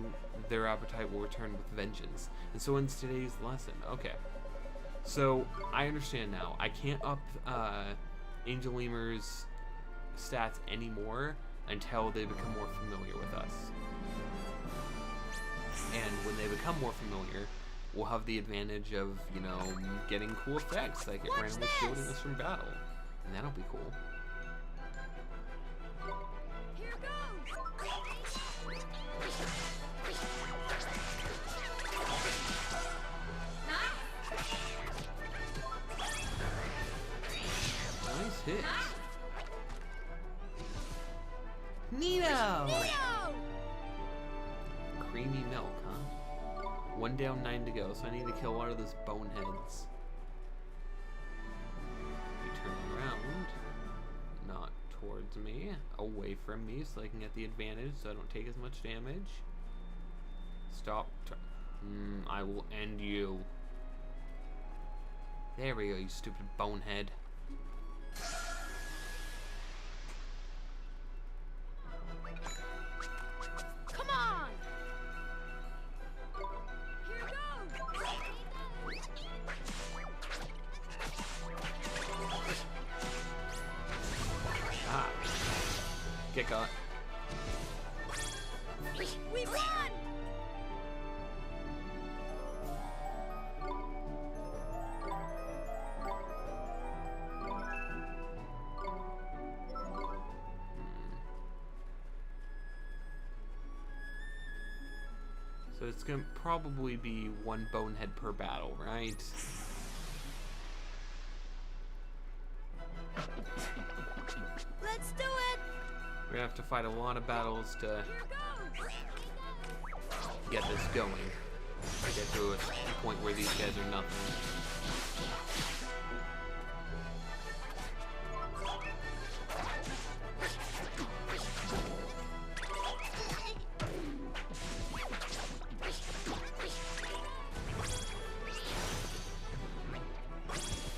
their appetite will return with vengeance. And so ends today's lesson. Okay. So, I understand now. I can't up Angel Lemur's stats anymore until they become more familiar with us. And when they become more familiar, we'll have the advantage of, you know, getting cool effects, like it randomly shielding us from battle. And that'll be cool. Here goes! No! Creamy milk, huh? 1 down, 9 to go, so I need to kill one of those boneheads. You turn around, not towards me, away from me, so I can get the advantage, so I don't take as much damage. Stop. I will end you. There we go, you stupid bonehead. Come on! Here goes! Ah. Get caught. We won! So it's gonna probably be 1 bonehead per battle, right? Let's do it! We're gonna have to fight a lot of battles to Here goes! get this going. I get to a point where these guys are nothing.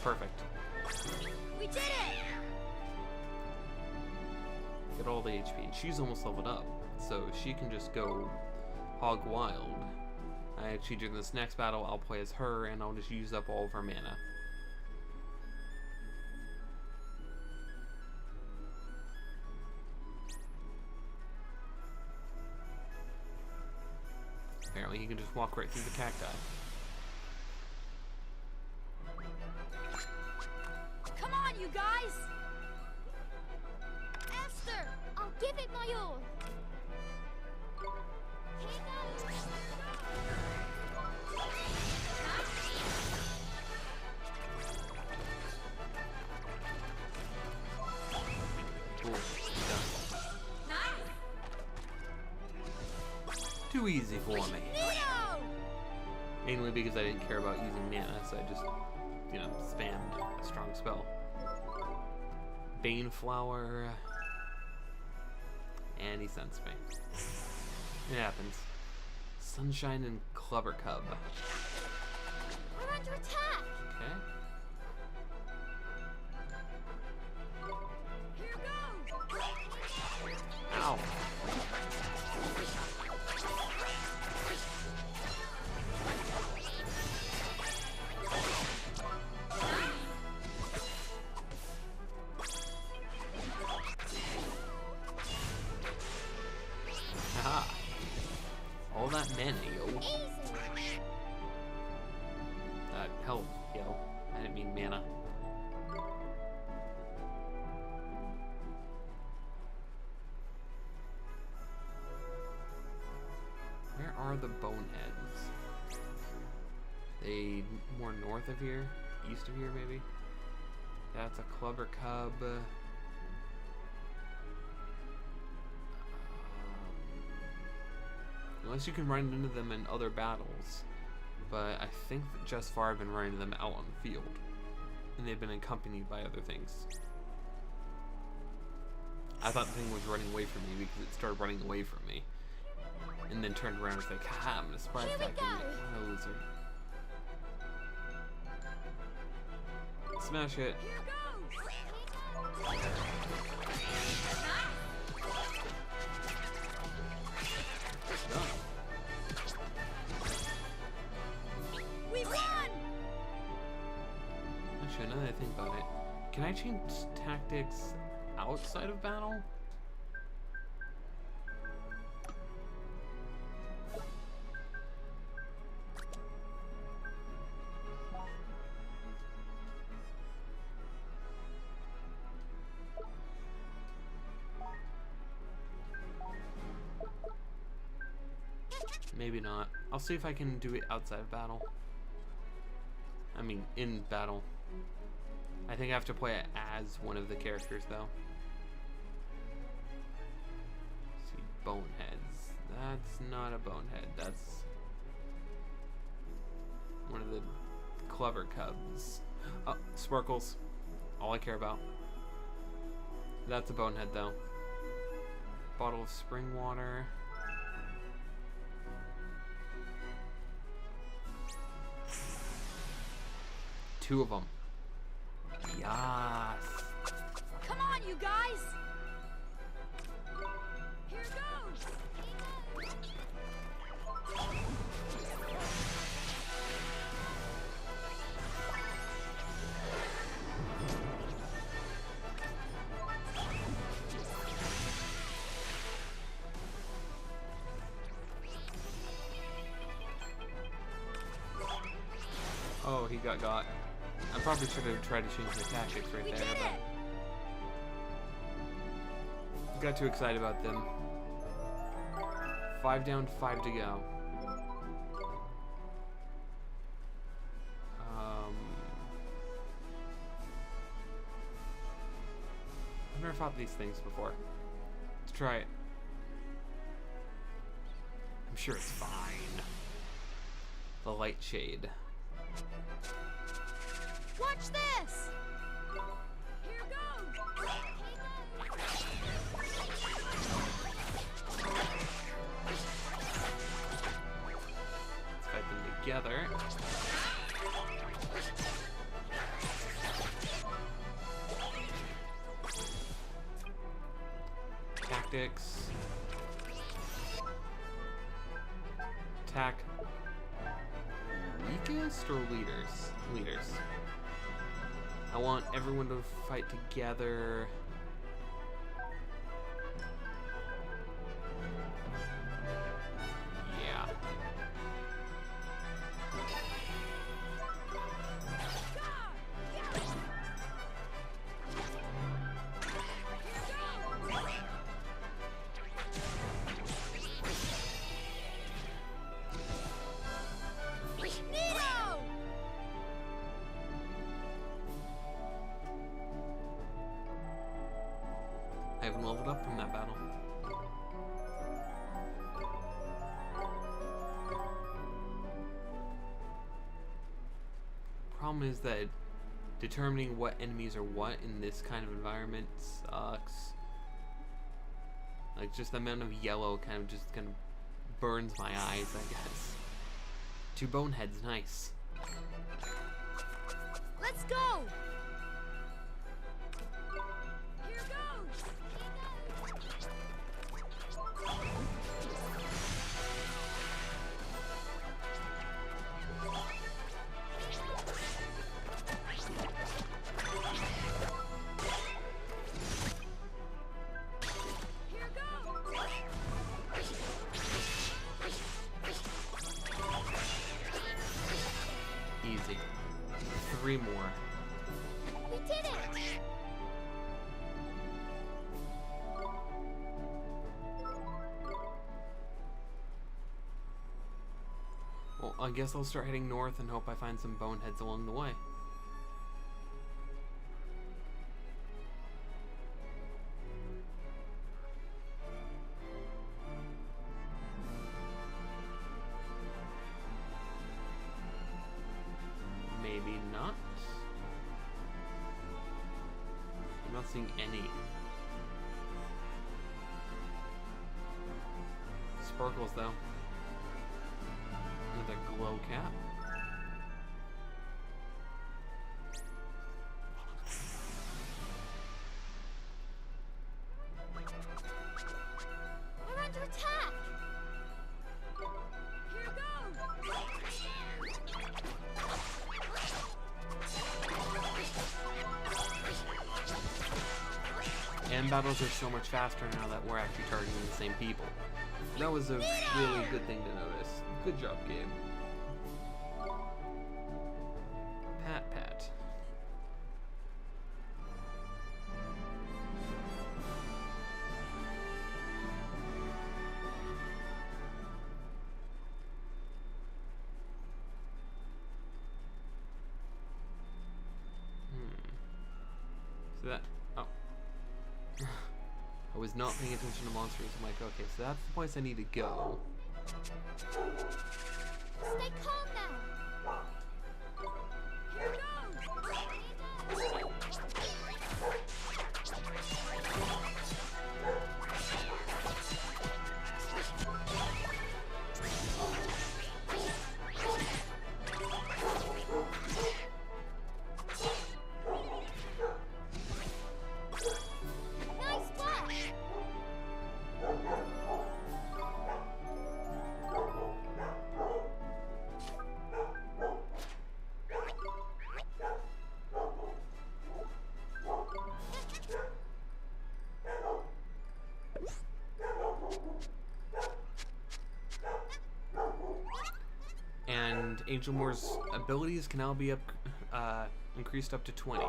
Perfect. We did it! Get all the HP. And she's almost leveled up, so she can just go hog wild. I actually, during this next battle, I'll play as her, and I'll just use up all of her mana. Apparently, he can just walk right through the cacti. Come on, you guys! Esther, I'll give it my all. Here goes. Cool. Done. Too easy for me. Neo! Mainly because I didn't care about using mana, so I just, you know, spammed a strong spell. Bane Flower. And he sensed me. It happens. Sunshine and Clubber Cub. We're under attack. Okay. Here goes! Ow. Haha. All that mana, yo. Easy. Health, yo. I didn't mean mana. Where are the boneheads? They more north of here? East of here, maybe? That's a Clubber Cub. Unless you can run into them in other battles. But I think that just far I've been running them out on the field. And they've been accompanied by other things. I thought the thing was running away from me because it started running away from me. And then turned around and was like, haha, I'm gonna surprise Here we attack you. What a loser. Smash it. Here goes! Done. We won! Actually, now that I think about it, can I change tactics outside of battle? Maybe not. I'll see if I can do it outside of battle. I mean, in battle. I think I have to play it as one of the characters, though. See, boneheads. That's not a bonehead. That's one of the clever cubs. Oh, Sparkles. All I care about. That's a bonehead, though. Bottle of spring water. Two of them. Yes. Come on, you guys! Here goes! Oh, he got. I probably should have tried to change my tactics right We there, did it! but got too excited about them. 5 down, 5 to go. I've never fought these things before. Let's try it. I'm sure it's fine. The light shade. Watch this! Here goes! Let's fight them together. Tactics. Attack. Weakest or leaders? Leaders. I want everyone to fight together. Yeah. I haven't leveled up from that battle. Problem is that determining what enemies are what in this kind of environment sucks. Like, just the amount of yellow kind of burns my eyes, I guess. 2 boneheads, nice. Let's go! Here goes! Here goes! Easy. 3 more. We did it! Well, I guess I'll start heading north and hope I find some boneheads along the way. Maybe not. I'm not seeing any. Sparkles, though. With a glow cap. We're under attack! Here goes! And battles are so much faster now that we're actually targeting the same people. That was a really good thing to notice. Good job, game. Pat, pat. So that, oh. I was not paying attention to monsters. I'm like, okay, so that's the place I need to go. Stay calm now. Here we go. Nice flash. And Angel Moore's abilities can now be increased up to 20.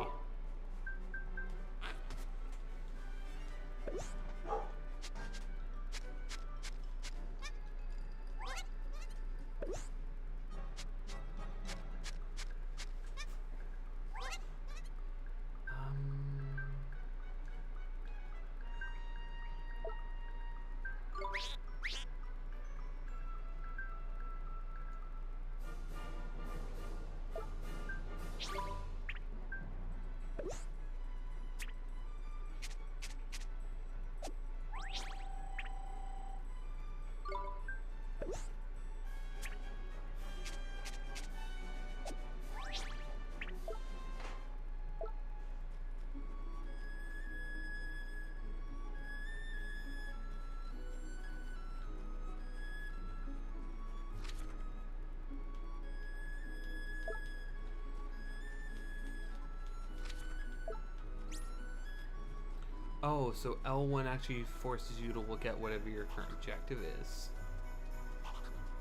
Oh, so L1 actually forces you to look at whatever your current objective is.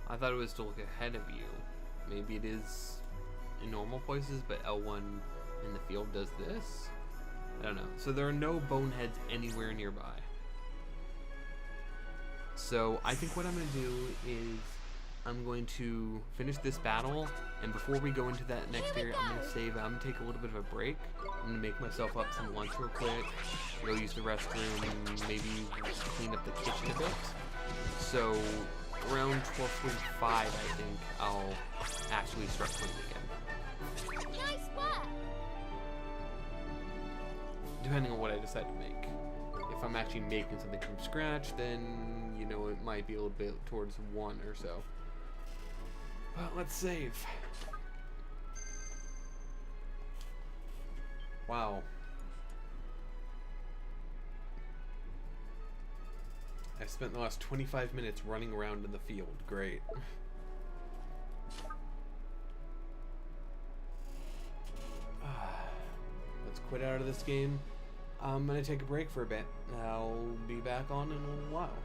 I thought it was to look ahead of you. Maybe it is in normal places, but L1 in the field does this? I don't know. So there are no boneheads anywhere nearby. So I think what I'm going to do is I'm going to finish this battle, and before we go into that next area, I'm going to save. I'm going to take a little bit of a break. I'm going to make myself up some lunch real quick, go use the restroom, maybe clean up the kitchen a bit. So around 12:45, I think I'll actually start playing again. Nice work. Depending on what I decide to make. If I'm actually making something from scratch, then, you know, it might be a little bit towards 1 or so. But let's save. Wow. I spent the last 25 minutes running around in the field. Great. Let's quit out of this game. I'm gonna take a break for a bit. I'll be back on in a while.